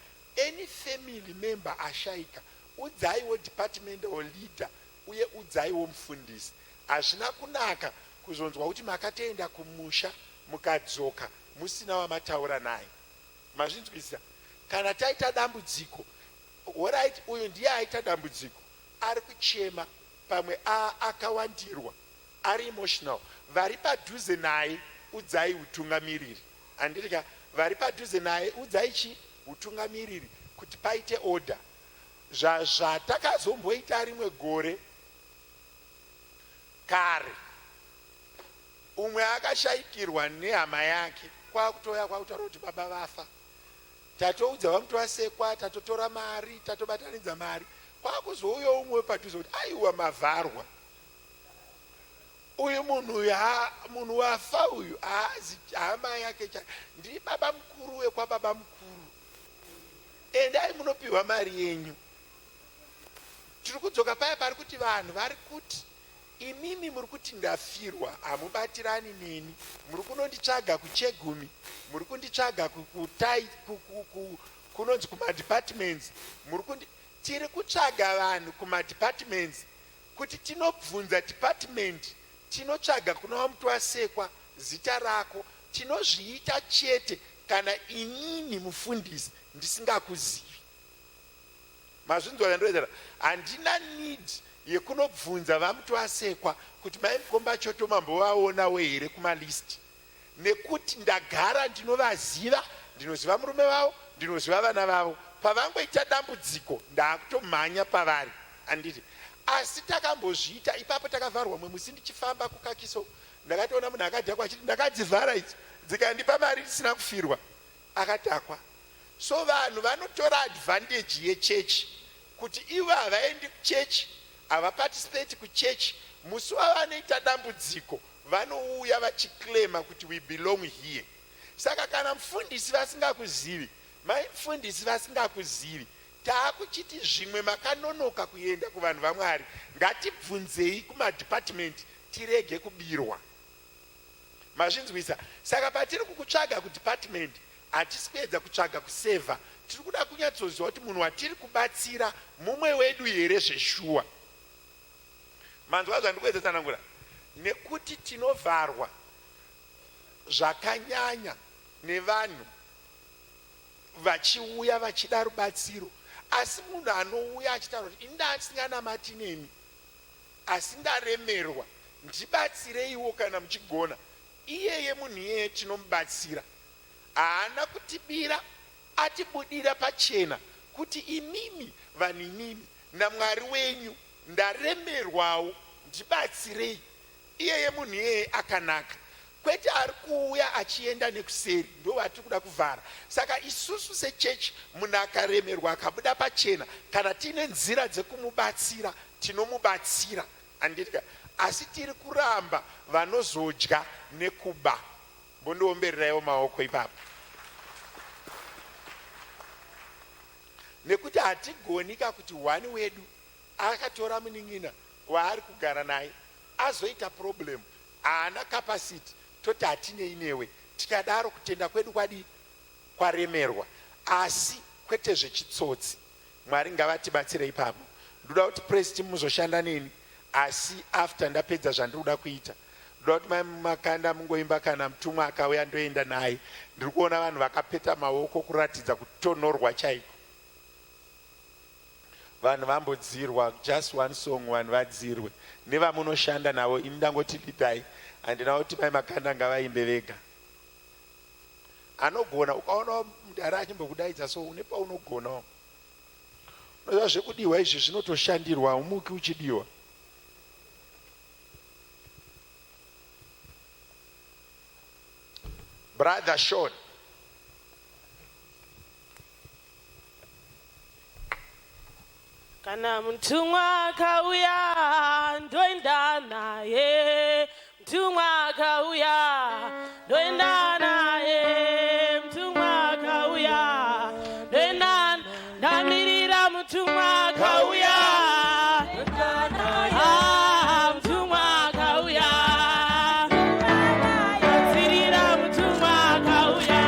any family member ashayika, udzaiwo departmental leader uye udzaiwo mufundisi. Hazvina kunaka kuzonzwa kuti makatoenda kumusha mukadzoka musina wamataura naye. Mazvinzwisisa? Kana taita dambudziko, alright, uyu ndiye aita dambudziko, ari kuchema, pamwe akawandirwa, ari emotional, vari padhuze naye udzai utungamiriri. Handitika vari padhuze naye udzai utungamiriri kuti paite order. Zvatakazomboita rimwe gore kare, umwe akashayikirwa nehama yake, kwakutoya kwakutaura kuti baba vafa. Tatoudza vamuti vasekwa, tatotora mari, tatobatanidza mari. Kwakuzouya umwe padhuze kuti aiwa mavharwa. Uyu munhu wafa uyu haazi hama yake ndiri baba mukuru wekwababa mukuru. Endai munopiwa mari yenyu. Tiri kudzoka paya pari kuti vanhu vari kuti imimi muri kuti ndafirwa, hamubatirani neni, muri kunonditsvaga kuchegumi, muri kunditsvaga kunonzi kumadepartments, tiri kutsvaga vanhu kumadepartments kuti tinobvunza department, tinotsvaga kuna wamuti wasekwa zita rako, tinozviita chete kana inini mufundisi ndisingakuzivi. Mazvinzwa zvandiroedzera? Handina need yekunobvunza vamuti wasekwa kuti maimukomba choto mambovaonawo here kumalisti, nekuti ndagara ndinovaziva, ndinoziva murume vavo, ndinoziva vana vavo. Pavangoita dambudziko ndakutomhanya pavari. Handiti asi takambozviita ipapo, takavharwa mwe musi ndichifamba kukakiso, ndakatoona munhu akadhakwa achiti ndakadzivhara idzi dzikandipa mari tisina kufirwa, akatakwa. So vanhu vanotora advantage yechechi kuti ivo havaendi kuchechi, havapatisipeti kuchechi, musi wavanoita dambudziko vanouya vachiclaima kuti we belong here. Saka kana mufundisi vasingakuzivi, mufundisi vasingakuzivi, taakuchiti zvimwe makanonoka kuenda kuvanhu vaMwari, ngatibvunzei kumadhipatimenti tirege kubirwa. Mazvinzwisa? Saka patiri kukutsvaga kudhipatimenti, hatisi kuedza kutsvaga kusevha, tiri kuda kunyatsoziva kuti munhu watiri kubatsira mumwe wedu here zveshuwa. Manzwa zvandikuedza tsanangura? Nekuti tinovharwa zvakanyanya nevanhu vachiuya vachida rubatsiro, asi munhu anouya achitaura kuti indasinganamati nemi asi ndaremerwa, ndibatsireiwo kana muchigona, iyeye munhu iyeye tinomubatsira. Haana kutibira, atibudira pachena kuti imimi vanhu imimi naMwari wenyu ndaremerwawo, ndibatsirei. Iyeye munhu iyeye akanaka, kwete ari kuuya achienda nekuseri, ndo vatiri kuda kuvhara. Saka isusu sechechi, munhu akaremerwa akabuda pachena, kana tiine nzira dzekumubatsira tinomubatsira, handitika. Asi tiri kuramba vanozodya nekuba. Mbondiombereraiwo maoko ipapo. Nekuti hatigonika kuti wani wedu akatora munin'ina waari kugara naye azoita problem, haana capacity, toti hatinei newe. Tikadaro kutenda kwedu kwadi kwaremerwa, asi kwete zvechitsotsi. Mwari ngavatibatsire ipapo. Ndoda kuti praise team muzoshanda neni, asi after ndapedza zvandiri kuita, ndoda kuti makanda mungoimba kana mutumwa akauya ndoenda naye. Ndiri kuona vanhu vakapeta maoko kuratidza kutonorwa chaiko. Vanhu vambodzirwa, just one song vanhu vadzirwe. Nevamunoshanda navo ini ndangoti lidai, handina kuti mai makanda ngavaimbe vega. Anogona, ukaona mudhara achimbokudaidza so une paunogonawo. Unoziva zvekudiwa izvi zvinotoshandirwa, umuki uchidiwa. Brother Sean. Kana mtumwa akauya ndoenda naye, mtumwa akauya ndoenda naye, mtumwa akauya ndoenda, ndamirira mtumwa akauya ndoenda naye, mtumwa akauya ndamirira mtumwa akauya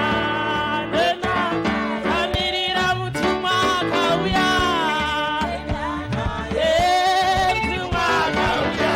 ndoenda, ndamirira mtumwa akauya. Mtumwa akauya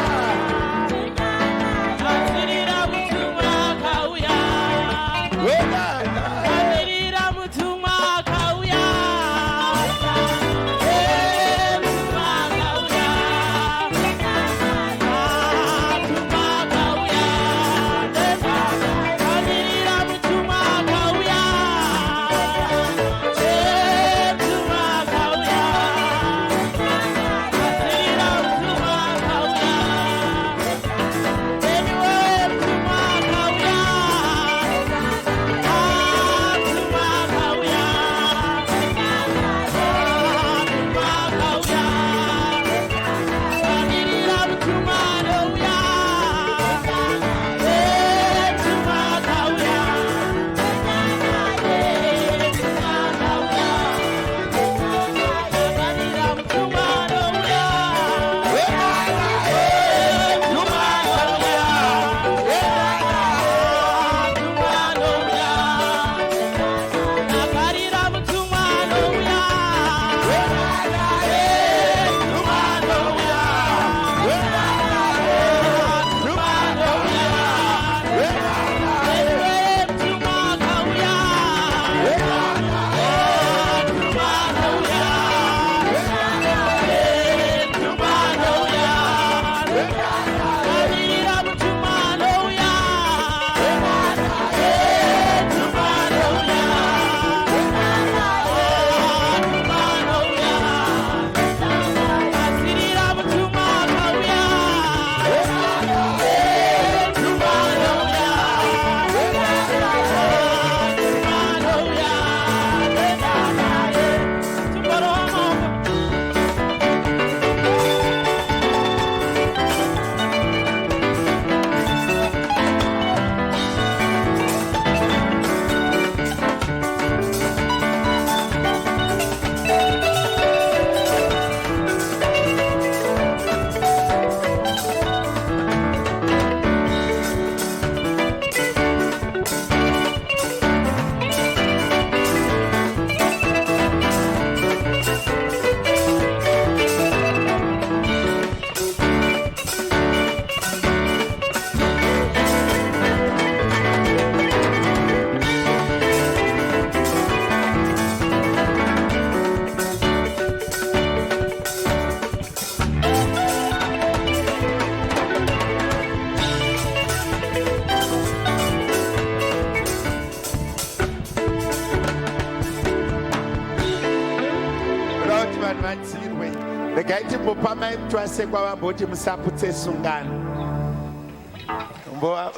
regai timbopamai mutwasekwa vamboti musaputse sungano.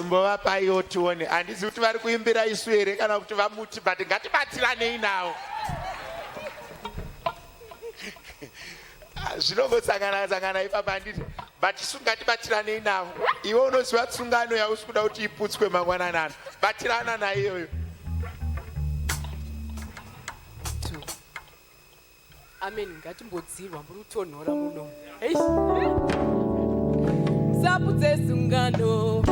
Mbovapaiwo tione. Handisi kuti vari kuimbira isu here kana kuti vamuti, but ngatibatsiranei navo. Zvinongosangana ipapa handiti, but isu ngatibatsiranei navo. Iwe unoziva sungano yausi kuda kuti iputswe mangwananano, batirana naiyoyo. Amen. Ngatimbodzirwa muri kutonhora muno. Saputse sungano.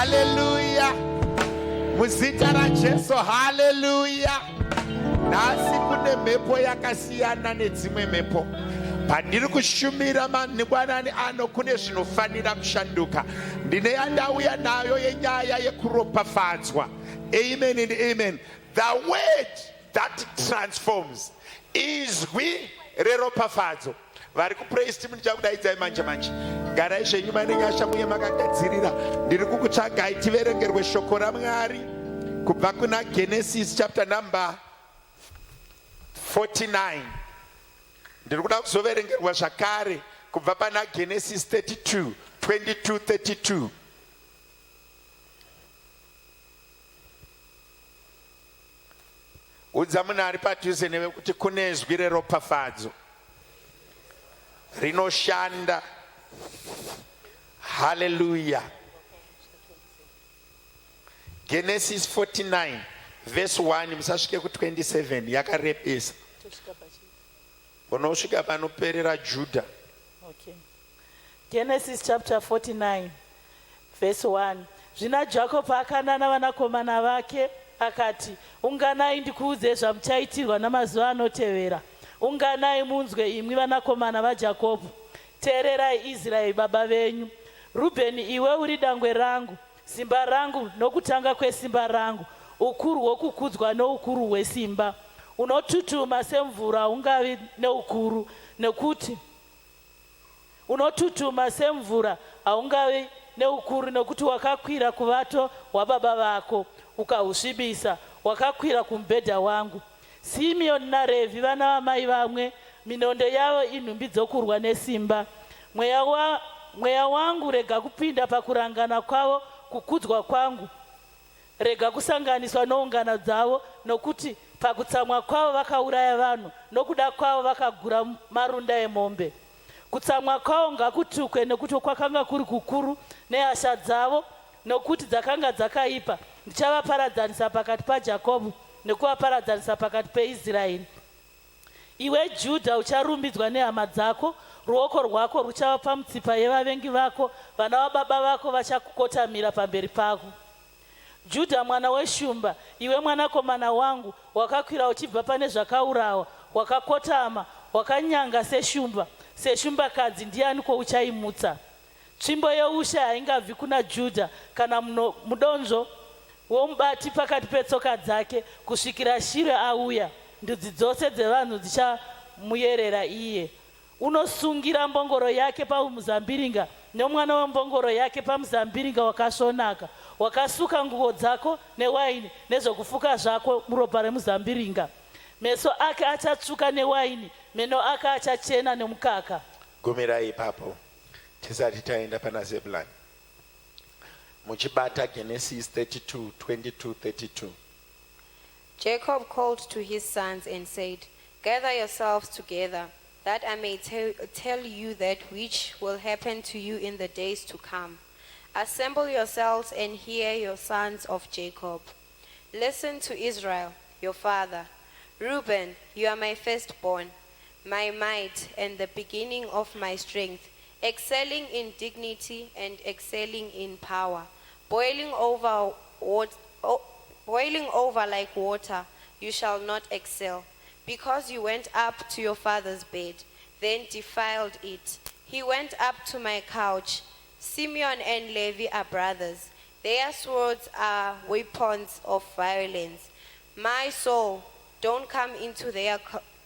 Hallelujah. Muzita ra Jesu. Hallelujah. Nasi kune mepo yakasiyana nedzimwe mepo. Pandiri kushumira maningwanani ano kune zvinofanira kushanduka. Ndine yandauya nayo yenyaya yekuropafadzwa. Amen and amen. The word that transforms is reropafadzo. Vari kupraise team ndichakudaidzai manje manje. Garai zvenyu mane nyasha muye makagadzirira. Ndiri kukutsvagai tiverengerwe shoko raMwari kubva kuna Genesis chapter number 49. Ndiri kuda kuzoverengerwa zvakare kubva pana Genesis 32, 22, 32. Udza munhu ari padhuze newe kuti kune zwi reropafadzo rinoshanda. Hallelujah. Genesis 49 verse 1 musasvike ku27 yakarebesa. Unosvika panoperera Judah. Okay. Genesis chapter 49 verse 1. Zvina Jacob akandana vanakomana vake akati, unganai ndikuudzei zvamuchaitirwa namazuva anotevera. Unganai munzwe imwi vanakomana vaJakobho. Teererai Israeri baba venyu. Rubheni, iwe uri dangwe rangu, simba rangu nokutanga kwesimba rangu, ukuru hwokukudzwa noukuru hwesimba. Unotutuma semvura ungavi neukuru, nekuti unotutuma semvura haungavi neukuru, nekuti wakakwira kuvato hwababa vako ukahusvibisa, wakakwira kumubhedha wangu. Simeoni naRevhi vana vamai vamwe, minondo yavo inhumbi dzokurwa nesimba. Mweya wangu rega kupinda pakurangana kwavo kukudzwa kwangu, rega kusanganiswa noungano dzavo, nokuti pakutsamwa kwavo vakauraya vanhu, nokuda kwavo vakagura marunda emombe. Kutsamwa kwavo ngakutukwe, nekuti kwakanga kuri kukuru nehasha dzavo, nokuti dzakanga dzakaipa. Ndichavaparadzanisa pakati paJakobho nekuvaparadzanisa pakati peIsraeri. Iwe Judha ucharumbidzwa nehama dzako, ruoko rwako ruchava pamutsipa yevavengi vako, vana vababa vako vachakukotamira pamberi pako. Judha mwana weshumba, iwe mwanakomana wangu, wakakwira uchibva pane zvakaurawa, wakakotama, wakanyanga seshumba, seshumbakadzi, ndianiko uchaimutsa? Tsvimbo yeushe haingabvi kuna Judha, kana mudonzvo womubati pakati petsoka dzake, kusvikira Shiro auya. Ndudzi dzose dzevanhu dzichamuyerera iye. Unosungira mbongoro yake pamuzambiringa, nomwana wembongoro yake pamuzambiringa wakasvonaka. Wakasuka nguo dzako newaini, nezvokufuka zvako muropa remuzambiringa. Meso ake achatsvuka newaini, meno ake achachena nemukaka. Gumirai ipapo tisati taenda pana Zebulani. Muchibata Genesis 32:22-32. Jacob called to his sons and said, "Gather yourselves together, that I may tell you that which will happen to you in the days to come. Assemble yourselves and hear, your sons of Jacob. Listen to Israel, your father. Reuben, you are my firstborn, my might and the beginning of my strength, excelling in dignity and excelling in power, boiling over like water, you shall not excel, because you went up to your father's bed, then defiled it. He went up to my couch. Simeon and Levi are brothers. Their swords are weapons of violence. My soul, don't come into their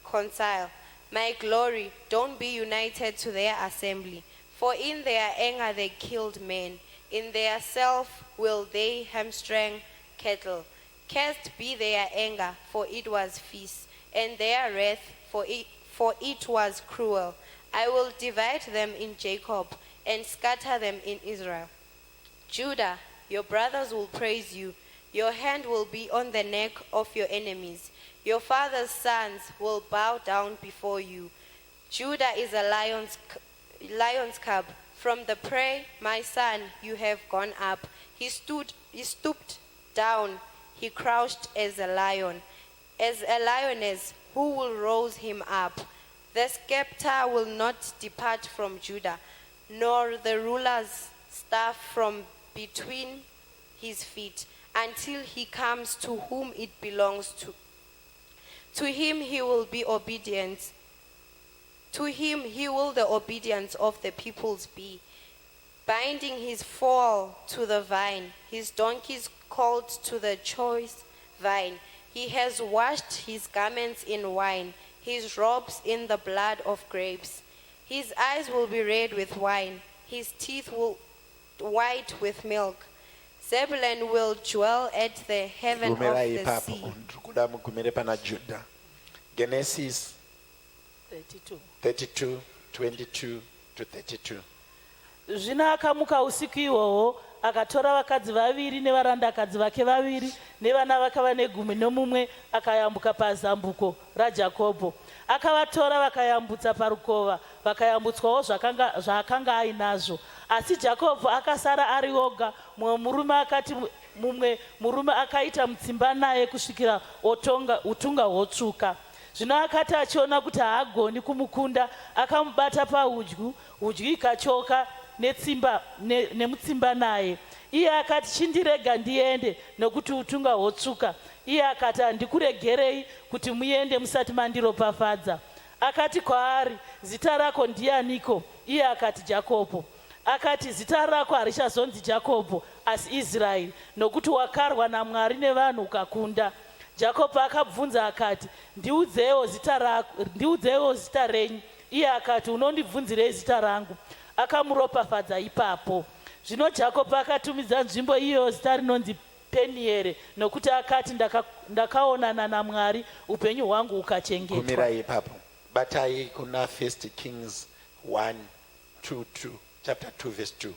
council. My glory, don't be united to their assembly. For in their anger they killed men. In their self will they hamstring cattle. Cursed be their anger, for it was fierce, and their wrath, for it was cruel. I will divide them in Jacob and scatter them in Israel. Judah, your brothers will praise you. Your hand will be on the neck of your enemies. Your father's sons will bow down before you. Judah is a lion's cub. From the prey, my son, you have gone up. He stooped down. He crouched as a lion. As a lioness, who will rouse him up? The scepter will not depart from Judah, nor the ruler's staff from between his feet, until he comes to whom it belongs to. To him he will be obedient. To him he will the obedience of the peoples be, binding his foal to the vine, his donkeys called to the choice vine. He has washed his garments in wine, his robes in the blood of grapes. His eyes will be red with wine, his teeth will white with milk. Zebulun will dwell at the heaven of the sea. Mugumire pana Judah. Genesis 32:22-32. Zvino akamuka usiku ihwohwo akatora vakadzi vaviri nevarandakadzi vake vaviri nevana vakava negumi nomumwe, akayambuka pazambuko raJakobho. Akavatora vakayambutsa parukova, vakayambutswawo zvaakanga ainazvo. Asi Jakobho akasara ari oga. Mumwe murume akaita mutsimba naye kusvikira utunga hwotsvuka. Zvino akati achiona kuti haagoni kumukunda, akamubata paudyu, udyu ikachoka, nemutsimba naye. Iye akati, chindirega ndiende nokuti utunga hwotsuka. Iye akati, handikuregerei kuti muende musati mandiropafadza. Akati kwaari, zita rako ndianiko? Iye akati, Jakobho. Akati, zita rako harichazonzi Jakobho asi Israeri, nokuti wakarwa naMwari nevanhu ukakunda. Jakobho akabvunza akati, ndiudzewo zita renyu. Iye akati, unondibvunzirei zita rangu? Akamuropafadza ipapo. Zvino Jakobho akatumidza nzvimbo iyoyo zita rinonzi Peniere, nokuti akati, ndakaonana naMwari, upenyu hwangu ukachengetwa. Kumira ipapo. Batai kuna 1 Kings 1:2, chapter 2 verse 2.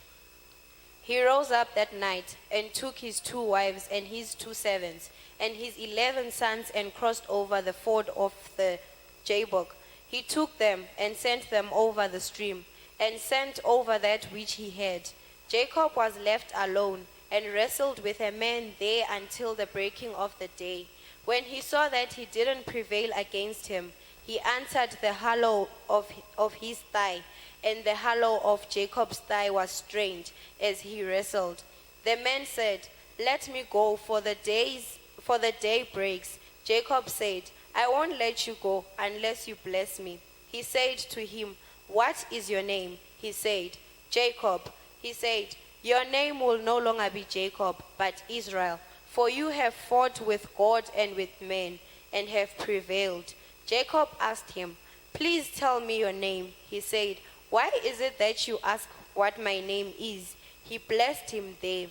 He rose up that night and took his 2 wives and his 2 servants and his 11 sons and crossed over the ford of the Jabbok. He took them and sent them over the stream and sent over that which he had. Jacob was left alone and wrestled with a man there until the breaking of the day. When he saw that he didn't prevail against him, he answered the hollow of his thigh, and the hollow of Jacob's thigh was strained as he wrestled. The man said, let me go, for the day breaks. Jacob said, I won't let you go unless you bless me. He said to him, what is your name? He said, Jacob. He said, your name will no longer be Jacob, but Israel, for you have fought with God and with men, and have prevailed. Jacob asked him, please tell me your name. He said, why is it that you ask what my name is? He blessed him there.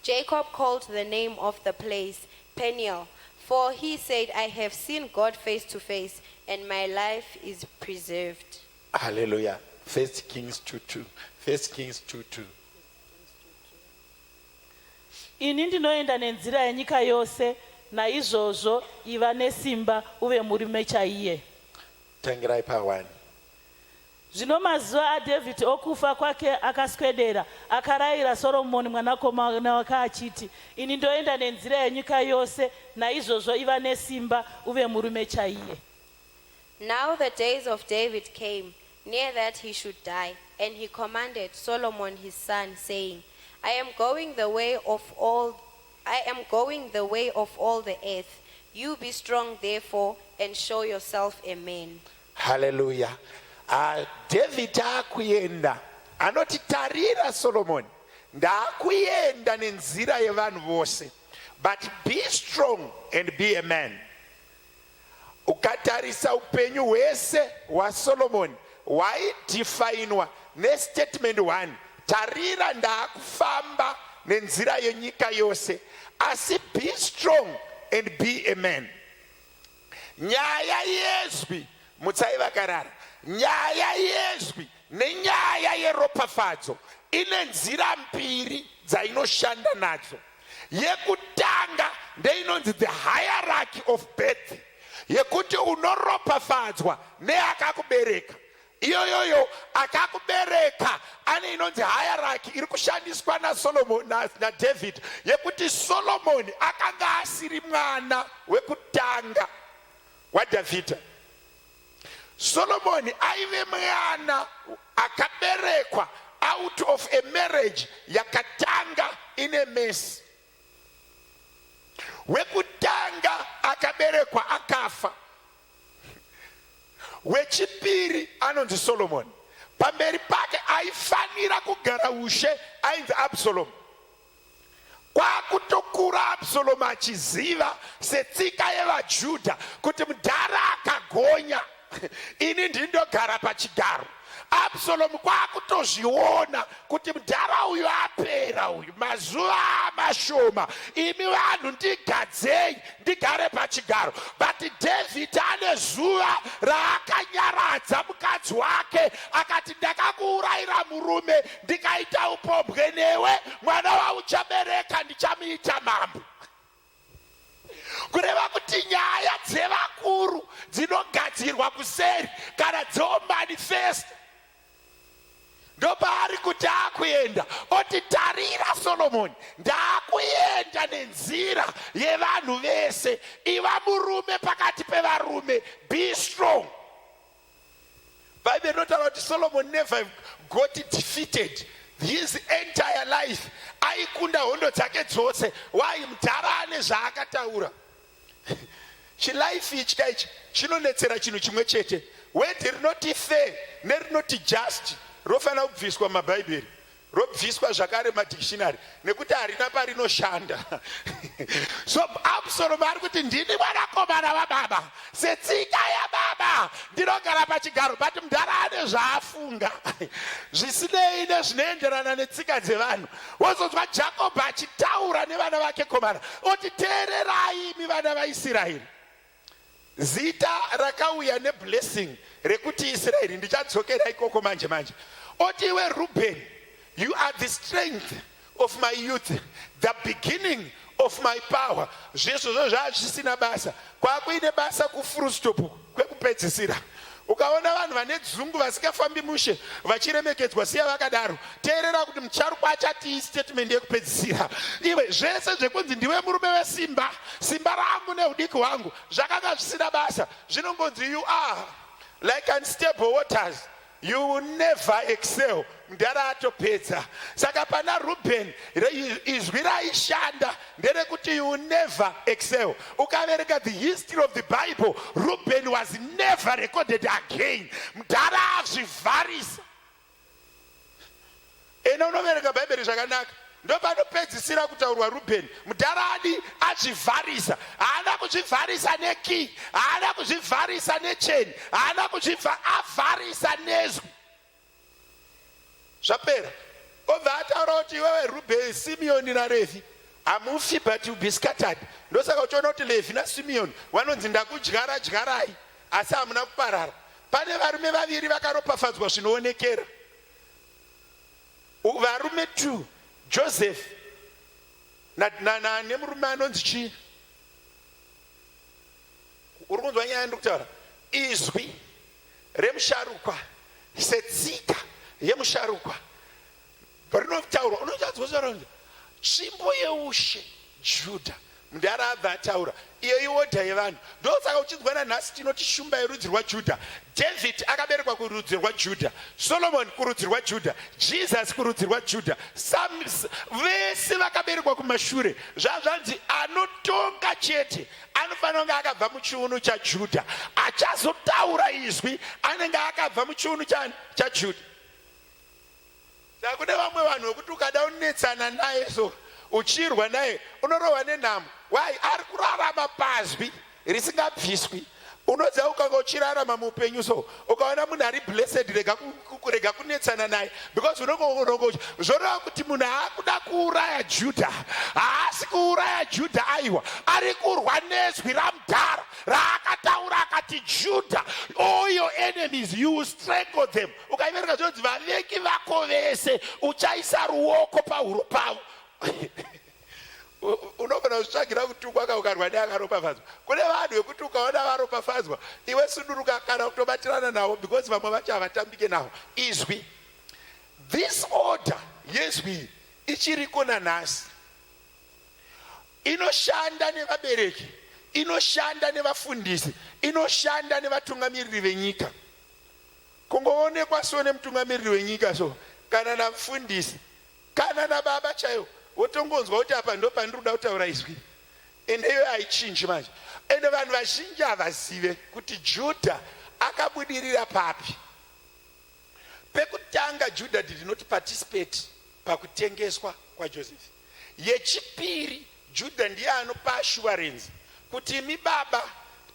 Jacob called the name of the place Peniel, for he said, I have seen God face to face, and my life is preserved. Hallelujah. 1 Kings 2:2. 1 Kings 2:2. Ini ndinoenda nenzira yenyika yose, naizvozvo iva nesimba uve murume chaiye. Tangirai pa 1. Zvino mazuva aDhavhidhi okufa kwake akaswedera, akarayira Soromoni mwanakomana wake achiti, ini ndoenda nenzira yenyika yose, naizvozvo iva nesimba uve murume chaiye. Now the days of David came, near that he should die, and he commanded Solomon his son, saying, I am going the way of all the earth. You be strong therefore, and show yourself a man. Hallelujah. David akuyenda anoti tarira Solomon ndakuyenda nenzira yevanhu vose, but be strong and be a man. Ukatarisa upenyu hwese hwaSolomon hwaidefinwa nestatement 1, tarira ndakufamba nenzira yenyika yose, asi be strong and be a man. Nyaya yezwi mutsaivakarara, nyaya yezwi nenyaya yeropafadzo ine nzira mbiri dzainoshanda nadzo. Yekutanga ndeinonzi the hierarchy of birth, yekuti unoropafadzwa neakakubereka. Iyoyoyo akakubereka ane inonzi hierarchy iri kushandiswa naSolomon naDavid, yekuti Solomon akanga asiri mwana wekutanga waDhavhidha. Solomon aive mwana akaberekwa out of a marriage yakatanga ine mess. Wekutanga akaberekwa akafa. Wechipiri anonzi Solomon. Pamberi pake aifanira kugara ushe ainzi Absalom. Kwakutokura Absalom achiziva setsika yevaJudha kuti mudhara akagonya ini ndindogara pachigaro. Absalom kwakutozviona kuti mudhara uyu apera uyu, mazuva mashoma, imi vanhu ndigadzei ndigare pachigaro. But David ane zuva raakanyaradza mukadzi wake akati, ndakakuurayira murume ndikaita upombwe newe, mwana wauchabereka ndichamuita mambo. Kureva kuti nyaya dzevakuru dzinogadzirwa kuseri kana dzomanifest. Ndopaari kuti akuenda oti tarira Solomon ndakuyenda nenzira yevanhu vese, iva murume pakati pevarume, be strong. Bible inotaura kuti Solomon never got defeated his entire life. Aikunda hondo dzake dzose. Why? Mudhara ane zvaakataura. Chilife ichi kaichi chinonetsera chinhu chimwe chete. Word rinoti fair nerinoti just rofanira kubviswa mumabhaibheri, robviswa zvakare madictionary nekuti harina parinoshanda. So Absalom ari kuti ndini mwanakomana wababa, setsika yababa ndinogara pachigaro, but mudhara ane zvaafunga zvisinei nezvinoenderana netsika dzevanhu. Wozonzwa Jacob achitaura nevana vake komana oti teererai imi vana vaIsraeri, zita rakauya neblessing rekuti Israeri ndichadzokera ikoko manje manje. Oti iwe Reuben, you are the strength of my youth, the beginning of my power. Zvesvo zvisina basa, kwakuine basa kufull stop, kwekupedzisira. Ukaona vanhu vane dzungu vasingafambi mushe vachiremekedzwa siya vakadaro, teerera kuti mucharukwa achati statement yekupedzisira. Iwe zvese zvekunzi ndiwe murume wesimba, simba rangu neudiki hwangu zvakanga zvisina basa, zvinongonzi you are like unstable waters, you will never excel. Mudhara atopedza. Saka pana Reuben izwi raishanda nderekuti you will never excel. Ukaverenga the history of the Bible, Reuben was never recorded again. Mudhara azvivharisa. Eno unoverenga Bhaibheri zvakanaka, ndopanopedzisira kutaurwa Reuben. Mudhara azvivharisa. Haana kuzvivharisa neki, haana kuzvivharisa necheni, haana avharisa nezwi. Zvapera. Obva ataura kuti iwewe Reuben, Simeoni naRevi hamufi but you be scattered. Ndosaka uchiona kuti Levi naSimeoni vanonzi ndakudyara dyarai asi hamuna kuparara. Pane varume vaviri vakaropafadzwa zvinoonekera. Varume 2, Joseph nemurume anonzi chii? Uri kunzwa nyaya ndikutaura? Izwi remusharukwa, setsika yemusharukwa rinotaurwa. Unochadzosara tsvimbo yeushe Judha. Mudhara abva ataura iyo iodha yevanhu. Ndosaka uchinzwa nanhasi tinoti shumba yerudzi rwaJudha. David akaberekwa kurudzi rwaJudha, Solomon kurudzi rwaJudha, Jesus kurudzi rwaJudha. Vese vakaberekwa kumashure. Zvazvanzi anotonga chete anofanira kunge akabva muchiuno chaJudha, achazotaura izwi anenge akabva muchiuno chaJudha. Saka kune vamwe vanhu vekuti ukada unetsana naye so uchirwa naye unorohwa nenhamo. Why? Ari kurarama pazwi risingabviswi. Unoziva ukanga uchirarama muupenyu so ukaona munhu ari blessed, rega kunetsana naye, because zvoreva kuti munhu haakuda kuuraya Judha. Haasi kuuraya Judha, aiwa ari kurwa nezwi ramudhara raakataura akati Judha, all your enemies you will strangle them. Ukaiverenga zvinonzi vaveki vako vese uchaisa ruoko pahuro pavo. Unofana kuzvitsvagira kutukwa ukarwa neakaropafadzwa. Kune vanhu vekuti ukaona varopafadzwa iwe sunduruka kana kutobatirana navo, because vamwe vacho havatambike navo. Izwi, this order yezwi ichiriko nanhasi, inoshanda nevabereki, inoshanda nevafundisi, inoshanda nevatungamiriri venyika. Kungoonekwa so nemutungamiriri wenyika so kana namufundisi kana nababa chaiwo, wotongonzwa kuti apa ndo pandinoda kutaura izwi, ende iyo haichinji manje. Ende vanhu vazhinji havazive kuti Judha akabudirira papi. Pekutanga Judha did not participate pakutengeswa kwaJoseph. Yechipiri Judha ndiye anopa assurance kuti imi baba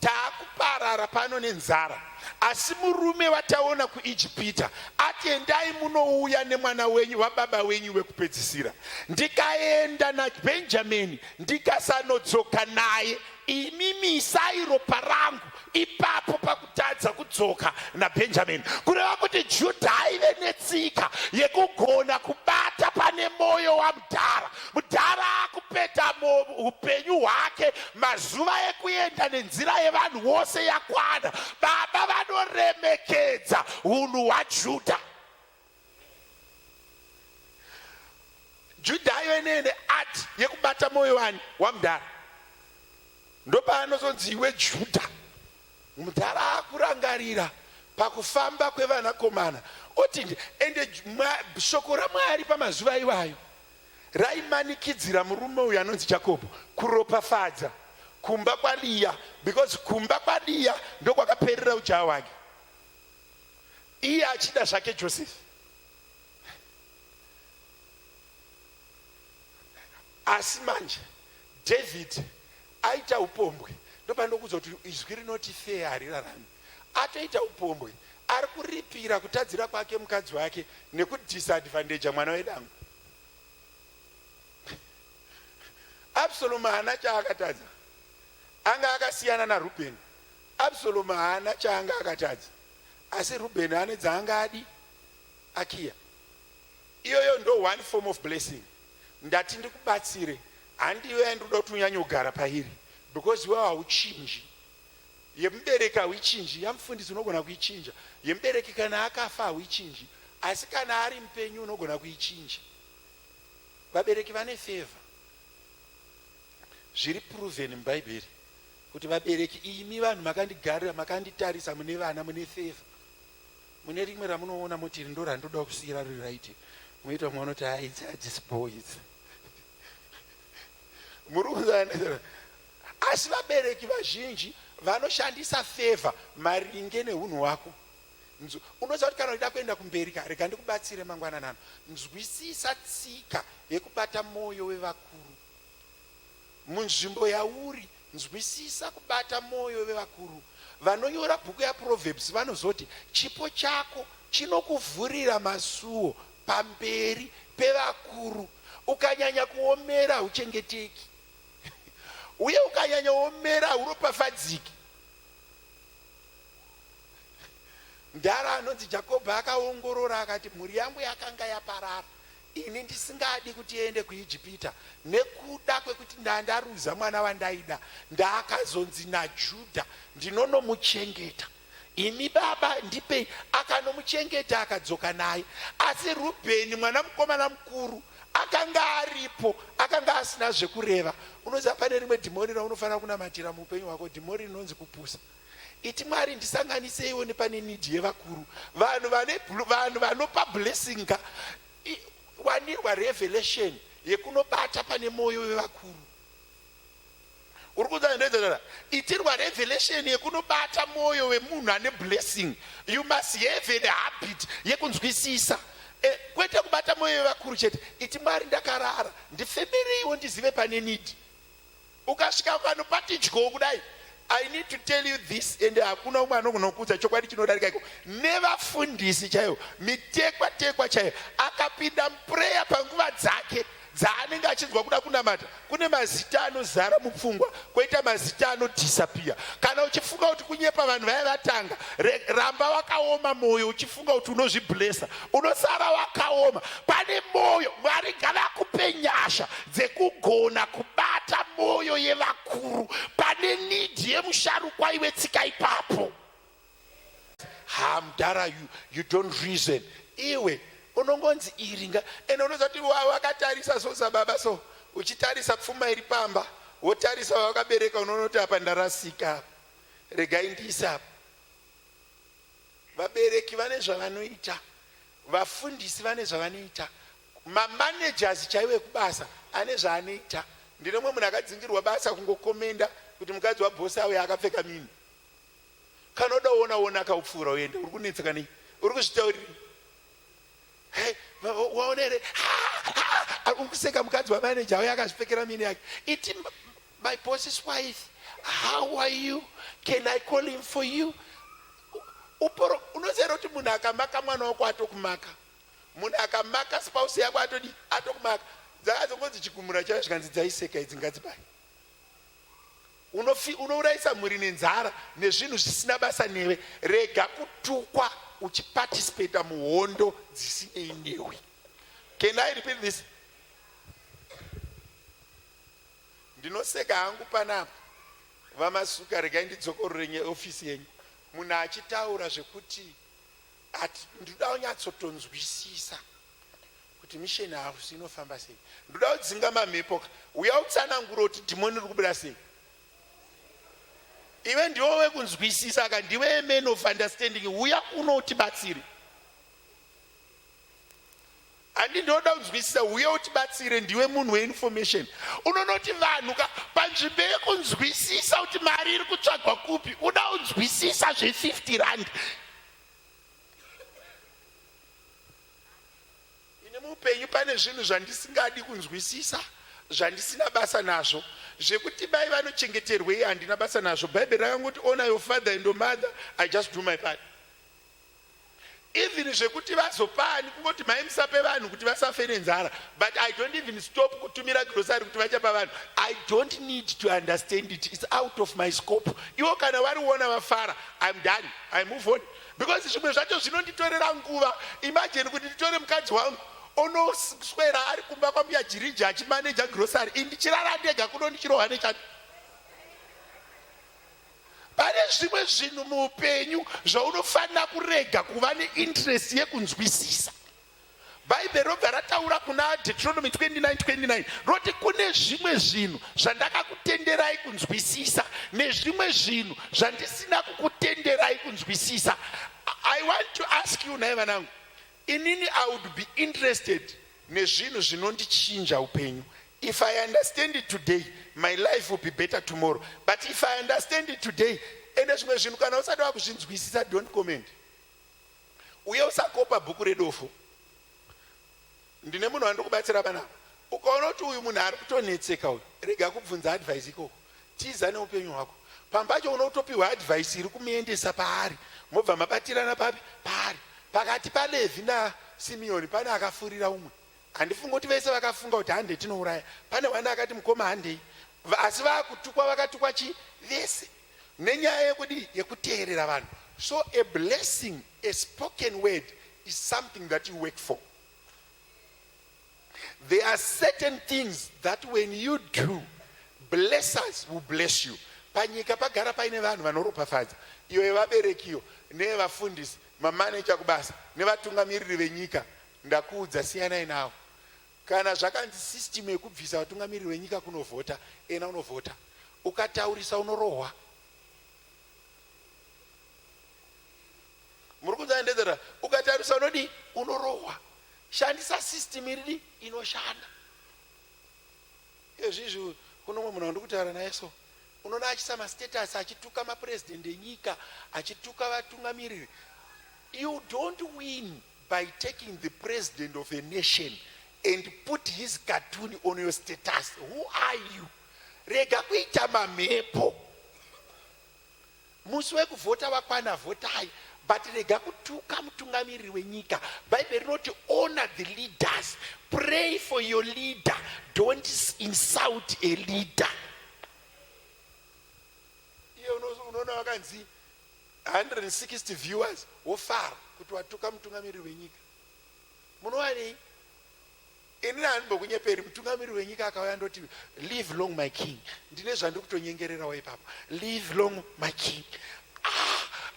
taakuparara pano nenzara, asi murume wataona kuIjipita ati endai munouya nemwana wenyu wababa wenyu wekupedzisira. Ndikaenda naBhenjamini ndikasanodzoka naye, imi misai ropa rangu ipapo pakutadza kudzoka naBhenjamini. Kureva kuti Judha aive netsika yekugona kubata pane moyo wamudhara. Mudhara akupedza upenyu hwake, mazuva ekuenda nenzira yevanhu vose yakwana. Baba vanoremekedza unhu hwaJudha. Judha ayo ati yekubata moyo wamudhara. Ndopaanozonzi iwe Judha. Mudhara akurangarira pakufamba kwevanakomana oti ende shoko raMwari pamazuva iwayo raimanikidzira murume uyu anonzi Jakobho kuropafadza kumba kwaLeya, because kumba kwaLeya ndokwakaperera ujaya hwake, iye achida zvake Joseph. Asi manje David aita upombwe, ndopanokuudza kuti izwi rinoti feye harirarami. Atoita upombwe, ari kuripira kutadzira kwake mukadzi wake nekudisadvantage mwana wedangu. Absalom haana chaakatadza, anga akasiyana naRubheni. Absalom haana chaanga akatadza, asi Rubheni ane dzaanga adi akiya. Iyoyo ndo one form of blessing. Ndati ndikubatsire, handiwe yandoda kuti unyanye kugara pairi, because iwe hauchinji. Yemubereki hauichinji, yamufundisi unogona kuichinja. Yemubereki kana akafa hauichinji, asi kana ari mupenyu unogona kuichinja. Vabereki vane favor. Zviri proven muBhaibheri kuti vabereki imi vanhu makandigarira, makanditarisa, mune vana mune favor. Mune rimwe ramunoona muti ndo randoda kusiyira riri right, muita mwana kuti these boys. Murunzana. Asi vabereki vazhinji vanoshandisa favor maringe neunhu hwako. Unoziva kuti kana uchida kuenda kumberi kare, rega ndikubatsire mangwananano, nzwisisa tsika yekubata moyo wevakuru. Munzvimbo yauri, nzwisisa kubata moyo wevakuru. Vanonyora bhuku yaProverbs vanozoti chipo chako chinokuvhurira masuo pamberi pevakuru. Ukanyanya kuomera hauchengeteki, uye ukanyanya kuomera hauropafadziki. Ndara anonzi Jakobho akaongorora akati mhuri yangu yakanga yaparara, ini ndisingadi kuti iende kuIjipita nekuda kwekuti ndandaruza mwana wandaida, ndaakazonzi naJudha ndinonomuchengeta. Ini baba ndipei, akanomuchengeta akadzoka naye. Asi Rubheni mwana mukomana mukuru akanga aripo, akanga asina zvekureva. Unoziva pane rimwe dhimoni raunofanira kunamatira muupenyu hwako, dhimoni rinonzi kupusa. Iti Mwari ndisanganiseiwo nepane nidhi yevakuru, vanhu vanopa blessing. Wanirwa revelation yekunobata pane moyo wevakuru. Uri kudzana ndezvara, itirwa revelation yekunobata moyo wemunhu ane blessing. You must have a habit yekunzwisisa, kwete kubata moyo wevakuru chete. Iti Mwari ndakarara, ndifemeriwo ndizive pane nidhi. Ukasvika panopati dyo kudai, I need to tell you this, and hakuna umwe anogona kuudza chokwadi chinodarika iko. Nevafundisi chaivo, mitekwa chaivo, akapinda mupreya panguva dzake dzaanenge achinzwa kuda kunamata, kune mazita anozara mupfungwa, koita mazita anodisappear. Kana uchifunga kuti kunyepa vanhu vaya vatanga, ramba wakaoma moyo uchifunga kuti unozviblesa, unosara wakaoma. Pane moyo, Mwari ngavakupe nyasha dzekugona kubata moyo yevakuru. Pane nidhi yemusharukwa iwe tsika ipapo. Hamdara, you don't reason. Iwe unongonzi iringa, ene unoza kuti wakatarisa soza baba, so uchitarisa pfuma iri pamba, wotarisa wakabereka, unonoti apa ndarasika, regai ndisa. Vabereki vane zvavanoita, vafundisi vane zvavanoita, mamanagers chaiwe kubasa ane zvaanoita. Ndine mumwe munhu akadzingirwa basa kungokomenda kuti mukadzi wabhosi awe akapfeka mini. Kana uda ona akaupfuura uende, uri kunetseka nei? Uri kuzvitaurira? Hey, waonere, urikuseka mukadzi wamanager uye akazvipfekera mini yake. Iti my boss's wife, how are you? Can I call him for you? Unoziva kuti munhu akamaka mwana wako atokumaka, munhu akamaka spouse yako atokumaka. Dzakazongonzi chikumura chayo zvikanzi dzaiseka idzi ngadzibai. Unourayisa mhuri nenzara nezvinhu zvisina basa newe. Rega kutukwa uchiparticipate muhondo dzisinei newe. Can I repeat this? Ndinoseka hangu panapa vamasuka, regai ndidzokorore ofisi yenyu. Munhu achitaura zvekuti ndoda kunyatsotonzwisisa kuti mission house inofamba sei, ndoda kudzinga mamhepo, uya utsanangura kuti dhimoni riri kubuda sei. iwe ndiwe wekunzwisisa ka ndiwe man of understanding uya unotibatsire handi ndoda kunzwisisa uya utibatsire ndiwe munhu weinformation unonoti vanhu ka panzvimbo yekunzwisisa kuti mari iri kutsvagwa kupi uda kunzwisisa zve50 rand ine muupenyu pane zvinhu zvandisingadi kunzwisisa zvandisina basa nazvo zvekuti bai vanochengeterwei handina basa nazvo bhaibheri rakangoti honor your father and your mother I just do my part even zvekuti vazopani kungoti mai musape vanhu kuti vasafe nenzara but I don't even stop kutumira grocery kuti vachapa vanhu I don't need to understand it, it's out of my scope. Iwo kana variona vafara I'm done, I move on because zvimwe zvacho zvinonditorera nguva. Imagine kuti nditore mukadzi wangu onoswera ari kumba kwambuya Jiriji achimaneja grocery indichirara ndega kuno ndichirohwa nechati pane zvimwe zvinhu muupenyu zvaunofanira kurega kuva neinterest yekunzwisisa. Bhaibheri robva rataura kuna Deuteronomy 29:29 roti kune zvimwe zvinhu zvandakakutenderai kunzwisisa nezvimwe zvinhu zvandisina kukutenderai kunzwisisa. I want to ask you nai vanangu, inini I would be interested nezvinhu zvinondichinja upenyu. If I understand it today, my life will be better tomorrow. But if I understand it today, ene zvimwe zvinhu kana usati wakuzvinzwisisa, don't comment. Uye usakopa bhuku redofo. Ndine munhu andokubatsira panapa. Ukaona kuti uyu munhu ari kutonetseka uyu, rega kubvunza advice ikoko. Tiza neupenyu hwako. Pambacho unotopiwa advice iri kumuendesa paari. Mobva mabatirana papi? Paari. Pakati paLevhi naSimeoni pane akafurira umwe. Handifunga kuti vese vakafunga kuti hande tinouraya. Pane wanda akati mukoma handei. Asi vakutukwa vakatukwa chi? Vese. Nenyaya yekudi yekuteerera vanhu. So a blessing, a spoken word is something that you work for. There are certain things that when you do, blessers will bless you. Panyika pagara paine vanhu vanoropafadza. Iwe vaberekiyo, nevafundisi, mamaneja kubasa, nevatungamiriri venyika, ndakuudza siyanai nawo. Kana zvakanzi system yekubvisa vatungamiriri venyika kunovhota, ena unovhota. Ukataurisa unorohwa. Muri kunzandedzera, ukataurisa unodi unorohwa. Shandisa system iridi inoshanda. Izvizvi kuno mumwe munhu ndikutaura naye so. Unoona achisama status achituka mapresident enyika, achituka vatungamiriri. You don't win by taking the president of a nation and put his cartoon on your status. Who are you? Rega kuita mamhepo. Musi wekuvhota wakwana votai. But rega kutuka mutungamiriri wenyika. Bible not honor the leaders. Pray for your leader. Don't insult a leader. Unoona vakanzi 160 viewers wofara kuti watuka mutungamiriri wenyika. Munowanei? Ini handimbokunyeperi mutungamiriri wenyika akauya ndoti live long my king. Ndine zvandikutonyengererawo ipapo. Live long my king.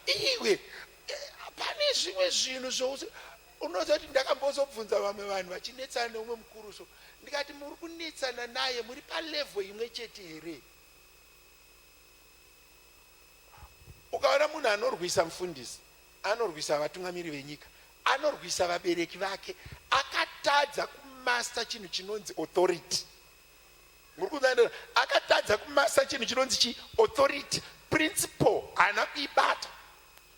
Iwe pane zvimwe zvinhu zvouzi unoziva kuti ndakambozobvunza vamwe vanhu vachinetsana neumwe mukuru so ndikati muri kunetsana naye muri palevel imwe chete here? Ukaona munhu anorwisa mufundisi, anorwisa vatungamiriri venyika, anorwisa vabereki vake, akatadza kumaster chinhu chinonzi authority. Muri kunzandira, akatadza kumaster chinhu chinonzi chi authority principle, haana kuibata.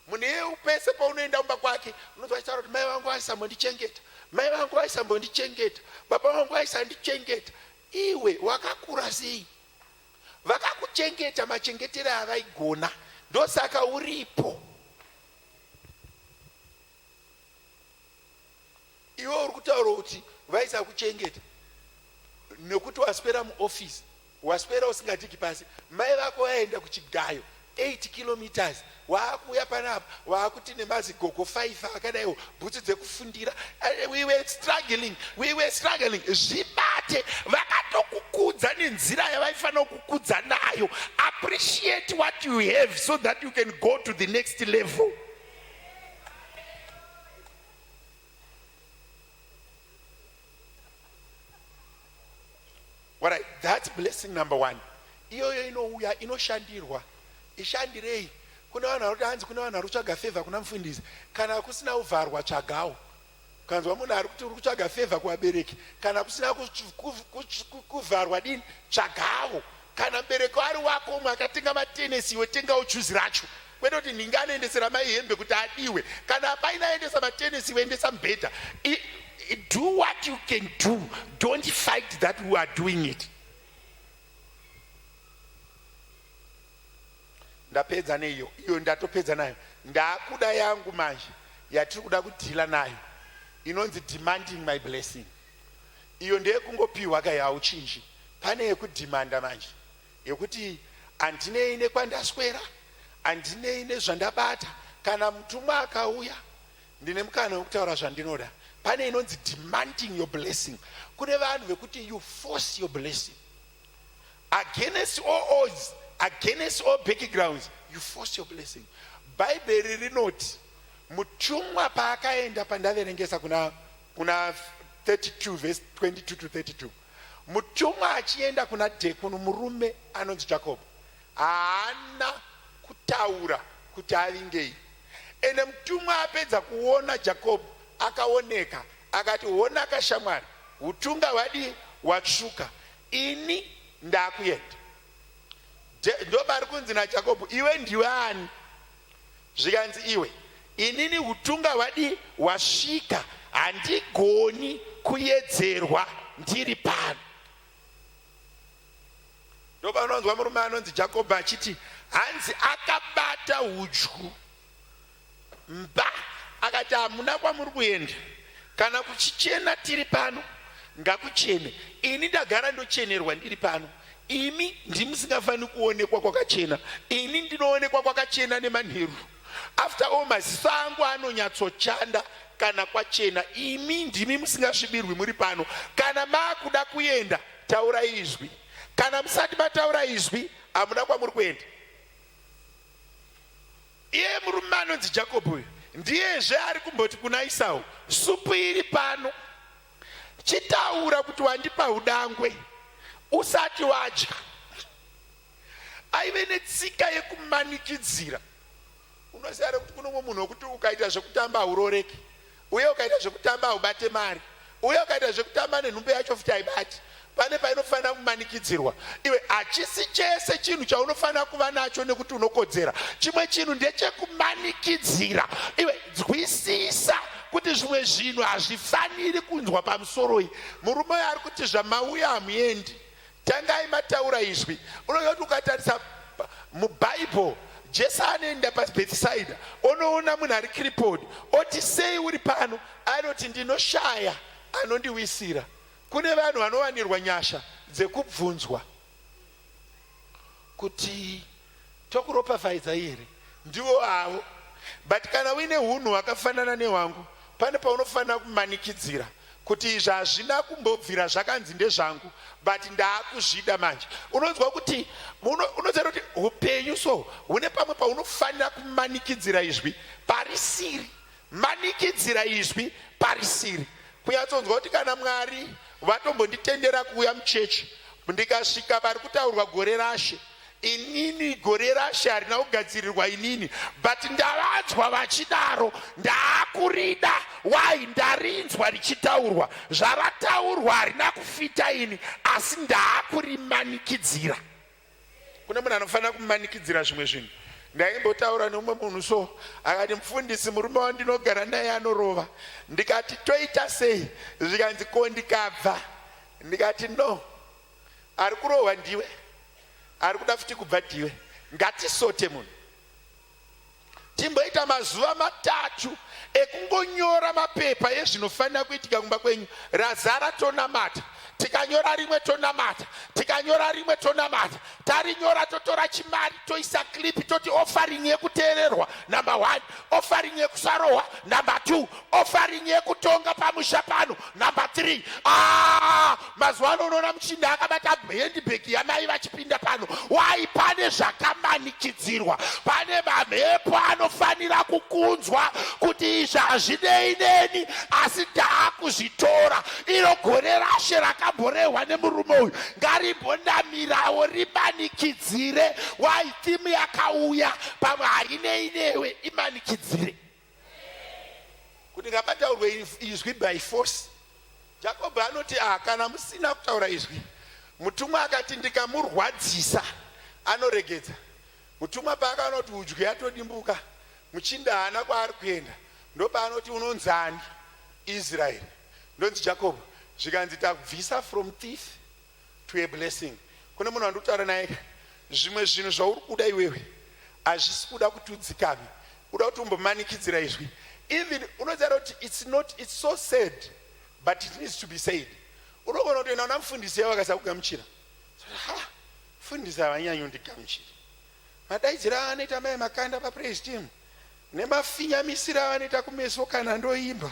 Mune upese paunoenda kumba kwake unonzwa achitaura kuti mai vangu vaisambondichengeta, mai vangu vaisambondichengeta, baba vangu vaisandichengeta. Iwe wakakura sei? Vakakuchengeta machengetere avaigona, ndosaka uripo. Iwe uri kutaura kuti vaisakuchengeta nekuti waswera muoffice, waswera usingatiki pasi. Mai vako vaenda kuchigayo 8 kilometers, waakuya panapa, waakuti nemazigogo 5 akadaiwo, bhutsu dzekufundira. We were struggling. Zvibate, vakatokukudza nenzira yavaifanira kukudza nayo. Appreciate what you have so that you can go to the next level. Alright, that's blessing number 1. Iyoyo inouya inoshandirwa ishandirei. Kuna vanhu vari kuti hanzi kuna vanhu vari kutsvaga favor kuna mufundisi. Kana kusina kuvharwa tsvagawo. Kanzwa munhu ari kuti uri kutsvaga favor kuvabereki, kana kusina kuvharwa dini tsvagawo. Kana mubereki ari wako umwe akatenga matenesi, iwe tengawo juzi racho. Kwete kuti ninge anoendesera mai hembe kuti adiwe. Kana paina aendesa matenesi, iwe endesa mubhedha. Do what you can do. Don't fight that who are doing it. Ndapedza neyo, iyo ndatopedza nayo. Ndakuda yangu manje yatiri kuda kudhila nayo inonzi demanding my blessing. Iyo ndeyekungopiwa kai hauchinji. Pane yekudhimanda manje yekuti handinei nekwandaswera, handinei nezvandabata. Kana mutumwa akauya ndine mukana wekutaura zvandinoda. Pane inonzi demanding your blessing. Kune vanhu vekuti you force your blessing against all odds, against all backgrounds, you force your blessing. Bible rinoti mutumwa paakaenda pandaverengesa kuna 32 verse 22 to 32. Mutumwa achienda kuna kuno murume anonzi Jacob, haana kutaura kuti avingei. Ene mutumwa apedza kuona Jacob akaoneka, akati ona kashamwari, utunga hwadi hwatsvuka, ini ndakuenda. Ndobari kunzi naJacob, iwe ndiwe ani? Zvikanzi iwe, inini utunga hwadi hwasvika, handigoni kuedzerwa ndiri pano. Ndopanonzwa murume anonzi Jacob achiti hanzi akabata udyu mba, akati hamuna kwamuri kuenda, kana kuchichena tiri pano ngakuchene, ini ndagara ndochenerwa ndiri pano. Imi ndimusingafaniri kuonekwa kwakachena, ini ndinoonekwa kwakachena nemanheru. After all maziso angu anonyatsochanda kana kwachena. Imi ndimi musingasvibirwi muri pano. Kana maakuda kuenda taura izwi, kana musati mataura izwi hamuna kwamuri kuenda. Iye murume anonzi Jacob uyu ndiyezve ari kumboti kuna Esau, supu iri pano, chitaura kuti wandipa udangwe usati wadya. Aive netsika yekumanikidzira. Unoziva kuti kuno munhu wekuti ukaita zvekutamba hauroreki, uye ukaita zvekutamba haubate mari, uye ukaita zvekutamba nenhumbi yacho futi haibati. Pane painofanira kumanikidzirwa. Iwe hachisi chese chinhu chaunofanira kuva nacho nekuti unokodzera. Chimwe chinhu ndechekumanikidzira. Iwe nzwisisa kuti zvimwe zvinhu hazvifaniri kunzwa pamusoro iyi. Murume uyu ari kuti zvamauya hamuendi, tangai mataura izvi. Unoziva kuti ukatarisa mubhaibheri, Jesu anoenda paBhetsaida, onoona munhu ari crippled, oti sei uri pano? Anoti ndinoshaya anondiwisira. Kune vanhu vanowanirwa nyasha dzekubvunzwa kuti tokuropafadza here, ndiwo avo. But kana uine hunhu hwakafanana nehwangu, pane paunofanira kumanikidzira kuti izvi hazvina kumbobvira zvakanzi ndezvangu, but ndaakuzvida manje. Unonzwa kuti unoziva kuti upenyu so hune pamwe paunofanira kumanikidzira izvi parisiri. Manikidzira izvi parisiri. Kunyatsonzwa kuti kana Mwari vatombonditendera kuuya muchechi, ndikasvika pari kutaurwa gore rashe, inini gore rashe harina kugadzirirwa inini, but ndavanzwa vachidaro, ndaakurida. Wai? Ndarinzwa richitaurwa, zvarataurwa harina kufita ini, asi ndaakurimanikidzira. Kune munhu anofanira kumanikidzira zvimwe zvinhu. Ndaimbotaura neumwe munhu so, akati mufundisi, murume wandinogara naye anorova. Ndikati toita sei? Zvikanzi ko ndikabva. Ndikati no, ari kurohwa ndiwe, ari kuda futi kubva ndiwe. Ngatisote munhu, timboita mazuva 3 ekungonyora mapepa ezvinofanira kuitika kumba kwenyu. Razara tonamata, tikanyora rimwe tonamata, tikanyora rimwe tonamata, tarinyora totora chimari toisa clip toti offering yekuteererwa number 1, offering yekusarohwa number 2, offering yekutonga pamusha pano number 3. Mazuva ano unoona muchinda akabata handbag yamai vachipinda pano. Wai? Pane zvakamanikidzirwa, pane mamhepo anofanira kukunzwa kuti izvi hazvinei neni, asi ndaakuzvitora. Iro gore rashe rakamborehwa nemurume uyu ngarimbondamirawo rimanikidzire. Waitimu yakauya pamwe harinei newe imanikidzire. Kuti ngapataurwe izwi by force. Jacob anoti kana musina kutaura izwi. Mutumwa akati ndikamurwadzisa anoregedza. Mutumwa paakanoti udyi atodimbuka. Muchinda haana kwaari kuenda. Ndopaanoti unonzani Israel. Ndonzi Jacob. Zvikanzi takubvisa from thief to a blessing. Kune munhu andokutaura naye. Zvimwe zvinhu zvauri kuda iwewe hazvisi kuda kuti udzikame. Uda kuti umbomanikidzira izvi. Even unoziva kuti it's so sad but it needs to be said. Unogona kutoenda kuna mufundisi yavo akasakugamuchira. Mufundisi havanyanyi kundigamuchira. Madaidzira anoita mai makanda papraise team nemafinyamisira avanoita kumeso kana ndoimba.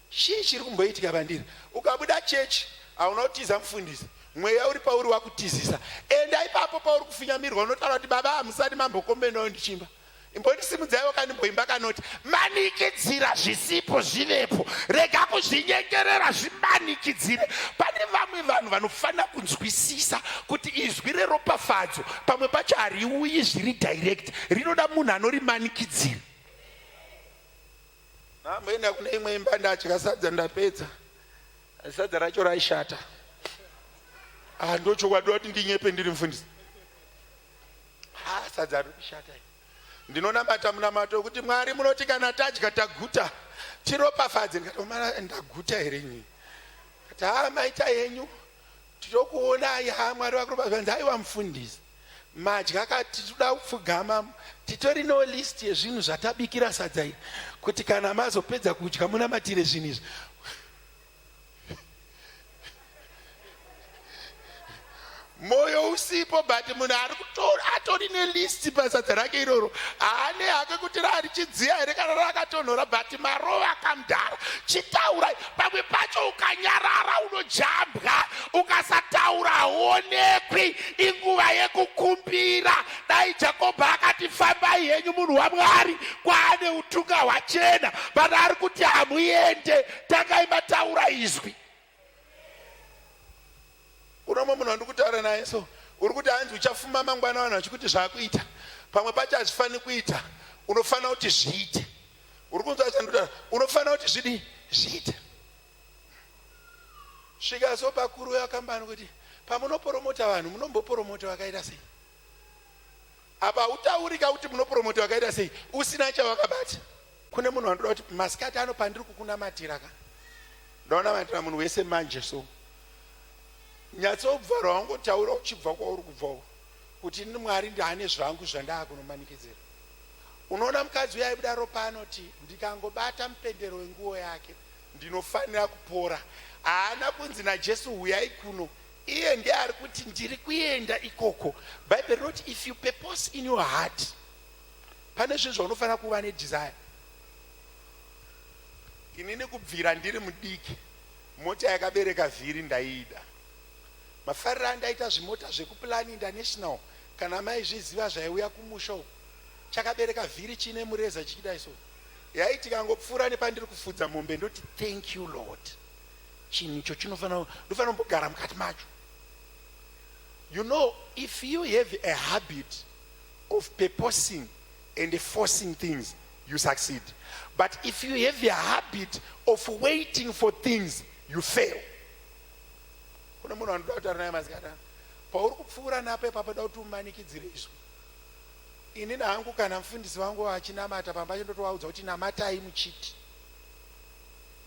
Chii chiri kumboitika pandiri? Ukabuda chechi hauna kutiza mufundisi. Mweya uri pauri wakutizisa. Enda ipapo pauri kufinyamirwa unotaura kuti baba hamusati mambokombenawo ndichimba. Imbondisimudzaiwo kandimboimba kanoti manikidzira zvisipo zvivepo. Rega kuzvinyengerera zvimanikidzire. Pane vamwe vanhu vanofanira kunzwisisa kuti izwi reropafadzo pamwe pacho hariuyi zviri direct. Rinoda munhu anorimanikidzira. Namboenda kune imwe imba ndadya sadza ndapedza. Sadza racho raishata. Ndochokwadi kuti ndinyepe ndiri mufundisi. Sadza riri kushata. Ndinonamata munamato wekuti Mwari munoti kana tadya taguta tiropafadze. Ndikati ndaguta here inini? Kati maita yenyu tinokuona Mwari wakuropafadza. Aiwa mufundisi. Madya kati toda kupfugama titorino list yezvinhu zvatabikira sadza iri kuti kana mazopedza kudya munamatire zvinhu izvi. Moyo usipo but munhu ari atori nelist pasadza rake iroro. Haane hake kuti richidziya here kana rakatonhora but marova akamudhara. Chitaurai. Pamwe pacho ukanyarara unojambwa. Ukasataura haonekwi. Inguva yekukumbira. Dai Jacob akati fambai henyu munhu waMwari kwaane utunga hwachena. But ari kuti hamuende. Tangai mataura izwi. Unomo munhu andikutaura naye so uri kuti hanzi uchafuma mangwana vanhu vachikuti zvakuita pamwe pacho hazvifaniri kuita unofanira kuti zviite. Uri kunzwa chandinotaura unofanira kuti zviite. Svika so pakuru yakambani kuti pamunoporomota vanhu munomboporomota vakaita sei? Apa utaurika kuti munoporomota vakaita sei usina chavakabata. Kune munhu anoda kuti masikati ano pandiri kukunamatira ka ndaonamatira munhu wese manje so nyatsobvara wangotaura uchibva kwauri kubvawo kuti Mwari ndane zvangu zvandava kunomanikidzira. Unoona mukadzi uya aibuda ropa anoti ndikangobata mupendero wenguo yake ndinofanira kupora. Haana kunzi naJesu uyai kuno. Iye ndiye ari kuti ndiri kuenda ikoko. Bible rinoti if you purpose in your heart pane zvinhu zvaunofanira kuva nedesire. Inini kubvira ndiri mudiki mota yakabereka vhiri ndaiida. Mafariro andaita zvimota zvekuplan international kana maizviziva zvaiuya kumusha uko chakabereka vhiri chine mureza chichidai so. Yaiti kangopfuura nepandiri kufudza mombe ndoti thank you Lord. Chinhu icho ndinofanira kumbogara mukati macho. You know, if you have a habit of purposing and forcing things, you succeed. But if you have a habit of waiting for things, you fail. Kuna munhu anoda kutaura naye mazikana. Pauri kupfuura napo ipapo da kuti umanikidzire izwi. Inini hangu kana mufundisi wangu achinamata pambacho ndotovaudza kuti namatai muchiti.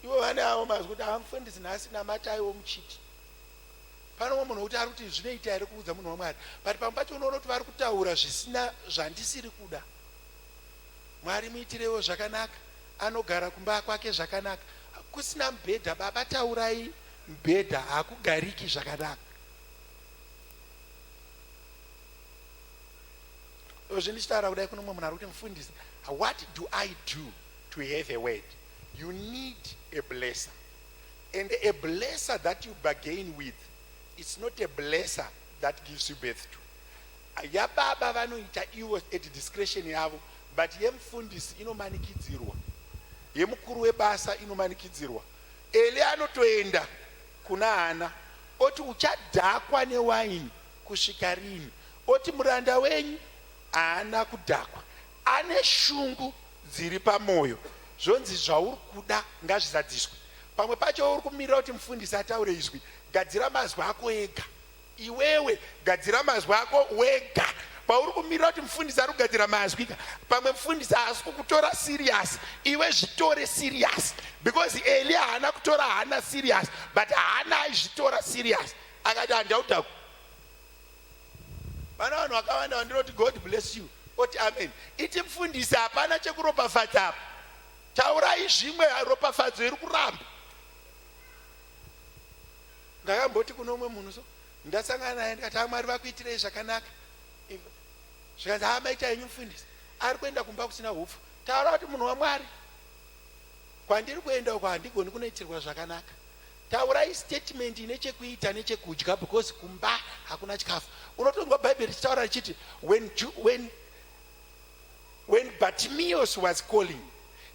Ivo vane avo mazwi kuti mufundisi nhasi namataiwo muchiti. Pano munhu kuti ari kuti zvinoita here kuudza munhu waMwari. But pambacho unoona kuti vari kutaura zvisina zvandisiri kuda. Mwari muitirewo zvakanaka. Anogara kumba kwake zvakanaka. Kusina mubhedha baba taurai mubhedha hakugariki zvakanaka. Zvindichitaura kudai kuno mumwe munhu ari kuti mufundisi, what do I do to have a word? You need a blesser. And a blesser that you bargain with, it's not a blesser that gives you birth to. Yababa vanoita iwo at discretion yavo, but yemufundisi inomanikidzirwa. Yemukuru webasa inomanikidzirwa. Eli anotoenda kuna Hana oti uchadhakwa newaini kusvika rini, oti muranda wenyu haana kudhakwa, ane shungu dziri pamwoyo. Zvonzi zvauri kuda ngazvizadziswe. Pamwe pacho uri kumirira kuti mufundisi ataure izwi, gadzira mazwi ako ega. Iwewe gadzira mazwi ako wega. Pauri kumirira kuti mufundisi ari kugadzira mazwi, pamwe mufundisi haasi kukutora serious, iwe zvitore serious. Because Elia haana kutora Hana serious, but Hana aizvitora serious. Akati handaudhaku. Vana vanhu vakawanda vandinoti God bless you. Oti amen. Iti mufundisi hapana chekuropafadza apa. Taurai zvimwe ropafadzo iri kuramba. Ndakamboti kuno umwe munhu so ndasangana naye ndikati Mwari vakuitirei zvakanaka. Zvikanzi maita henyu mufundisi ari kuenda kumba kusina hupfu. Taura kuti munhu waMwari kwandiri kuenda uko handigoni kunoitirwa zvakanaka. Taurai statement ine chekuita nechekudya, because kumba hakuna chikafu. Unotongwa Bible richitaura richiti when Bartimaeus was calling,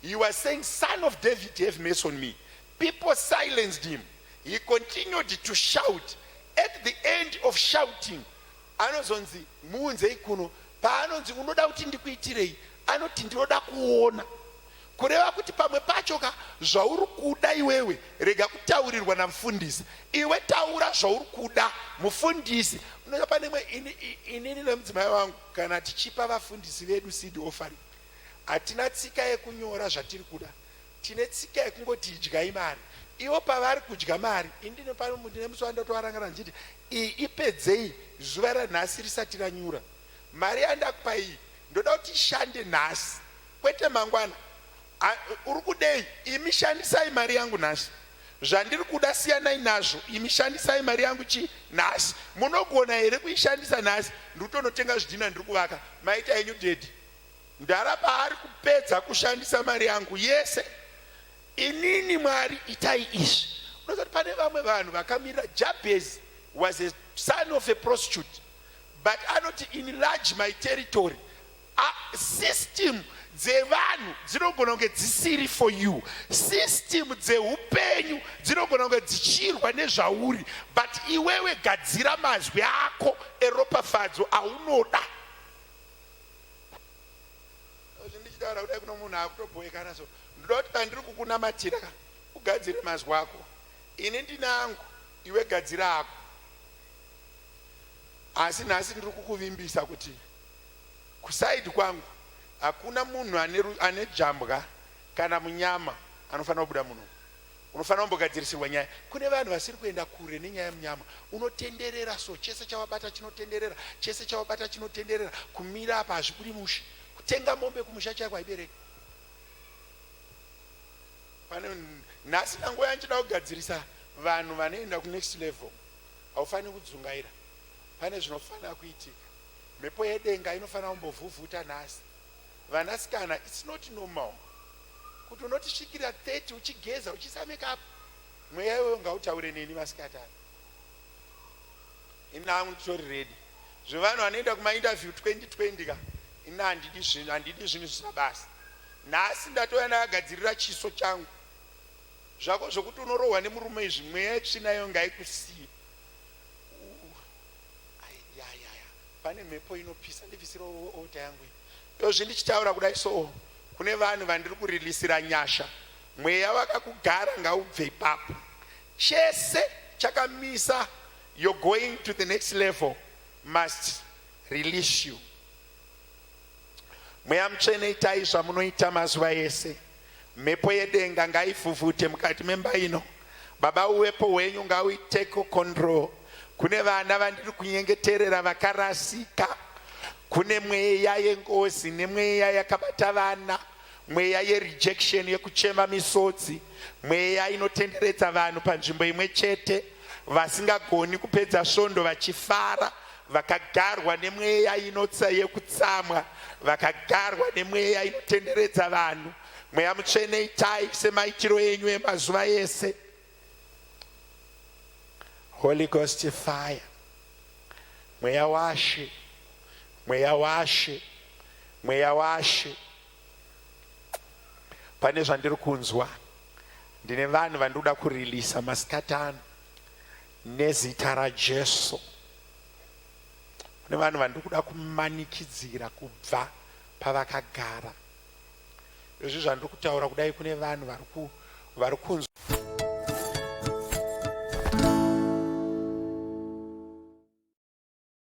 he was saying, Son of David, have mercy on me. People silenced him. He continued to shout. At the end of shouting, anozonzi muunze ikuno paanonzi unoda kuti ndikuitirei, anoti ndinoda kuona. Kureva kuti pamwe pachoka zvauri kuda iwewe rega kutaurirwa namufundisi, iwe taura zvauri kuda. Mufundisi unoda pane imwe inini nemudzimai wangu kana tichipa vafundisi vedu seed offering, hatina tsika yekunyora zvatiri kuda, tine tsika yekungoti idyai mari. Ivo pavari kudya mari, indine pano ndine musi wandotovarangana ndichiti iyi ipedzei zuva ranhasi risati ranyura. Mari yandakupa iyi ndoda kuti ishande nhasi kwete mangwana. Uri kudei? Imi shandisai mari yangu nhasi. Zvandiri kuda siyanai nazvo, imi shandisai mari yangu nhasi. Munogona here kuishandisa nhasi? Ndikutonotenga zvidhina ndiri kuvaka. Maita henyu dedi. Ndara paari kupedza kushandisa mari yangu yese. Inini Mwari itai izvi. Unozoti pane vamwe vanhu vakamirira. Jabez was a son of a prostitute, but anoti enlarge my territory. System dzevanhu dzinogona kunge dzisiri for you. System dzeupenyu dzinogona kunge dzichirwa nezvauri, but iwewe gadzira mazwi ako eropafadzo aunoda. Ndichitaura kudai kuno munhu akutoboekana so. Ndoda kuti pandiri kukunamatira ugadzire mazwi ako. Ini ndine angu, iwe gadzira ako. Asi nhasi ndiri kukuvimbisa kuti kusaidi kwangu hakuna munhu ane jambwa kana munyama anofanira kubuda muno. Unofanira kumbogadzirisirwa nyaya. Kune vanhu vasiri kuenda kure nenyaya yemunyama. Unotenderera so, chese chawabata chinotenderera, chese chawabata chinotenderera. Kumira apa hazvibudi mushe. Kutenga mombe kumusha chako haibereki. Pane nhasi nangu yanchida kugadzirisa vanhu vanoenda ku next level. Haufaniri kudzungaira. Pane zvinofanira kuitika. Mhepo yedenga inofanira kumbovhuvhuta nhasi. Vanasikana, it's not normal kuti unotisvikira 30 uchigeza uchisa makeup. Mweya iwewe ngautaure neni masikatani. Ina nditori ready. Zvevanhu vanoenda kumainterview 2020 ka ina handidi zvinhu zvisina basa. Nhasi ndatoya ndakagadzirira chiso changu. Zvako zvokuti unorohwa nemurume izvi, mweya yetsvina iyo ngaikusiye. Pane mhepo inopisa. Ndibvisira ota yangu iyi. Yozvi ndichitaura kudai so, kune vanhu vandiri kurilisira nyasha. Mweya wakakugara ngaubve ipapo. Chese chakamisa you're going to the next level must release you. Mweya mutsvene itai zvamunoita mazuva ese. Mhepo yedenga ngaivhuvhute mukati memba ino. Baba uwepo hwenyu ngauiteko control. Kune vana vandiri kunyengeterera vakarasika. Kune mweya yengozi nemweya yakabata vana. Mweya yerejection yekuchema misodzi. Mweya inotenderedza vanhu panzvimbo imwe chete. Vasingagoni kupedza svondo vachifara. Vakagarwa nemweya inotsa yekutsamwa. Vakagarwa nemweya inotenderedza vanhu. Mweya mutsvene itai semaitiro enyu emazuva ese. Holy Ghost fire. Mweya washe. Mweya washe. Mweya washe. Pane zvandiri kunzwa. Ndine vanhu vandoda kurilisa masikatano. nezita raJesu. Kune vanhu vandiri kuda kumanikidzira kubva pavakagara. Izvi zvandiri kutaura kudai kune vanhu vari kunzwa